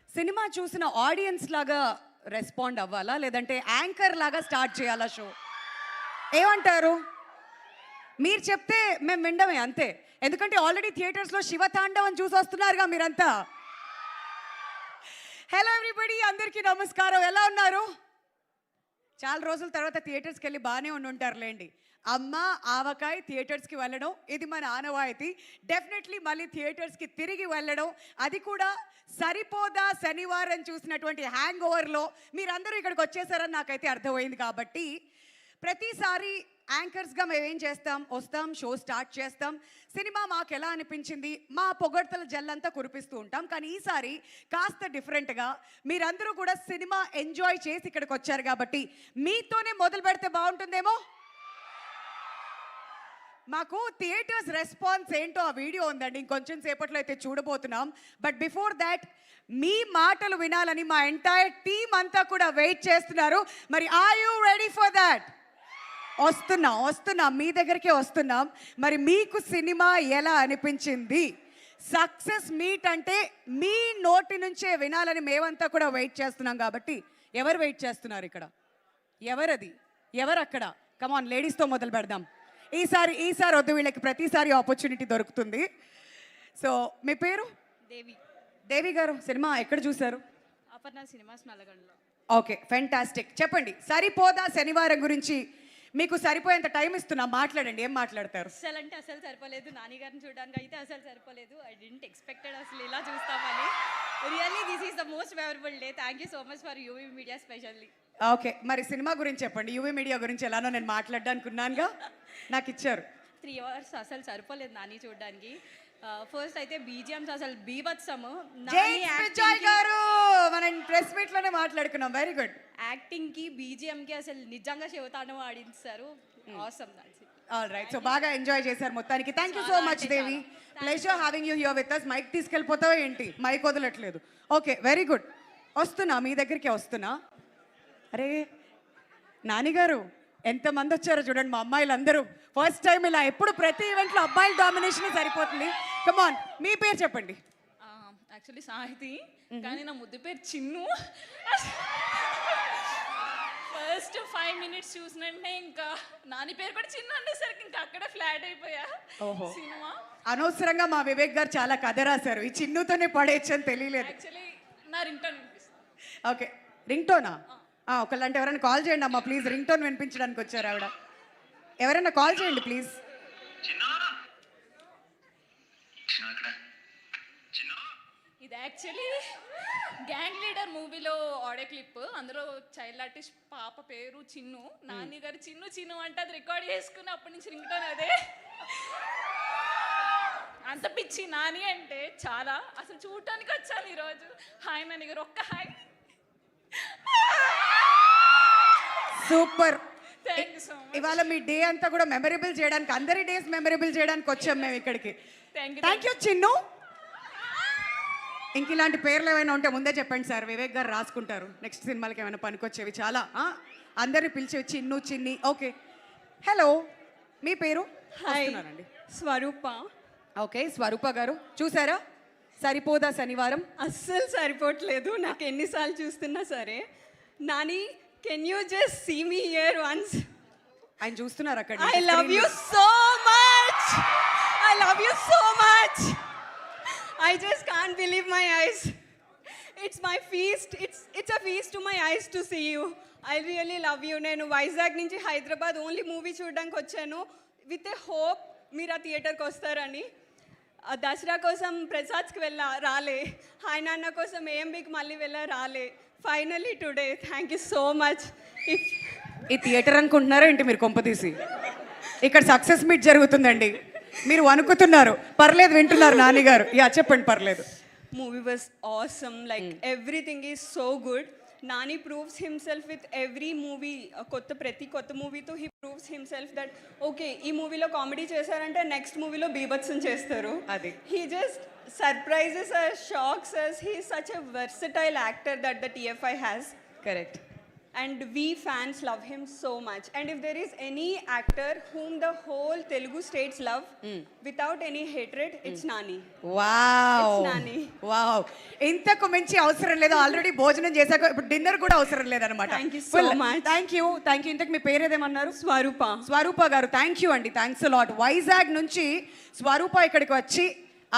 సినిమా చూసిన ఆడియన్స్ లాగా రెస్పాండ్ అవ్వాలా, లేదంటే యాంకర్ లాగా స్టార్ట్ చేయాలా షో? ఏమంటారు? మీరు చెప్తే మేము వినడమే అంతే. ఎందుకంటే ఆల్రెడీ థియేటర్స్లో శివతాండవం చూసి వస్తున్నారుగా మీరంతా. హలో ఎవ్రీబడి, అందరికీ నమస్కారం. ఎలా ఉన్నారు? చాలా రోజుల తర్వాత థియేటర్స్కి వెళ్ళి బాగానే ఉంటారులేండి. అమ్మ ఆవకాయ థియేటర్స్కి వెళ్ళడం ఇది మన ఆనవాయితీ. డెఫినెట్లీ మళ్ళీ థియేటర్స్కి తిరిగి వెళ్ళడం, అది కూడా సరిపోదా శనివారం చూసినటువంటి హ్యాంగ్ ఓవర్లో మీరందరూ ఇక్కడికి వచ్చేసారని నాకైతే అర్థమైంది. కాబట్టి ప్రతిసారి యాంకర్స్గా మేమేం చేస్తాం, వస్తాం, షో స్టార్ట్ చేస్తాం, సినిమా మాకు ఎలా అనిపించింది మా పొగడ్తల జల్లంతా కురిపిస్తూ ఉంటాం. కానీ ఈసారి కాస్త డిఫరెంట్గా మీరందరూ కూడా సినిమా ఎంజాయ్ చేసి ఇక్కడికి వచ్చారు కాబట్టి మీతోనే మొదలు పెడితే బాగుంటుందేమో. మాకు థియేటర్స్ రెస్పాన్స్ ఏంటో ఆ వీడియో ఉందండి, ఇంకొంచెం సేపట్లో అయితే చూడబోతున్నాం. బట్ బిఫోర్ దాట్ మీ మాటలు వినాలని మా ఎంటైర్ టీమ్ అంతా కూడా వెయిట్ చేస్తున్నారు. మరి are you ready for that? వస్తున్నాం మీ దగ్గరికి వస్తున్నాం. మరి మీకు సినిమా ఎలా అనిపించింది? సక్సెస్ మీట్ అంటే మీ నోటి నుంచే వినాలని మేమంతా కూడా వెయిట్ చేస్తున్నాం. కాబట్టి ఎవరు వెయిట్ చేస్తున్నారు ఇక్కడ? ఎవరది? ఎవరు అక్కడ? కమాన్, లేడీస్తో మొదలు పెడదాం. ఈసారి వద్దు, వీళ్ళకి ప్రతిసారి ఆపర్చునిటీ దొరుకుతుంది. సో మీ పేరు? దేవి గారు, సినిమా ఎక్కడ చూశారు? అపర్ణ సినిమాస్ నల్లగొండలో. Okay, fantastic. చెప్పండి, సరిపోదా శనివారం గురించి మీకు సరిపోయేంత టైం ఇస్తున్నా, మాట్లాడండి. ఏం మాట్లాడతారు? అసలు అంటే అసలు సరిపోలేదు, నాని గారిని చూడడానికి అయితే అసలు సరిపోలేదు. ఐ డింట్ ఎక్స్పెక్టెడ్ అసలు ఇలా చూస్తామని. Really this is the most memorable day. Thank you so much for UV media specially. Okay, మరి సినిమా గురించి చెప్పండి. యూవీ మీడియా గురించి ఎలానో నేను మాట్లాడడానికి ఉన్నానుగా, నాకు ఇచ్చారు. 3 hours అసలు సరిపోలేదు నాని చూడడానికి. ఫస్ట్ అయితే బీజిఎమ్స్ అసలు బీభత్సము. గారు మనం ప్రెస్ మీట్ లోనే మాట్లాడుకున్నాం. Very good. యాక్టింగ్ కి బీజిఎం కి అసలు నిజంగా శివతాండం ఆడించారు. ఆసమ్. ఆల్ రైట్, సో బాగా ఎంజాయ్ చేశారు మొత్తానికి. Thank you so much Devi. Pleasure having you here with us. Mic తీసుకెళ్ళిపోతావా ఏంటి? మైక్ వదలట్లేదు. Okay, very good. వస్తున్నా, మీ దగ్గరికి వస్తున్నా. అరే నానిగారు, ఎంతమంది వచ్చారో చూడండి మా అమ్మాయిలందరూ. ఫస్ట్ టైం ఇలా, ఎప్పుడు ప్రతి ఈవెంట్లో అబ్బాయిల డామినేషన్ సరిపోతుంది. కమాన్, మీ పేరు చెప్పండి. యాక్చువల్లీ సాహితి, కానీ నా ముద్దు పేరు చిన్ను. ఫస్ట్ 5 minutes చూసినంటే ఇంకా నాని పేరు కూడా చిన్ను అనేసరికి ఇంకా అక్కడే ఫ్లాట్ అయిపోయా. సినిమా అనవసరంగా మా వివేక్ గారు చాలా కథ రాశారు. ఈ చిన్నుతోనే పడేయచ్చు అని తెలియలేదు. యాక్చువల్లీ నా రింగ్ టోన్ వినిపిస్తుంది. ఓకే, రింగ్ టోనా? ఒకళ్ళంటే ఎవరైనా కాల్ చేయండి అమ్మా ప్లీజ్. రింగ్ టోన్ వినిపించడానికి వచ్చారు ఆవిడ. ఎవరైనా కాల్ చేయండి ప్లీజ్. ఇది యాక్చువల్లీ గ్యాంగ్ లీడర్ మూవీలో ఆడియో క్లిప్. అందులో చైల్డ్ ఆర్టిస్ట్ పాప పేరు చిన్ను. నాని గారు చిన్ను చిన్ను అంటే అది రికార్డ్ చేసుకుని అప్పటి నుంచి రింగ్ టోన్ అదే. అంత పిచ్చి నాని అంటే చాలా. అసలు చూడటానికి వచ్చాను ఈరోజు. హాయ్ నాని గారు, ఒక్క hi. Super. Thank you so much. ఇవాళ మీ డే అంతా కూడా మెమరబుల్ చేయడానికి, అందరి డేస్ మెమరబుల్ చేయడానికి వచ్చాం మేము ఇక్కడికి. Thank you Chinnu. ఇంక ఇలాంటి పేర్లు ఏమైనా ఉంటే ముందే చెప్పండి సార్, వివేక్ గారు రాసుకుంటారు. నెక్స్ట్ సినిమాలకి ఏమైనా పనికొచ్చేవి చాలా. అందరిని పిలిచేవి చిన్ను చిన్ని. ఓకే, హలో, మీ పేరు? హాయ్, స్వరూప. ఓకే, స్వరూప గారు చూసారా సరిపోదా శనివారం? అస్సలు సరిపోవట్లేదు, నాకు ఎన్నిసార్లు చూస్తున్నా సరే. Nani, can you just see me here once? ఆయన చూస్తున్నారు అక్కడ. I love you so much. I love you so much. I just can't believe my eyes. It's my feast. It's a feast to my eyes to see you. I really love you. నేను వైజాగ్ నుంచి Hyderabad only movie చూడడానికి వచ్చాను with a hope మీరు ఆ థియేటర్కి వస్తారని. దసరా కోసం ప్రసాద్కి రాలే. హాయ్ నాన్న కోసం ఏఎంబీకి మళ్ళీ రాలే. Finally today. Thank you so much. ఈ థియేటర్ అనుకుంటున్నారా ఏంటి మీరు కొంపతీసి? ఇక్కడ సక్సెస్ మీట్ జరుగుతుందండి, మీరు అనుకుతున్నారు. పర్లేదు, వింటున్నారు నాని గారు. యా చెప్పండి, పర్లేదు. Movie was awesome. Like everything is so good. Nani proves himself with every movie. ప్రతి కొత్త మూవీతో he proves himself that okay, ఈ మూవీలో కామెడీ చేశారంటే నెక్స్ట్ మూవీలో బీభత్సం చేస్తారు. అది he just surprises us, shocks us. He is such a versatile actor that the TFI has. Correct. And we fans love him so much. And if there is any actor whom the whole Telugu states love without any hatred, it's Nani. Wow. It's Nani. Wow. ఇంతకు మించి అవసరం లేదు. Already భోజనం చేశాక ఇప్పుడు dinner కూడా అవసరం లేదనమాట. Thank you so much. Thank you. ఇంతకు మీ పేరు ఏదేమన్నారు? స్వరూప. స్వరూప గారు, థ్యాంక్ యూ అండి. Thanks lot. వైజాగ్ నుంచి స్వరూప ఇక్కడికి వచ్చి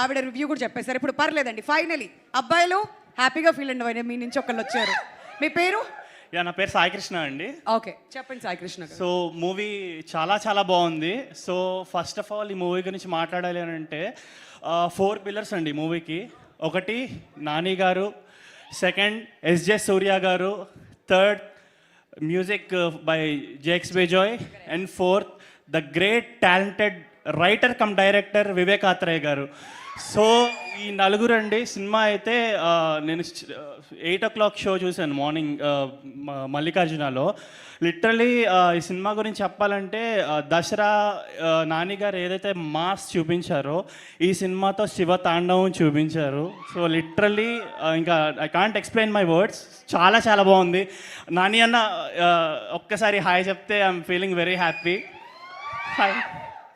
ఆవిడ రివ్యూ కూడా చెప్పేశారు. ఇప్పుడు పర్లేదండి. ఫైనలీ అబ్బాయిలు హ్యాపీగా ఫీల్ అండి, మీ నుంచి ఒకళ్ళు వచ్చారు. మీ పేరు? నా పేరు సాయికృష్ణ అండి. ఓకే, చెప్పండి సాయి కృష్ణ గారు. సో మూవీ చాలా చాలా బాగుంది. సో ఫస్ట్ ఆఫ్ ఆల్ ఈ మూవీ గురించి మాట్లాడాలి అని అంటే 4 పిల్లర్స్ అండి మూవీకి. ఒకటి నాని గారు, సెకండ్ ఎస్జే సూర్య గారు, third music by Jakes Bejoy, and fourth the great talented writer come director Vivek Athreya గారు. సో ఈ నలుగురు అండి. సినిమా అయితే నేను 8 o'clock షో చూశాను మార్నింగ్ మల్లికార్జునలో. లిటరలీ ఈ సినిమా గురించి చెప్పాలంటే దసరా నాని గారు ఏదైతే మాస్ చూపించారో ఈ సినిమాతో శివ తాండవం చూపించారు. సో లిటరలీ ఇంకా I can't explain my words. చాలా చాలా బాగుంది. నాని అన్న ఒక్కసారి హాయ్ చెప్తే I'm feeling very happy. Hi,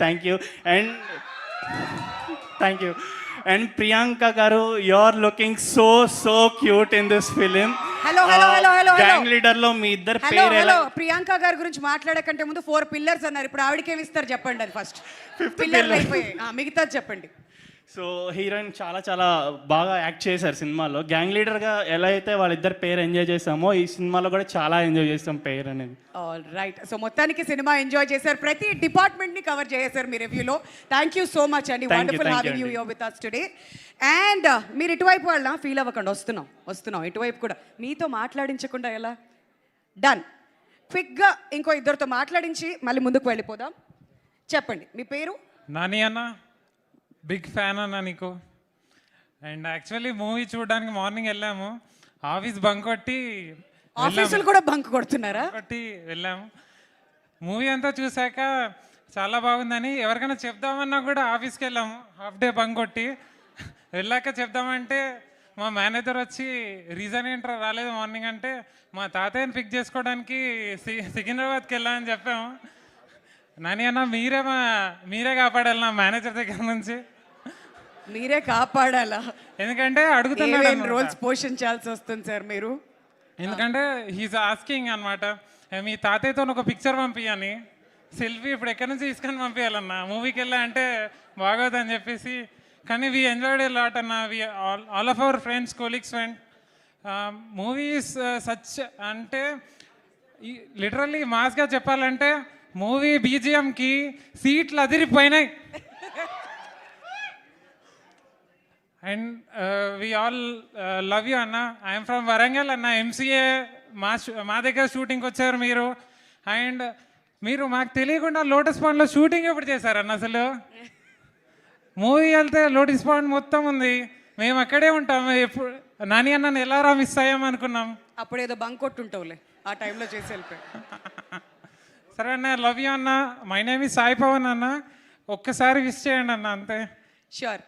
thank you. And thank you. And Priyanka గారు, you are looking so cute in this film. Hello Gang leader లో మీ ఇద్దరు పేరు హలో ప్రియాంక గారి గురించి మాట్లాడకంటే ముందు 4 పిల్లర్స్ అన్నారు. ఇప్పుడు ఆవిడకేమి ఇస్తారు చెప్పండి. అది ఫస్ట్ పిల్లర్లు అయిపోయాయి, మిగతాది చెప్పండి. సో హీరోయిన్ చాలా చాలా బాగా యాక్ట్ చేశారు సినిమాలో. గ్యాంగ్ లీడర్గా ఎలా అయితే వాళ్ళిద్దరు పేరు ఎంజాయ్ చేసామో ఈ సినిమాలో కూడా చాలా ఎంజాయ్ చేస్తాం పేరు అనేది. All right. సో మొత్తానికి సినిమా ఎంజాయ్ చేశారు, ప్రతి డిపార్ట్మెంట్ని కవర్ చేశారు మీ రివ్యూలో. థ్యాంక్ యూ సో మచ్ అండి. Wonderful having you here with us today. And మీరు ఇటువైపు వాళ్ళ ఫీల్ అవ్వకండి, వస్తున్నాం ఇటువైపు కూడా. మీతో మాట్లాడించకుండా ఎలా? డన్. క్విక్గా ఇంకో ఇద్దరితో మాట్లాడించి మళ్ళీ ముందుకు వెళ్ళిపోదాం. చెప్పండి మీ పేరు. నాని అన్న, బిగ్ ఫ్యాన్ అన్న నీకు. అండ్ యాక్చువల్లీ మూవీ చూడడానికి మార్నింగ్ వెళ్ళాము, ఆఫీస్ బంక్ కొట్టి ఆఫీసులు కూడా బంక్ కొడుతున్నారా? వెళ్ళాము. మూవీ అంతా చూశాక చాలా బాగుందని ఎవరికైనా చెప్దామన్నా కూడా ఆఫీస్కి వెళ్ళాము, హాఫ్ డే బంక్ కొట్టి. వెళ్ళాక చెప్దామంటే మా మేనేజర్ వచ్చి రీజన్ ఏంట్రా రాలేదు మార్నింగ్ అంటే, మా తాతయ్యని పిక్ చేసుకోవడానికి సికింద్రాబాద్కి వెళ్ళామని చెప్పాము. నాని అన్న మీరే కాపాడాలి నా మేనేజర్ దగ్గర నుంచి. మీరే కాపాడాలా? ఎందుకంటే అడుగుతున్నాడు, రోల్స్ పోషించాల్సి వస్తుంది సార్ మీరు. ఎందుకంటే హీస్ ఆస్కింగ్ అనమాట, మీ తాతయ్యతో ఒక పిక్చర్ పంపించని, సెల్ఫీ ఇప్పుడు ఎక్కడి నుంచి తీసుకొని పంపించాలన్నా, మూవీకి వెళ్ళా అంటే బాగోదని చెప్పేసి. కానీ వీ ఎంజాయ్డ్ ఏ లాట్ అన్న. We all of our friends, colleagues went. Movie such అంటే లిటరల్లీ మాస్గా చెప్పాలంటే మూవీ బీజిఎంకి సీట్లు అదిరిపోయినాయి. And we all love you అన్న. ఐఎమ్ ఫ్రమ్ వరంగల్ అన్న. ఎంసీఏ మా దగ్గర షూటింగ్కి వచ్చారు మీరు. అండ్ మీరు మాకు తెలియకుండా లోటస్ పాండ్లో షూటింగ్ ఎప్పుడు చేశారన్న? అసలు మూవీ వెళ్తే లోటస్ పాండ్ మొత్తం ఉంది, మేము అక్కడే ఉంటాం. ఎప్పుడు నాని అన్నని ఎలా మిస్ అయ్యామనుకున్నాం. అప్పుడేదో బంక్ కొట్టుంటావులే, ఆ టైంలో చేసి వెళ్ళిపోయి. సరే అన్న, లవ్ యూ అన్న. My name is Sai Pavan అన్న. ఒక్కసారి విష్ చేయండి అన్న, అంతే. షూర్.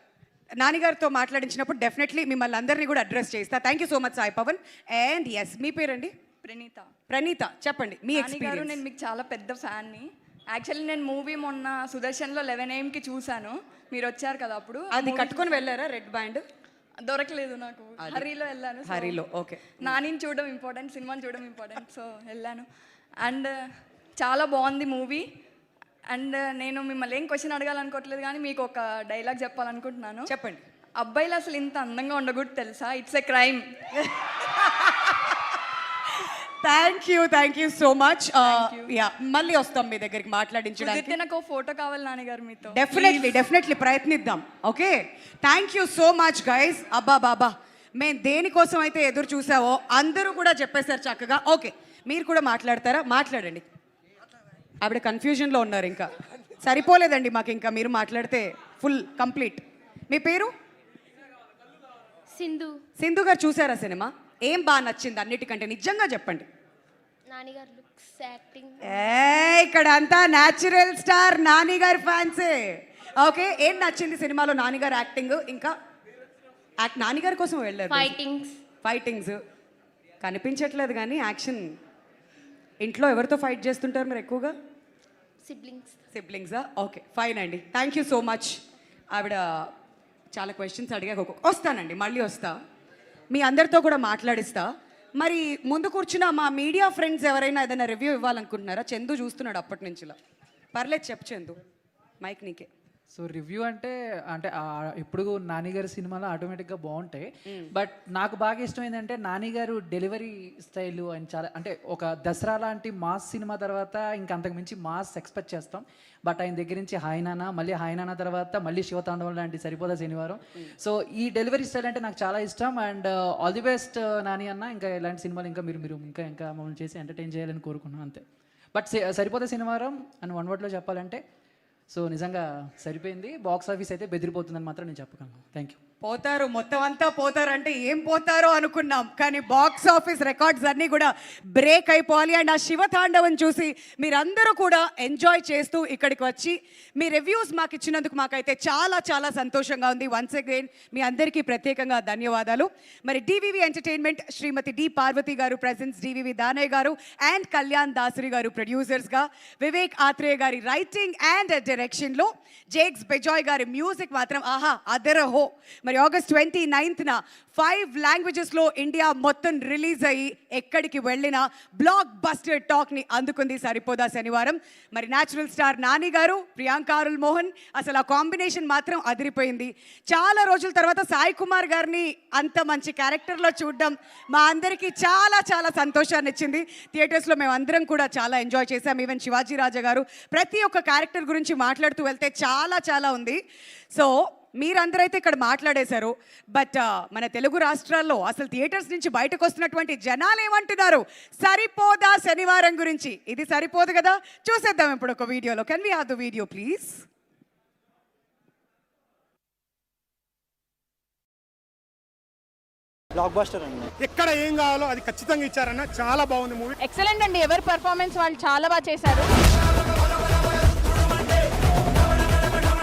నానిగారితో మాట్లాడించినప్పుడు డెఫినెట్లీ మిమ్మల్ని అందరినీ కూడా అడ్రస్ చేస్తా. Thank you so much Sai Pavan. And yes, మీ పేరండి? ప్రణీత. చెప్పండి మీ ఎక్స్పీరియన్స్. నేను మీకు చాలా పెద్ద ఫ్యాన్ని. యాక్చువల్లీ నేను మూవీ మొన్న సుదర్శన్లో 11 AM చూశాను, మీరు వచ్చారు కదా అప్పుడు. అది కట్టుకొని వెళ్ళారా రెడ్ బ్యాండ్? దొరకలేదు నాకు, హరీలో వెళ్ళాను. హరీలో, ఓకే. నానిని చూడడం ఇంపార్టెంట్, సినిమాని చూడడం ఇంపార్టెంట్, సో వెళ్ళాను. అండ్ చాలా బాగుంది మూవీ. అండ్ నేను మిమ్మల్ని ఏం క్వశ్చన్ అడగాలనుకోవట్లేదు, కానీ మీకు ఒక డైలాగ్ చెప్పాలనుకుంటున్నాను. చెప్పండి. అబ్బాయిలు అసలు ఇంత అందంగా ఉండకూడదు తెలుసా, it's a crime. Thank you so much. Yeah, మళ్ళీ వస్తాం మీ దగ్గరికి మాట్లాడించడానికి. నాకు ఫోటో కావాలి నాన్నగారు మీతో. డెఫినెట్లీ ప్రయత్నిద్దాం. Okay, thank you so much guys. అబ్బా బాబా, మేము దేనికోసం అయితే ఎదురు చూసావో అందరూ కూడా చెప్పేశారు చక్కగా. ఓకే, మీరు కూడా మాట్లాడతారా? మాట్లాడండి. ఆవిడ కన్ఫ్యూజన్లో ఉన్నారు, ఇంకా సరిపోలేదండి మాకు, ఇంకా మీరు మాట్లాడితే ఫుల్ కంప్లీట్. మీ పేరు? సింధు గారు. చూసారా సినిమా? ఏం బాగా నచ్చింది అన్నిటికంటే? నిజంగా చెప్పండి. ఇక్కడ అంతా న్యాచురల్ స్టార్ నాని గారి ఫ్యాన్సే. ఓకే, ఏం నచ్చింది సినిమాలో? నాని గారు యాక్టింగ్, ఇంకా నాని గారి కోసం వెళ్ళారు. ఫైటింగ్స్ కనిపించట్లేదు, కానీ యాక్షన్. ఇంట్లో ఎవరితో ఫైట్ చేస్తుంటారు మీరు ఎక్కువగా? సిబ్లింగ్సా? ఓకే, ఫైన్ అండి. Thank you so much. ఆవిడ చాలా క్వశ్చన్స్ అడిగాక వస్తానండి, మళ్ళీ వస్తా, మీ అందరితో కూడా మాట్లాడిస్తా. మరి ముందు కూర్చున్న మా మీడియా ఫ్రెండ్స్ ఎవరైనా ఏదైనా రివ్యూ ఇవ్వాలనుకుంటున్నారా? చందు చూస్తున్నాడు అప్పటి నుంచిలా. పర్లేదు, చెప్పు చందు, మైక్ నీకే. సో రివ్యూ అంటే అంటే ఇప్పుడు నాని గారి సినిమాలు ఆటోమేటిక్గా బాగుంటాయి. బట్ నాకు బాగా ఇష్టం ఏంటంటే నాని గారు డెలివరీ స్టైల్ ఆయన చాలా అంటే ఒక దసరా లాంటి మాస్ సినిమా తర్వాత ఇంకా అంతకు మించి మాస్ ఎక్స్పెక్ట్ చేస్తాం. బట్ ఆయన దగ్గర నుంచి హాయ్ నాన్న, మళ్ళీ హాయ్ నాన్న తర్వాత మళ్ళీ శివతాండవం లాంటి సరిపోదా శనివారం. సో ఈ డెలివరీ స్టైల్ అంటే నాకు చాలా ఇష్టం. And all the best Nani అన్న. ఇంకా ఇలాంటి సినిమాలు ఇంకా మీరు ఇంకా మమ్మల్ని చేసి ఎంటర్టైన్ చేయాలని కోరుకున్నాను అంతే. బట్ సరిపోదా శనివారం అని వన్ వర్డ్లో చెప్పాలంటే సో నిజంగా సరిపోయింది. బాక్స్ ఆఫీస్ అయితే బెదిరిపోతుందని మాత్రం నేను చెప్పగలను. Thank you. పోతారు, మొత్తం అంతా పోతారంటే ఏం పోతారో అనుకున్నాం, కానీ బాక్స్ ఆఫీస్ రికార్డ్స్ అన్నీ కూడా బ్రేక్ అయిపోవాలి. అండ్ ఆ శివతాండవం చూసి మీరందరూ కూడా ఎంజాయ్ చేస్తూ ఇక్కడికి వచ్చి మీ రివ్యూస్ మాకు ఇచ్చినందుకు మాకైతే చాలా చాలా సంతోషంగా ఉంది. వన్స్ అగైన్ మీ అందరికీ ప్రత్యేకంగా ధన్యవాదాలు. మరి డివివి ఎంటర్టైన్మెంట్ శ్రీమతి డి పార్వతి గారు ప్రెజెన్స్, డివివి దానయ్య గారు అండ్ కళ్యాణ్ దాసరి గారు ప్రొడ్యూసర్స్గా, వివేక్ ఆత్రేయ గారి రైటింగ్ అండ్ డైరెక్షన్లో, జేక్స్ బెజాయ్ గారి మ్యూజిక్ మాత్రం ఆహా అదరహో. మరి ఆగస్ట్ 29న 5 లాంగ్వేజెస్లో ఇండియా మొత్తం రిలీజ్ అయ్యి ఎక్కడికి వెళ్ళినా బ్లాక్ బస్టర్ టాక్ని అందుకుంది సరిపోదా శనివారం. మరి న్యాచురల్ స్టార్ నాని గారు, ప్రియాంక అరుల్ మోహన్, అసలు ఆ కాంబినేషన్ మాత్రం అదిరిపోయింది. చాలా రోజుల తర్వాత సాయి కుమార్ గారిని అంత మంచి క్యారెక్టర్లో చూడడం మా అందరికీ చాలా చాలా సంతోషాన్ని ఇచ్చింది. థియేటర్స్లో మేము అందరం కూడా చాలా ఎంజాయ్ చేసాం. ఈవెన్ శివాజీ రాజా గారు ప్రతి ఒక్క క్యారెక్టర్ గురించి మాట్లాడుతూ వెళ్తే చాలా చాలా ఉంది. సో మీరందరైతే ఇక్కడ మాట్లాడేశారు. బట్ మన తెలుగు రాష్ట్రాల్లో అసలు థియేటర్స్ నుంచి బయటకు వస్తున్నటువంటి జనాలు ఏమంటున్నారు సరిపోదా శనివారం గురించి? ఇది సరిపోదు కదా, చూసేద్దాం ఇప్పుడు ఒక వీడియోలో. Can we have the video please? Blockbuster అండి. ఎక్కడ ఏం కావాలో అది ఖచ్చితంగా ఇచ్చారన్న. చాలా బాగుంది మూవీ. ఎక్సలెంట్ అండి. ఎవరి పర్ఫార్మెన్స్ వాళ్ళు చాలా బాగా చేశారు.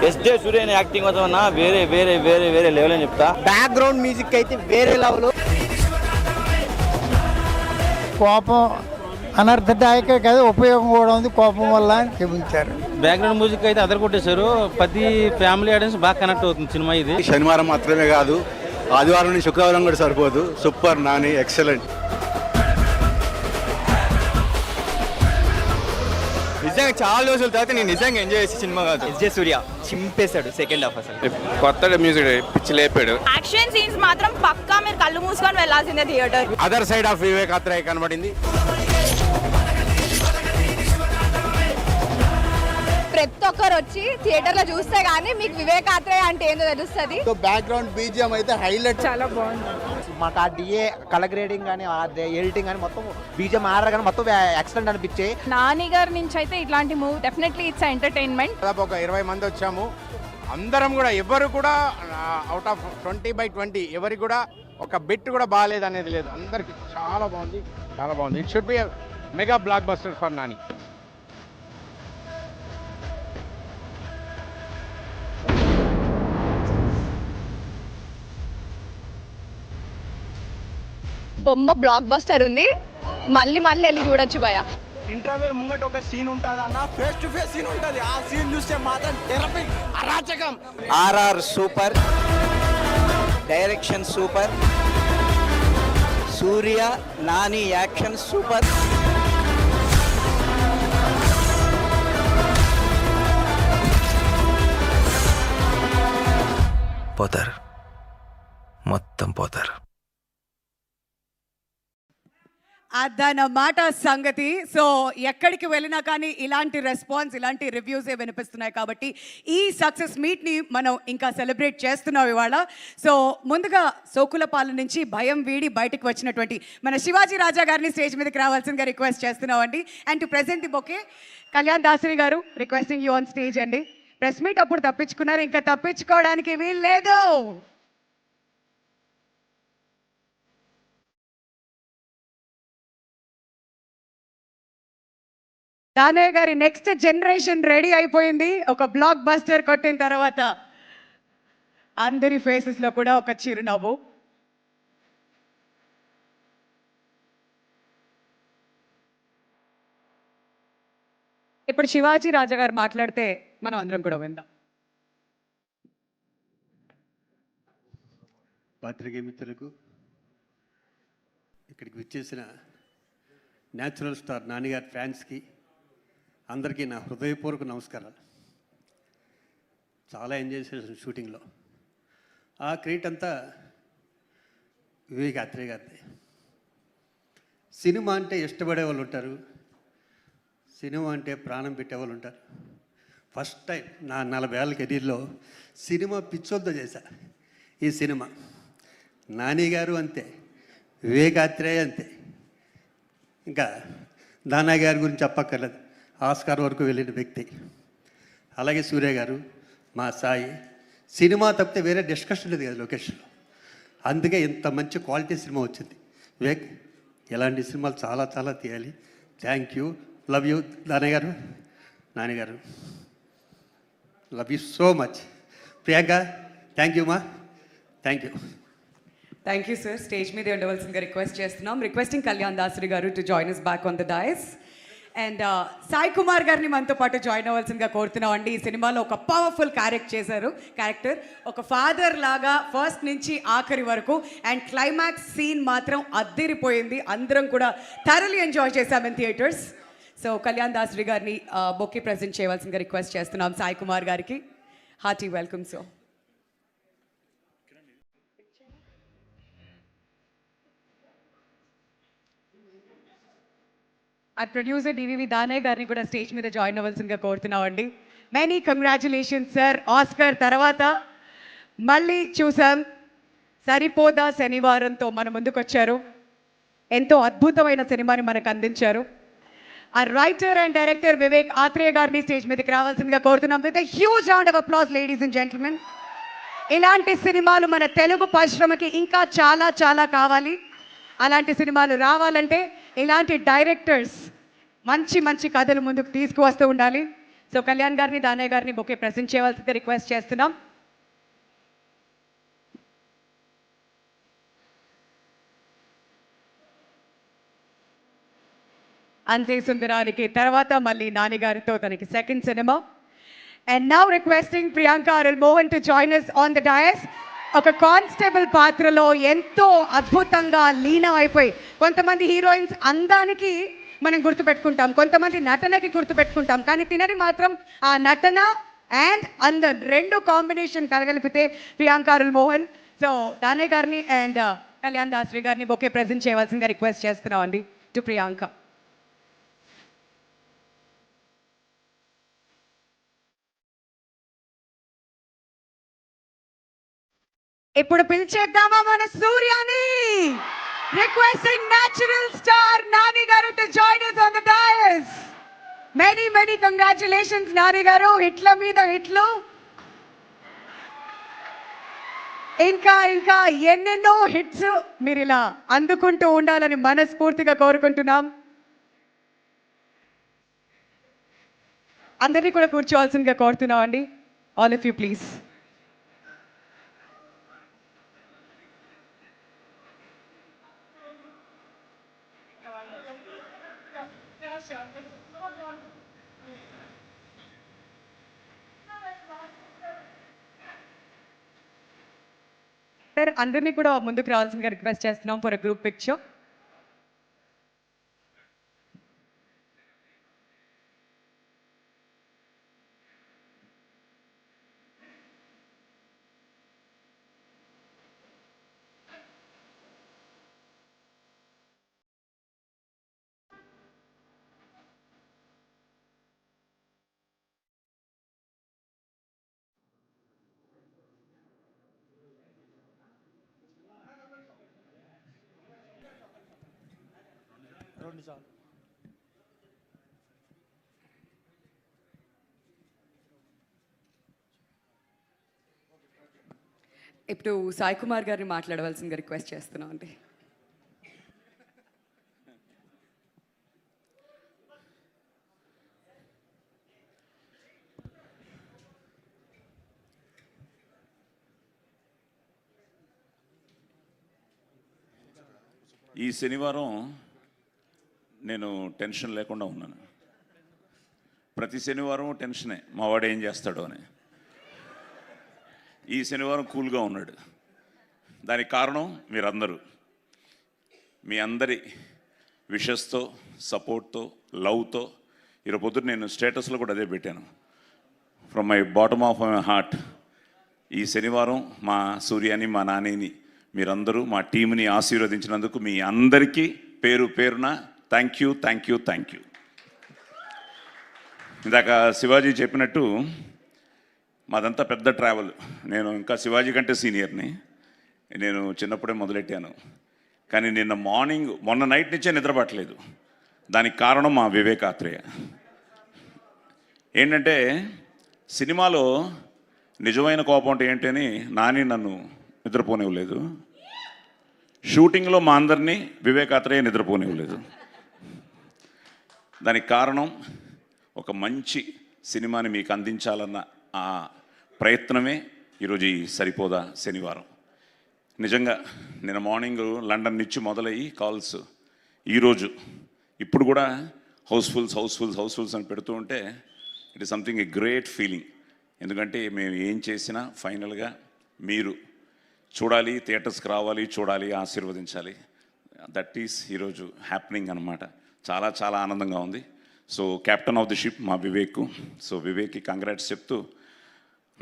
ఎస్జే సూర్య యాక్టింగ్ వల్ల వేరే వేరే వేరే వేరే లెవెల్ అని చెప్తా. బ్యాక్గ్రౌండ్ మ్యూజిక్ అయితే వేరే లెవెల్. కోపం అనర్థదాయక కదా, ఉపయోగం కూడా ఉంది కోపం వల్ల అని చూపించారు. బ్యాక్గ్రౌండ్ మ్యూజిక్ అయితే అదర్ కొట్టేశారు. ప్రతి ఫ్యామిలీ ఆడియన్స్ బాగా కనెక్ట్ అవుతుంది సినిమా. ఇది శనివారం మాత్రమే కాదు, ఆదివారం నుంచి శుక్రవారం కూడా సరిపోదు. Super Nani, excellent. నిజంగా చాలా రోజుల తర్వాత నేను నిజంగా ఎంజాయ్ చేసే సినిమా కాదు. ఎస్జే సూర్య చింపేశాడు సెకండ్ హాఫ్. అసలు కొత్త మ్యూజిక్ పిచ్చి లేపాడు. యాక్షన్ సీన్స్ మాత్రం పక్కా మీరు కళ్ళు మూసుకొని వెళ్ళాల్సిందే theatre. Other side of Vivek Athreya కనబడింది. ప్రతి ఒక్కరు వచ్చి థియేటర్ లో చూస్తే గానీ మీకు వివేక్ ఆత్రేయ అంటే ఏందో తెలుస్తుంది. బ్యాక్గ్రౌండ్ బీజిఎం అయితే హైలైట్. చాలా బాగుంది. మాకు ఆ డిఏ కలర్ గ్రేడింగ్ కానీ ఎడిటింగ్ కానీ మొత్తం బీజిఎం ఆర్ఆర్ కానీ మొత్తం ఎక్సలెంట్ అనిపించే. నాని గారి నుంచి అయితే ఇట్లాంటి మూవీ డెఫినెట్లీ ఇట్స్ ఎంటర్టైన్మెంట్. దాదాపు ఒక 20 మంది వచ్చాము. అందరం కూడా ఎవరు కూడా అవుట్ ఆఫ్ 20/20 ఎవరికి కూడా ఒక బిట్ కూడా బాగాలేదు అనేది లేదు. అందరికి చాలా బాగుంది, చాలా బాగుంది. It should be mega block buster for Nani. బొమ్మ బ్లాక్ బస్టర్ ఉంది. మళ్ళీ వెళ్ళి చూడొచ్చు భయ. ఇంటర్వెల్ ముంగట ఒక సీన్ ఉంటుంది అన్న, ఫేస్ టు ఫేస్ సీన్ ఉంటుంది. ఆ సీన్ చూస్తే మాత్రం థెరపీ అరాచకం. ఆర్ఆర్ సూపర్, డైరెక్షన్ సూపర్, సూర్య నాని యాక్షన్ సూపర్. పోతారు, మొత్తం పోతారు. అదన్నమాట సంగతి. సో ఎక్కడికి వెళ్ళినా కానీ ఇలాంటి రెస్పాన్స్, ఇలాంటి రివ్యూసే వినిపిస్తున్నాయి. కాబట్టి ఈ సక్సెస్ మీట్ని మనం ఇంకా సెలబ్రేట్ చేస్తున్నాం ఇవాళ. సో ముందుగా సోకులపాలెం నుంచి భయం వీడి బయటకు వచ్చినటువంటి మన శివాజీ రాజా గారిని స్టేజ్ మీదకి రావాల్సిందిగా రిక్వెస్ట్ చేస్తున్నామండి. And to present the bouquet, Kalyan Dasari గారు రిక్వెస్టింగ్ యూ ఆన్ స్టేజ్ అండి. ప్రెస్ మీట్ అప్పుడు తప్పించుకున్నారు, ఇంకా తప్పించుకోవడానికి వీలు లేదు. దానయ్య గారి నెక్స్ట్ జనరేషన్ రెడీ అయిపోయింది. ఒక బ్లాక్ బస్టర్ కొట్టిన తర్వాత అందరి ఫేసెస్ లో కూడా ఒక చిరునవ్వు. ఇప్పుడు శివాజీ రాజా గారు మాట్లాడితే మనం అందరం కూడా విందాం. పాత్రికేయ మిత్రులకు, ఇక్కడికి విచ్చేసిన న్యాచురల్ స్టార్ నాని గారి ఫ్యాన్స్కి అందరికీ నా హృదయపూర్వక నమస్కారాలు. చాలా ఎంజాయ్ చేశాను షూటింగ్లో. ఆ క్రెడిట్ అంతా వివేక్ ఆత్రేయ గారిది. సినిమా అంటే ఇష్టపడే వాళ్ళు ఉంటారు, సినిమా అంటే ప్రాణం పెట్టేవాళ్ళు ఉంటారు. ఫస్ట్ టైం నా 40 ఏళ్ళ కెరీర్లో సినిమా పిచ్చొద్ద చేశా. ఈ సినిమా నాని గారు అంతే, వివేకాత్రేయ అంతే, ఇంకా దానా గారి గురించి చెప్పక్కర్లేదు, ఆస్కార్ వరకు వెళ్ళిన వ్యక్తి. అలాగే సూర్య గారు, మా సాయి. సినిమా తప్పితే వేరే డిస్కషన్ లేదు కదా లొకేషన్లో. అందుకే ఇంత మంచి క్వాలిటీ సినిమా వచ్చింది. వివేక్, ఇలాంటి సినిమాలు చాలా చాలా తీయాలి. Thank you, love you Danayya గారు, నాని గారు, love you so much. Priyanka, thank you మా, thank you. Thank you sir. Stage మీద ఉండవలసిందిగా రిక్వెస్ట్ చేస్తున్నాం. రిక్వెస్టింగ్ కళ్యాణ్ దాసరి గారు to join us back on the dais. And Sai Kumar గారిని మనతో పాటు జాయిన్ అవ్వాల్సిందిగా కోరుతున్నాం అండి. ఈ సినిమాలో ఒక పవర్ఫుల్ క్యారెక్టర్, ఒక ఫాదర్ లాగా ఫస్ట్ నుంచి ఆఖరి వరకు. అండ్ క్లైమాక్స్ సీన్ మాత్రం అద్దరిపోయింది. అందరం కూడా థరలీ ఎంజాయ్ చేశాం in theatres. So Kalyan Dasari గారిని బొకే ప్రజెంట్ చేయవలసిందిగా రిక్వెస్ట్ చేస్తున్నాం. సాయి కుమార్ గారికి హార్టీ వెల్కమ్. సో ఆ ప్రొడ్యూసర్ డివివి దానయ్య గారిని కూడా స్టేజ్ మీద జాయిన్ అవ్వాల్సిందిగా కోరుతున్నామండి. Many congratulations sir. ఆస్కర్ తర్వాత మళ్ళీ చూసాం. సరిపోదా శనివారంతో మన ముందుకు వచ్చారు. ఎంతో అద్భుతమైన సినిమాని మనకు అందించారు. ఆ writer and director Vivek Athreya గారిని స్టేజ్ మీదకి రావాల్సిందిగా కోరుతున్నాం. With a huge round of applause ladies and gentlemen. ఇలాంటి సినిమాలు మన తెలుగు పరిశ్రమకి ఇంకా చాలా చాలా కావాలి. అలాంటి సినిమాలు రావాలంటే ఇలాంటి డైరెక్టర్స్ మంచి మంచి కథలు ముందుకు తీసుకువస్తూ ఉండాలి. సో కళ్యాణ్ గారిని, దానయ్య గారిని బొకే ప్రజెంట్ చేయవలసిందిగా రిక్వెస్ట్ చేస్తున్నాం. అంతే సుందరానికి తర్వాత మళ్ళీ నాని గారితో తనకి second cinema. And now requesting Priyanka Arul Mohan to join us on the dais. ఒక కానిస్టేబుల్ పాత్రలో ఎంతో అద్భుతంగా లీనం అయిపోయి, కొంతమంది హీరోయిన్స్ అందానికి మనం గుర్తుపెట్టుకుంటాం, కొంతమంది నటనకి గుర్తుపెట్టుకుంటాం, కానీ తినని మాత్రం ఆ నటన అండ్ అందం రెండు కాంబినేషన్ కలగలిపితే ప్రియాంక అరుల్ మోహన్. సో దానయ్య గారిని అండ్ కళ్యాణ్ దాసరి గారిని బొకే ప్రజెంట్ చేయవలసిందిగా రిక్వెస్ట్ చేస్తున్నాం అండి టు ప్రియాంక. ఇప్పుడు పిలిచేద్దామా మన సూర్యాని. రిక్వెస్టింగ్ న్యాచురల్ స్టార్ నాని గారు to join us on the dais. Many congratulations Nani గారు. హిట్ల మీద హిట్లు, ఇంకా ఎన్నెన్నో హిట్స్ మీరు ఇలా అందుకుంటూ ఉండాలని మనస్ఫూర్తిగా కోరుకుంటున్నాం. అందరినీ కూడా కూర్చోవాల్సిందిగా కోరుతున్నాం అండి. All of you please. Sir అందరినీ కూడా ముందుకు రావాల్సిందిగా రిక్వెస్ట్ చేస్తున్నాం ఫర్ గ్రూప్ పిక్చర్. ఇప్పుడు సాయి కుమార్ గారిని మాట్లాడవలసిందిగా రిక్వెస్ట్ చేస్తున్నాం అండి. ఈ శనివారం నేను టెన్షన్ లేకుండా ఉన్నాను. ప్రతి శనివారం టెన్షనే, మా వాడు ఏం చేస్తాడో అని. ఈ శనివారం కూల్గా ఉన్నాడు. దానికి కారణం మీరందరూ, మీ అందరి విషెస్తో, సపోర్ట్తో, లవ్తో. ఈరోజు పొద్దున్న నేను స్టేటస్లో కూడా అదే పెట్టాను. From my bottom of my heart ఈ శనివారం మా సూర్యాని మా నానిని మీరందరూ మా టీంని ఆశీర్వదించినందుకు మీ అందరికీ పేరు పేరున thank you thank you thank you. ఇందాక శివాజీ చెప్పినట్టు మాదంతా పెద్ద ట్రావెల్. నేను ఇంకా శివాజీ కంటే సీనియర్ని. నేను చిన్నప్పుడే మొదలెట్టాను. కానీ మొన్న నైట్ నుంచే నిద్రపట్టలేదు. దానికి కారణం మా వివేక్ ఆత్రేయ. ఏంటంటే సినిమాలో నిజమైన కోపం అంటే ఏంటని నాని నన్ను నిద్రపోనివ్వలేదు. షూటింగ్లో మా అందరినీ వివేక్ ఆత్రేయ నిద్రపోనివ్వలేదు. దానికి కారణం ఒక మంచి సినిమాని మీకు అందించాలన్న ఆ ప్రయత్నమే ఈరోజు ఈ సరిపోదా శనివారం. నిజంగా నిన్న మార్నింగ్ లండన్ నుంచి మొదలయ్యి కాల్స్, ఈరోజు ఇప్పుడు కూడా హౌస్ఫుల్స్ అని పెడుతూ ఉంటే it is something a great feeling. ఎందుకంటే మేము ఏం చేసినా ఫైనల్గా మీరు చూడాలి, థియేటర్స్కి రావాలి, చూడాలి, ఆశీర్వదించాలి. దట్ ఈస్ ఈరోజు హ్యాపెనింగ్ అనమాట. చాలా చాలా ఆనందంగా ఉంది. So captain of the ship మా వివేక్. సో వివేక్కి కంగ్రాట్స్ చెప్తూ,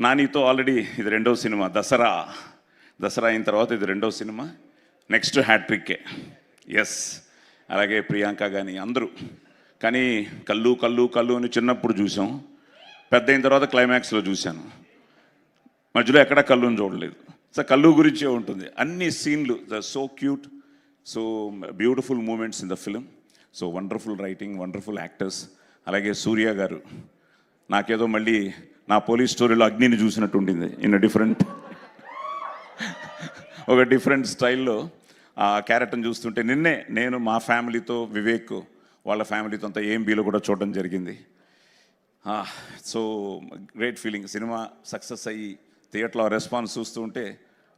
నానితో ఆల్రెడీ ఇది 2వ సినిమా. దసరా అయిన తర్వాత ఇది 2వ సినిమా. నెక్స్ట్ హ్యాట్రిక్కే. ఎస్. అలాగే ప్రియాంక కానీ అందరూ. కానీ కళ్ళు అని చిన్నప్పుడు చూసాం. పెద్ద అయిన తర్వాత క్లైమాక్స్లో చూశాను. మధ్యలో ఎక్కడ కళ్ళుని చూడలేదు. సో కళ్ళు గురించే ఉంటుంది. అన్ని సీన్లు so cute, so beautiful moments in the film. So wonderful writing, wonderful actors. అలాగే సూర్య గారు నాకేదో మళ్ళీ నా పోలీస్ స్టోరీలో అగ్నిని చూసినట్టు ఉండింది. ఇన్ ఒక డిఫరెంట్ స్టైల్లో ఆ క్యారెక్టర్ని చూస్తుంటే నిన్నే నేను మా ఫ్యామిలీతో వివేక్ వాళ్ళ ఫ్యామిలీతో అంతా AMBలో కూడా చూడడం జరిగింది. So great feeling. Cinema success అయ్యి థియేటర్లో రెస్పాన్స్ చూస్తూ ఉంటే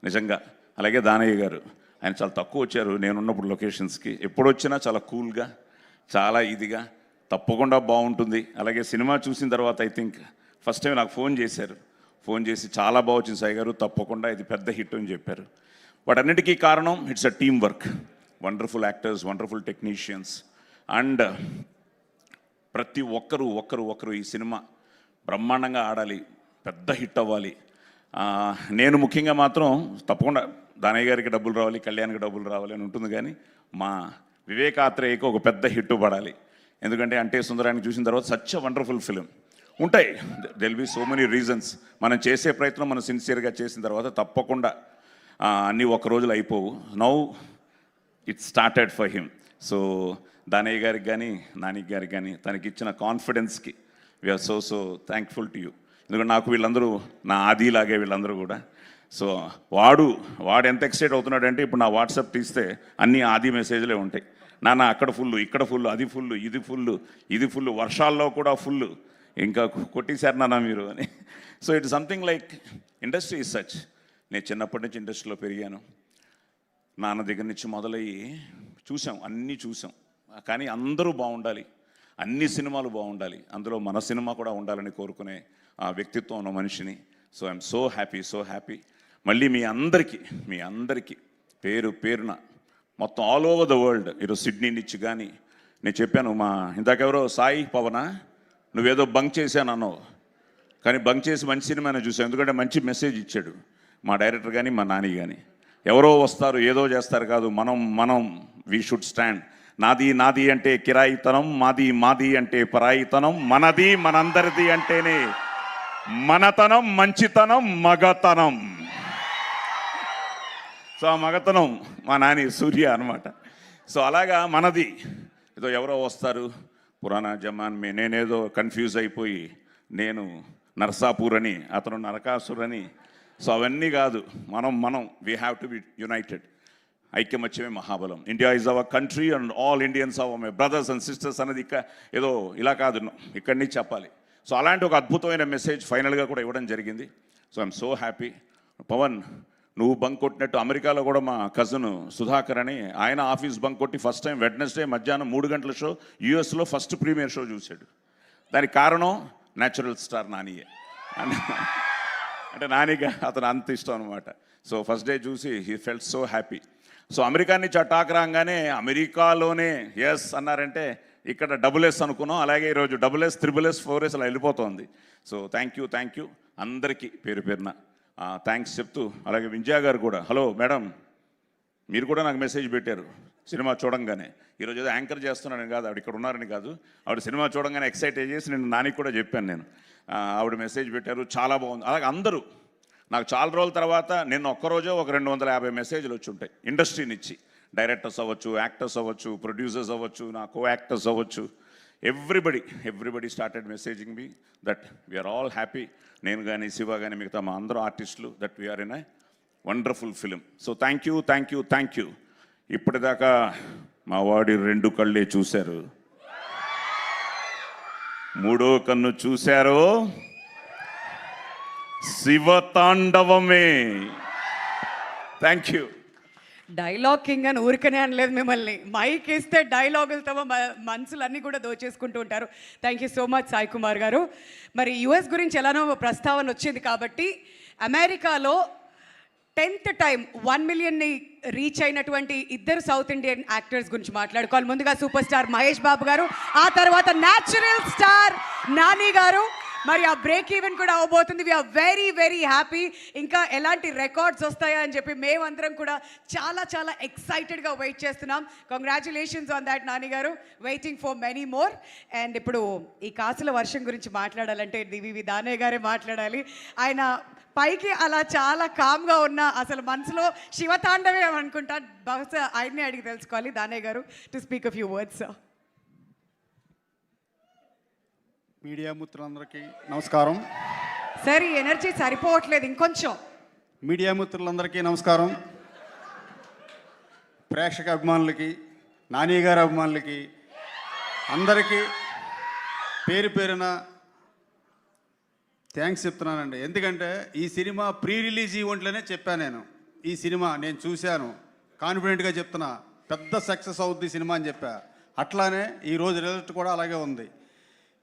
నిజంగా. అలాగే దానయ్య గారు, ఆయన చాలా తక్కువ వచ్చారు నేనున్నప్పుడు లొకేషన్స్కి. ఎప్పుడు వచ్చినా చాలా కూల్గా, చాలా ఇదిగా, తప్పకుండా బాగుంటుంది. అలాగే సినిమా చూసిన తర్వాత ఐ థింక్ ఫస్ట్ టైం నాకు ఫోన్ చేసి చాలా బాగా వచ్చింది సాయి గారు, తప్పకుండా ఇది పెద్ద హిట్ అని చెప్పారు. వాటన్నిటికీ కారణం it's a team work. Wonderful actors, wonderful technicians. And ప్రతి ఒక్కరు ఈ సినిమా బ్రహ్మాండంగా ఆడాలి, పెద్ద హిట్ అవ్వాలి. నేను ముఖ్యంగా మాత్రం తప్పకుండా దానయ్య గారికి డబ్బులు రావాలి, కళ్యాణ్కి డబ్బులు రావాలి అని ఉంటుంది. కానీ మా వివేక్ ఆత్రేయకి ఒక పెద్ద హిట్ పడాలి. ఎందుకంటే అంటే సుందరానికి చూసిన తర్వాత సచ్ వండర్ఫుల్ ఫిలిం. ఉంటాయి, they'll be so many reasons. మనం చేసే ప్రయత్నం మనం సిన్సియర్గా చేసిన తర్వాత తప్పకుండా అన్నీ ఒక రోజులు అయిపోవు. Now it started for him. So Danayya గారికి కానీ నాని గారికి కానీ తనకి ఇచ్చిన కాన్ఫిడెన్స్కి we are so thankful to you. ఎందుకంటే నాకు వీళ్ళందరూ నా ఆదిలాగే వీళ్ళందరూ కూడా. సో వాడు ఎంత ఎక్సైట్ అవుతున్నాడంటే ఇప్పుడు నా వాట్సాప్ తీస్తే అన్ని ఆది మెసేజ్లే ఉంటాయి. నాన్న అక్కడ ఫుల్, ఇక్కడ ఫుల్, అది ఫుల్, ఇది ఫుల్, వర్షాల్లో కూడా ఫుల్, ఇంకా కొట్టేశారు నాన్న మీరు అని. So it something like industry is such. నేను చిన్నప్పటి నుంచి ఇండస్ట్రీలో పెరిగాను. నాన్న దగ్గర నుంచి మొదలయ్యి అన్నీ చూసాం. కానీ అందరూ బాగుండాలి, అన్ని సినిమాలు బాగుండాలి, అందులో మన సినిమా కూడా ఉండాలని కోరుకునే ఆ వ్యక్తిత్వం ఉన్న మనిషిని. So I'm so happy. మళ్ళీ మీ అందరికీ పేరున మొత్తం ఆల్ ఓవర్ ద వరల్డ్, ఈరోజు సిడ్నీ నుంచి కానీ నేను చెప్పాను, మా ఇందాకెవరో సాయి పవన నువ్వేదో బంక్ చేశాను అన్నావు, కానీ బంక్ చేసి మంచి సినిమానే చూసావు. ఎందుకంటే మంచి మెసేజ్ ఇచ్చాడు మా డైరెక్టర్ కానీ మా నాని కానీ. ఎవరో వస్తారు ఏదో చేస్తారు కాదు, మనం వీ షుడ్ స్టాండ్. నాది అంటే కిరాయితనం, మాది అంటే పరాయితనం, మనది మనందరిది అంటేనే మనతనం, మంచితనం, మగతనం. సో ఆ మగతనం మా నాని సూర్య అనమాట. సో అలాగా మనది. ఏదో ఎవరో వస్తారు పురాణా జమాన్ నేనేదో కన్ఫ్యూజ్ అయిపోయి నేను నర్సాపూర్ అని అతను నరకాసుర్ అని. సో అవన్నీ కాదు. మనం we have to be united. ఐక్యమత్యమే మహాబలం. India is our country and all Indians are my brothers and sisters అనేది ఏదో ఇలా కాదు, ఇక్కడి నుంచి చెప్పాలి. సో అలాంటి ఒక అద్భుతమైన మెసేజ్ ఫైనల్గా కూడా ఇవ్వడం జరిగింది. So I'm so happy. Pavan, నువ్వు బంక్ కొట్టినట్టు అమెరికాలో కూడా మా కజిన్ సుధాకర్ అని ఆయన ఆఫీస్ బంక్ కొట్టి ఫస్ట్ టైం వెడ్నెస్డే మధ్యాహ్నం 3 గంటల షో యూఎస్లో ఫస్ట్ ప్రీమియర్ షో చూశాడు. దానికి కారణం న్యాచురల్ స్టార్ నానియే. అంటే నానిగా అతను అంత ఇష్టం అనమాట. సో ఫస్ట్ డే చూసి he felt so happy. So America నుంచి టాక్ రాగానే అమెరికాలోనే ఎస్ అన్నారంటే ఇక్కడ డబుల్ ఎస్ అనుకున్నాం, అలాగే ఈరోజు డబుల్ ఎస్, 3S, 4S అలా వెళ్ళిపోతుంది. సో థ్యాంక్ యూ అందరికీ పేరు పేరున థ్యాంక్స్ చెప్తూ, అలాగే వింజయా గారు కూడా, హలో మేడం, మీరు కూడా నాకు మెసేజ్ పెట్టారు సినిమా చూడంగానే. ఈరోజు ఏదో యాంకర్ చేస్తున్నానని కాదు, ఆవిడ ఇక్కడ ఉన్నారని కాదు, ఆవిడ సినిమా చూడంగానే ఎక్సైట్ చేసి నేను నానికి కూడా చెప్పాను. నేను ఆవిడ మెసేజ్ పెట్టారు, చాలా బాగుంది. అలాగే అందరూ నాకు చాలా రోజుల తర్వాత నిన్న ఒక్కరోజే ఒక 250 మెసేజ్లు వచ్చి ఉంటాయి ఇండస్ట్రీ నుంచి. డైరెక్టర్స్ అవ్వచ్చు, యాక్టర్స్ అవ్వచ్చు, ప్రొడ్యూసర్స్ అవ్వచ్చు, నా కో యాక్టర్స్ అవ్వచ్చు, everybody started messaging me that we are all happy. నేను కానీ, శివ కానీ, మిగతా మా అందరూ ఆర్టిస్టులు, that we are in a wonderful film. So thank you. ఇప్పటిదాకా మా వాడి 2 కళ్ళే చూశారు, 3వ కన్ను చూశారు, శివతాండవమే. Thank you. డైలాగ్ కింగ్ అని ఊరికనే అనలేదు మిమ్మల్ని. మైక్ ఇస్తే డైలాగులతో మనసులన్నీ కూడా దోచేసుకుంటూ ఉంటారు. Thank you so much Sai Kumar గారు. మరి యుఎస్ గురించి ఎలానో ప్రస్తావన వచ్చింది కాబట్టి, అమెరికాలో 10th టైం 1 మిలియన్ని రీచ్ అయినటువంటి 2 సౌత్ ఇండియన్ యాక్టర్స్ గురించి మాట్లాడుకోవాలి. ముందుగా సూపర్ స్టార్ మహేష్ బాబు గారు, ఆ తర్వాత న్యాచురల్ స్టార్ నాని గారు. మరి ఆ బ్రేక్ ఈవెన్ కూడా అవబోతుంది. We are very happy. ఇంకా ఎలాంటి రికార్డ్స్ వస్తాయా అని చెప్పి మేమందరం కూడా చాలా ఎక్సైటెడ్గా వెయిట్ చేస్తున్నాం. కంగ్రాచులేషన్స్ ఆన్ దాట్ నాని గారు, waiting for many more. And ఇప్పుడు ఈ కాసుల వర్షం గురించి మాట్లాడాలంటే డివివి దానయ్య గారే మాట్లాడాలి. ఆయన పైకి అలా చాలా కామ్గా ఉన్న అసలు మనసులో శివతాండవే అనుకుంటా. బహుశా ఆయన్నే అడిగి తెలుసుకోవాలి. దానయ్య గారు to speak a few words. Media మిత్రులందరికీ నమస్కారం. సార్ ఈ ఎనర్జీ సరిపోవట్లేదు, ఇంకొంచెం. మీడియా మిత్రులందరికీ నమస్కారం. ప్రేక్షక అభిమానులకి, నాని గారి అభిమానులకి అందరికీ పేరు పేరున థ్యాంక్స్ చెప్తున్నానండి. ఎందుకంటే ఈ సినిమా ప్రీ రిలీజ్ ఈవెంట్లోనే చెప్పాను నేను, ఈ సినిమా నేను చూశాను, కాన్ఫిడెంట్గా చెప్తున్నా, పెద్ద సక్సెస్ అవుద్ది సినిమా అని చెప్పా. అట్లానే ఈరోజు రిజల్ట్ కూడా అలాగే ఉంది.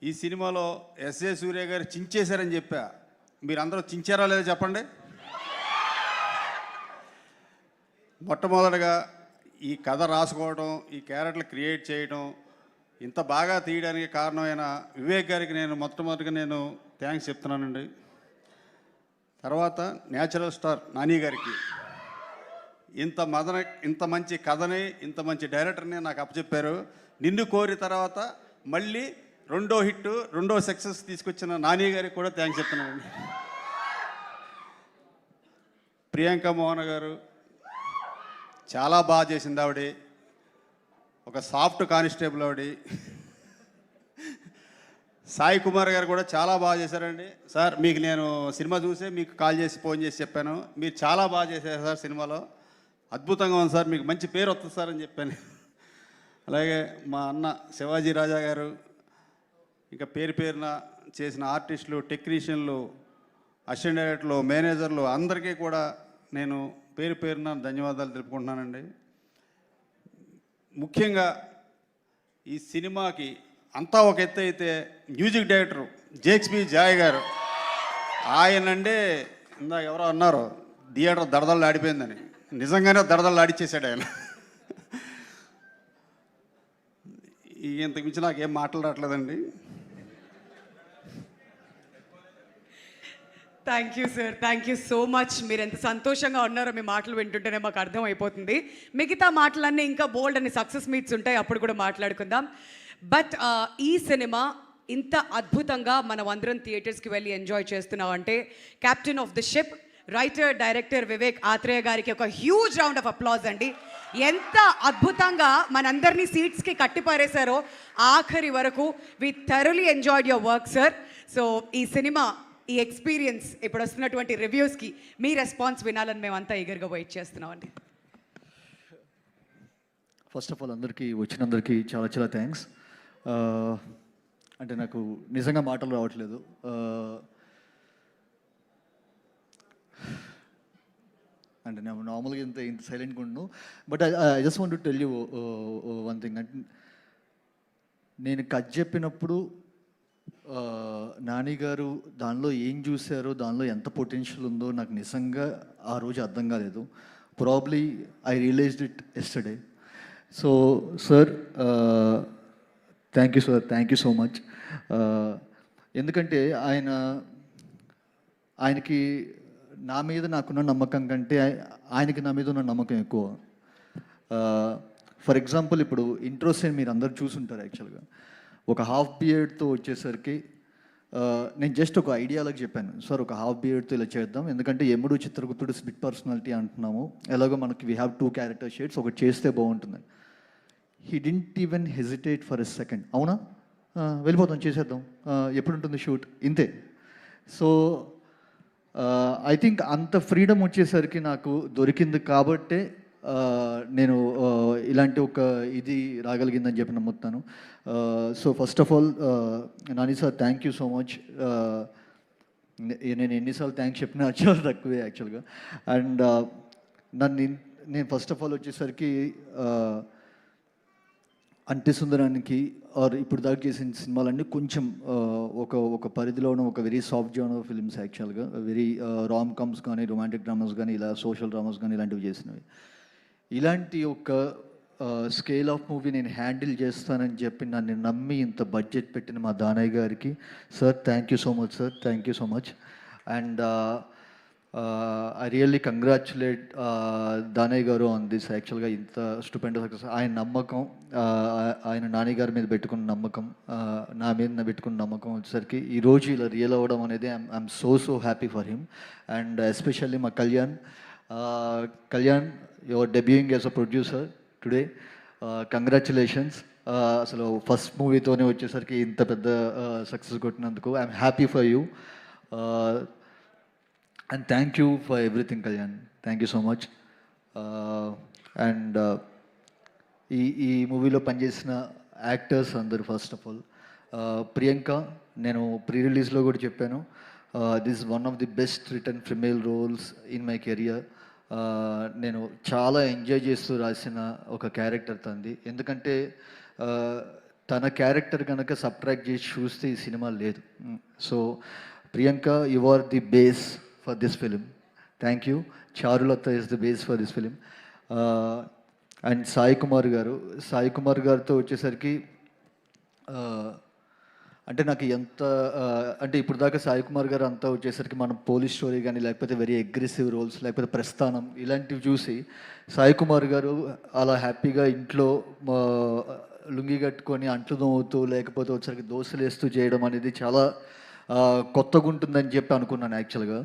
ఈ సినిమాలో ఎస్ఏ సూర్య గారు చించేశారని చెప్పా. మీరందరూ చించారా లేదా చెప్పండి. మొట్టమొదటిగా ఈ కథ రాసుకోవడం, ఈ క్యారెక్టర్లు క్రియేట్ చేయడం, ఇంత బాగా తీయడానికి కారణమైన వివేక్ గారికి నేను మొట్టమొదటిగా నేను థ్యాంక్స్ చెప్తున్నానండి. తర్వాత న్యాచురల్ స్టార్ నాని గారికి, ఇంత మంచి కథని, ఇంత మంచి డైరెక్టర్ని నాకు అప్పచెప్పారు. నిన్ను కోరి తర్వాత మళ్ళీ 2వ హిట్, 2వ సక్సెస్ తీసుకొచ్చిన నాని గారికి కూడా థ్యాంక్స్ చెప్తున్నానండి. ప్రియాంక మోహన్ గారు చాలా బాగా చేసింది. ఆవిడ ఒక సాఫ్ట్ కానిస్టేబుల్ ఆవిడ. సాయి కుమార్ గారు కూడా చాలా బాగా చేశారండి. సార్ మీకు నేను సినిమా చూసే మీకు కాల్ చేసి ఫోన్ చేసి చెప్పాను, మీరు చాలా బాగా చేశారు సార్, సినిమాలో అద్భుతంగా ఉంది సార్, మీకు మంచి పేరు వస్తుంది సార్ అని చెప్పాను. అలాగే మా అన్న శివాజీ రాజా గారు, ఇంకా పేరు పేరున చేసిన ఆర్టిస్టులు, టెక్నీషియన్లు, అసిస్టెంట్ డైరెక్టర్లు, మేనేజర్లు అందరికీ కూడా నేను పేరు పేరున ధన్యవాదాలు తెలుపుకుంటున్నానండి. ముఖ్యంగా ఈ సినిమాకి అంతా ఒక ఎత్తు అయితే మ్యూజిక్ డైరెక్టర్ జేక్స్బీ జాయ్ గారు, ఆయనంటే ఇందాక ఎవరో అన్నారు థియేటర్ దడదళ్ళు ఆడిపోయిందని, నిజంగానే దడదళ్ళు ఆడిచ్చేసాడు ఆయన. ఇంతకు మించి నాకేం మాట్లాడట్లేదండి. Thank you sir, thank you so much. మీరు ఎంత సంతోషంగా ఉన్నారో మీ మాటలు వింటుంటేనే మాకు అర్థం అయిపోతుంది. మిగతా మాటలన్నీ ఇంకా బోల్డ్ అని సక్సెస్ మీట్స్ ఉంటాయి, అప్పుడు కూడా మాట్లాడుకుందాం. బట్ ఈ సినిమా ఇంత అద్భుతంగా మనం అందరం థియేటర్స్కి వెళ్ళి ఎంజాయ్ చేస్తున్నాం అంటే captain of the ship, writer director Vivek Athreya గారికి ఒక హ్యూజ్ రౌండ్ ఆఫ్ అప్లాజ్ అండి. ఎంత అద్భుతంగా మనందరినీ సీట్స్కి కట్టిపారేశారో ఆఖరి వరకు. We thoroughly enjoyed your work sir. So ఈ సినిమా, ఈ ఎక్స్పీరియన్స్, ఇప్పుడు వస్తున్నటువంటి రివ్యూస్కి మీ రెస్పాన్స్ వినాలని మేమంతా ఈగర్గా వెయిట్ చేస్తున్నామండి. ఫస్ట్ ఆఫ్ ఆల్ అందరికీ వచ్చినందరికీ చాలా థ్యాంక్స్. అంటే నాకు నిజంగా మాటలు రావట్లేదు. అంటే నేను నార్మల్గా ఇంత సైలెంట్గా ఉన్నాను. But I just want to tell you one thing. అంటే నేను కథ చెప్పినప్పుడు నాని గారు దానిలో ఏం చూశారో, దానిలో ఎంత పొటెన్షియల్ ఉందో నాకు నిజంగా ఆ రోజు అర్థం కాలేదు. Probably I realised it yesterday. So sir, thank you sir, thank you so much. ఎందుకంటే ఆయనకి నా మీద నాకున్న నమ్మకం కంటే ఆయనకి నా మీద ఉన్న నమ్మకం ఎక్కువ. ఫర్ ఎగ్జాంపుల్ ఇప్పుడు ఇంట్రో సీన్ మీరు అందరు చూసుంటారు యాక్చువల్గా. ఒక హాఫ్ బియర్డ్తో వచ్చేసరికి నేను జస్ట్ ఒక ఐడియాలకు చెప్పాను, సార్ ఒక హాఫ్ బియర్డ్తో ఇలా చేద్దాం, ఎందుకంటే యముడు చిత్రగుప్తుడు స్పిట్ పర్సనాలిటీ అంటున్నాము, ఎలాగో మనకి వీ హ్యావ్ 2 క్యారెక్టర్ షేడ్స్, ఒకటి చేస్తే బాగుంటుందని. He didn't even hesitate for a second. అవునా, వెళ్ళిపోతాం, చేసేద్దాం, ఎప్పుడు ఉంటుంది షూట్, ఇంతే. సో ఐ థింక్ అంత ఫ్రీడమ్ వచ్చేసరికి నాకు దొరికింది కాబట్టే నేను ఇలాంటి ఒక ఇది రాగలిగిందని చెప్పి నమ్ముతాను. So first of all Nani sir, thank you so much. నేను ఎన్నిసార్లు థ్యాంక్స్ చెప్పినా చాలా తక్కువే యాక్చువల్గా. అండ్ నేను ఫస్ట్ ఆఫ్ ఆల్ వచ్చేసరికి అంటే సుందరానికి ఆర్ ఇప్పుడు దాకా చేసిన సినిమాలన్నీ కొంచెం ఒక పరిధిలోనూ ఒక వెరీ సాఫ్ట్ జోనర్ ఫిల్మ్స్ యాక్చువల్గా. వెరీ రామ్ కమ్స్ కానీ రొమాంటిక్ డ్రామాస్ కానీ ఇలా సోషల్ డ్రామాస్ కానీ ఇలాంటివి చేసినవి. ఇలాంటి ఒక స్కేల్ ఆఫ్ మూవీ నేను హ్యాండిల్ చేస్తానని చెప్పి నన్ను నమ్మి ఇంత బడ్జెట్ పెట్టిన మా దానయ్య గారికి sir thank you so much sir, thank you so much. And I really congratulate Danayya గారు ఆన్ దిస్ యాక్చువల్గా. ఇంత స్టూపెండస్ సక్సెస్ ఆయన నమ్మకం, ఆయన నాని గారి మీద పెట్టుకున్న నమ్మకం, నా మీద పెట్టుకున్న నమ్మకం వచ్చేసరికి ఈరోజు ఇలా రియల్ అవ్వడం అనేది I'm so happy for him. And especially మా Kalyan, your debuting as a producer today, congratulations. అసలు ఫస్ట్ మూవీతోనే వచ్చేసరికి ఇంత పెద్ద సక్సెస్ కొట్టినందుకు I'm happy for you. And thank you for everything Kalyan, thank you so much. And ఈ మూవీలో పనిచేసిన యాక్టర్స్ అందరు, ఫస్ట్ ఆఫ్ ఆల్ ప్రియాంక, నేను ప్రీ రిలీజ్లో కూడా చెప్పాను, this one of the best return female roles in my career. నేను చాలా ఎంజాయ్ చేస్తూ రాసిన ఒక క్యారెక్టర్ తంది. ఎందుకంటే తన క్యారెక్టర్ కనుక సబ్ట్రాక్ట్ చేసి చూస్తే ఈ సినిమా లేదు. So Priyanka, you are the base for this film. Thank you. Charulatha is the base for this film. And Sai Kumar గారితో వచ్చేసరికి అంటే నాకు ఎంత అంటే ఇప్పుడు దాకా సాయి కుమార్ గారు అంతా వచ్చేసరికి మనం పోలీస్ స్టోరీ కానీ లేకపోతే వెరీ అగ్రెసివ్ రోల్స్ లేకపోతే ప్రస్థానం ఇలాంటివి చూసి సాయి కుమార్ గారు అలా హ్యాపీగా ఇంట్లో లుంగి కట్టుకొని అంట్లు దోముతూ లేకపోతే వచ్చేసరికి దోశలు వేస్తూ చేయడం అనేది చాలా కొత్తగా ఉంటుందని చెప్పి అనుకున్నాను యాక్చువల్గా.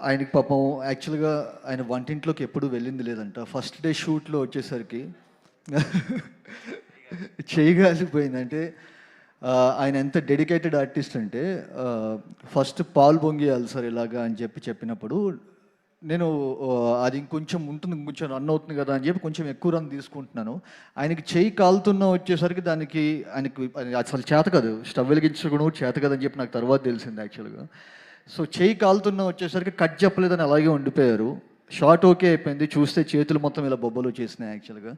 ఆయనకి పాపం యాక్చువల్గా ఆయన వంటింట్లోకి ఎప్పుడు వెళ్ళింది లేదంట. ఫస్ట్ డే షూట్లో వచ్చేసరికి చేయగలిగిపోయిందంటే ఆయన ఎంత డెడికేటెడ్ ఆర్టిస్ట్ అంటే ఫస్ట్ పాలు పొంగియాలి సార్ ఇలాగా అని చెప్పినప్పుడు నేను అది ఇంకొంచెం ఉంటుంది, ఇంకొంచెం రన్ అవుతుంది కదా అని చెప్పి కొంచెం ఎక్కువ రన్ తీసుకుంటున్నాను. ఆయనకి చేయి కాలుతున్న వచ్చేసరికి దానికి ఆయనకి అసలు చేత కాదు, స్టవ్ వెలిగించడం చేత కదని చెప్పి నాకు తర్వాత తెలిసింది యాక్చువల్గా. సో చేయి కాలుతున్న వచ్చేసరికి కట్ చెప్పలేదని అలాగే ఉండిపోయారు. షార్ట్ ఓకే అయిపోయింది, చూస్తే చేతులు మొత్తం ఇలా బొబ్బలు వచ్చేసినాయి యాక్చువల్గా.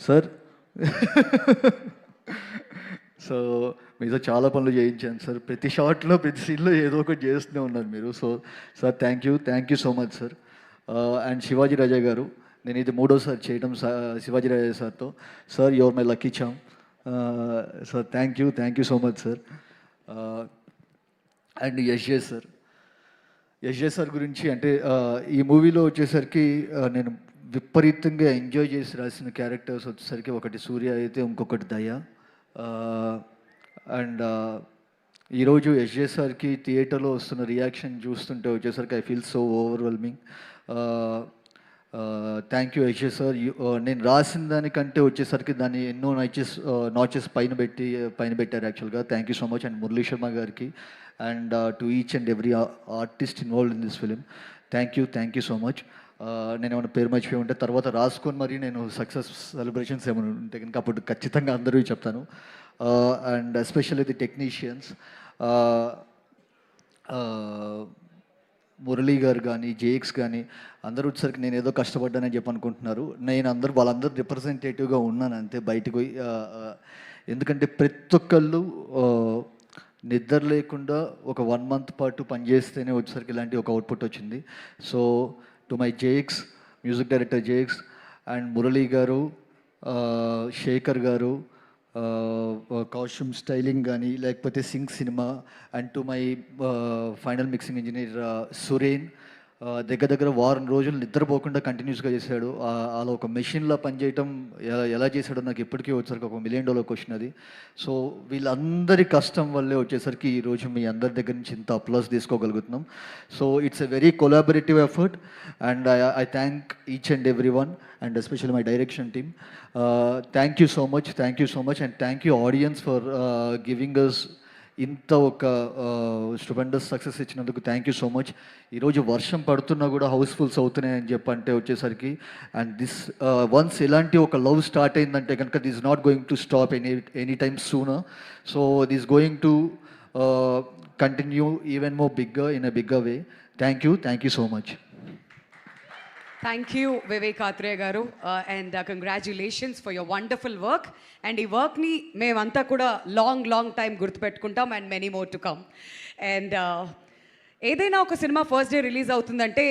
సార్ సో మీతో చాలా పనులు చేయించాను సార్, ప్రతి షాట్లో ప్రతి సీన్లో ఏదో ఒకటి చేస్తూనే ఉన్నారు మీరు. So sir thank you so much sir. And Shivaji Raja గారు, నేను ఇది 3వసారి చేయడం శివాజీ రాజా సార్తో. Sir your my lucky charm sir, thank you so much sir. And యశ్జే సార్ గురించి అంటే ఈ మూవీలో వచ్చేసరికి నేను విపరీతంగా ఎంజాయ్ చేసి రాసిన క్యారెక్టర్స్ వచ్చేసరికి ఒకటి సూర్య అయితే ఇంకొకటి దయ. అండ్ ఈరోజు యశ్జే సార్కి థియేటర్లో వస్తున్న రియాక్షన్ చూస్తుంటే వచ్చేసరికి I feel so overwhelming. Thank you యశ్జే సార్. నేను రాసిన దానికంటే వచ్చేసరికి దాన్ని ఎన్నో నాచెస్ పైన పెట్టారు యాక్చువల్గా. Thank you so much. And Murali Sharma గారికి and to each and every artist involved in this film thank you so much. నేను ఏమైనా పేరు మర్చిపోయి ఉంటే తర్వాత రాసుకొని మరి నేను సక్సెస్ సెలబ్రేషన్స్ ఏమైనా ఉంటే కనుక అప్పుడు ఖచ్చితంగా అందరూ చెప్తాను. And especially the technicians Murali గారు కానీ జేఎక్స్ కానీ అందరూ వచ్చేసరికి నేను ఏదో కష్టపడ్డానని చెప్పి అనుకుంటున్నారు. నేను వాళ్ళందరూ రిప్రజెంటేటివ్గా ఉన్నాను అంతే బయటకు పోయి. ఎందుకంటే ప్రతి ఒక్కళ్ళు నిద్ర లేకుండా ఒక 1 month పాటు పనిచేస్తేనే వచ్చేసరికి ఇలాంటి ఒక అవుట్పుట్ వచ్చింది. So to my JX, music director JX and Murali గారు, శేఖర్ గారు, కాస్ట్యూమ్ స్టైలింగ్ కానీ లేకపోతే Singh cinema and to my final mixing engineer Suren, దగ్గర దగ్గర వారం రోజులు నిద్రపోకుండా కంటిన్యూస్గా చేశాడు. అలా ఒక మెషిన్లో పనిచేయటం ఎలా చేశాడో నాకు ఇప్పటికీ వచ్చేసరికి ఒక $1 million క్వశ్చన్ అది. సో వీళ్ళందరి కష్టం వల్లే వచ్చేసరికి ఈరోజు మీ అందరి దగ్గర నుంచి ఇంత అప్లాస్ తీసుకోగలుగుతున్నాం. So it's a very collaborative effort and I thank each and every one and especially my direction team. Thank you so much and thank you audience for giving us ఇంత ఒక స్టూపెండస్ సక్సెస్ ఇచ్చినందుకు thank you so much. ఈరోజు వర్షం పడుతున్నా కూడా housefuls అవుతున్నాయని చెప్పంటే వచ్చేసరికి అండ్ దిస్ వన్స్ ఇలాంటి ఒక లవ్ స్టార్ట్ అయిందంటే కనుక this not going to stop any time sooner. So this going to continue even more bigger in a bigger way. Thank you so much. Thank you Vivek Athreya గారు and congratulations for your wonderful work. And ఈ వర్క్ని మేమంతా కూడా long time గుర్తుపెట్టుకుంటాం and many more to come. And ఏదైనా ఒక సినిమా first day release అవుతుందంటే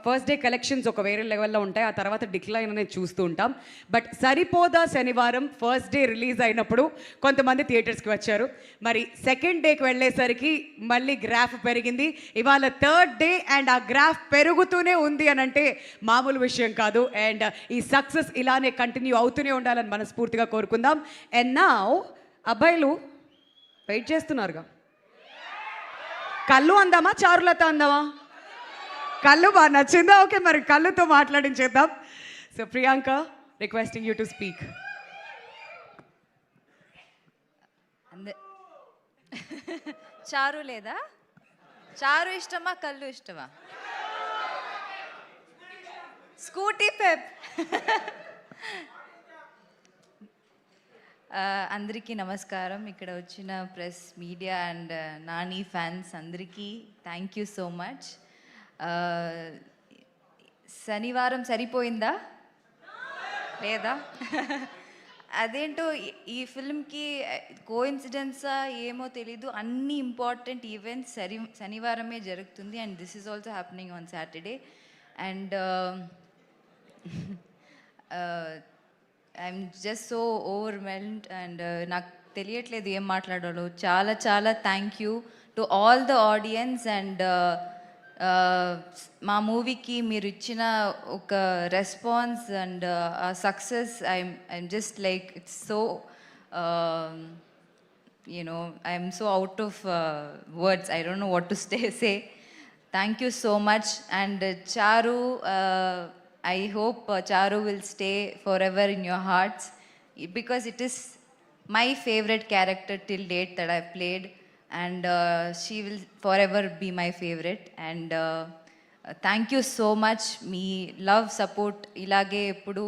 ఫస్ట్ డే కలెక్షన్స్ ఒక వేరే లెవెల్లో ఉంటాయి, ఆ తర్వాత డిక్లైన్ అనేది చూస్తూ ఉంటాం. బట్ సరిపోదా శనివారం ఫస్ట్ డే రిలీజ్ అయినప్పుడు కొంతమంది థియేటర్స్కి వచ్చారు. మరి సెకండ్ డేకి వెళ్ళేసరికి మళ్ళీ గ్రాఫ్ పెరిగింది. ఇవాళ థర్డ్ డే అండ్ ఆ గ్రాఫ్ పెరుగుతూనే ఉంది అని అంటే మామూలు విషయం కాదు. అండ్ ఈ సక్సెస్ ఇలానే కంటిన్యూ అవుతూనే ఉండాలని మనస్ఫూర్తిగా కోరుకుందాం. అండ్ నౌ అబ్బాయిలు వెయిట్ చేస్తున్నారుగా, కళ్ళు అందామా చారులత అందామా? కళ్ళు బాగా నచ్చిందా? ఓకే, మరి కళ్ళుతో మాట్లాడించేద్దాం. So Priyanka, requesting you to speak. Charu లేదా? చారు ఇష్టమా కళ్ళు ఇష్టమా? Scooty Pep. అందరికీ నమస్కారం. ఇక్కడ వచ్చిన press, media and Nani fans అందరికీ థ్యాంక్ యూ సో మచ్. శనివారం సరిపోయిందా లేదా? అదేంటో ఈ ఫిల్మ్కి కోఇన్సిడెన్సా ఏమో తెలీదు, అన్ని ఇంపార్టెంట్ ఈవెంట్స్ శనివారమే జరుగుతుంది. And this is also happening on Saturday. And I'm just so overwhelmed and నాకు తెలియట్లేదు ఏం మాట్లాడాలో. చాలా thank you to all the audience. And మా మూవీకి మీరు ఇచ్చిన ఒక response and success, I'm just like it's so I'm so out of words. I don't know what to say. Thank you so much. And చారు, I hope Charu will stay forever in your hearts because it is my favorite character till date that I've played, and she will forever be my favorite. And thank you so much. Me love support ilage eppudu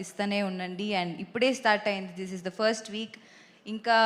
istane unnandi, and ippude start ayindi. This is the first week. Inka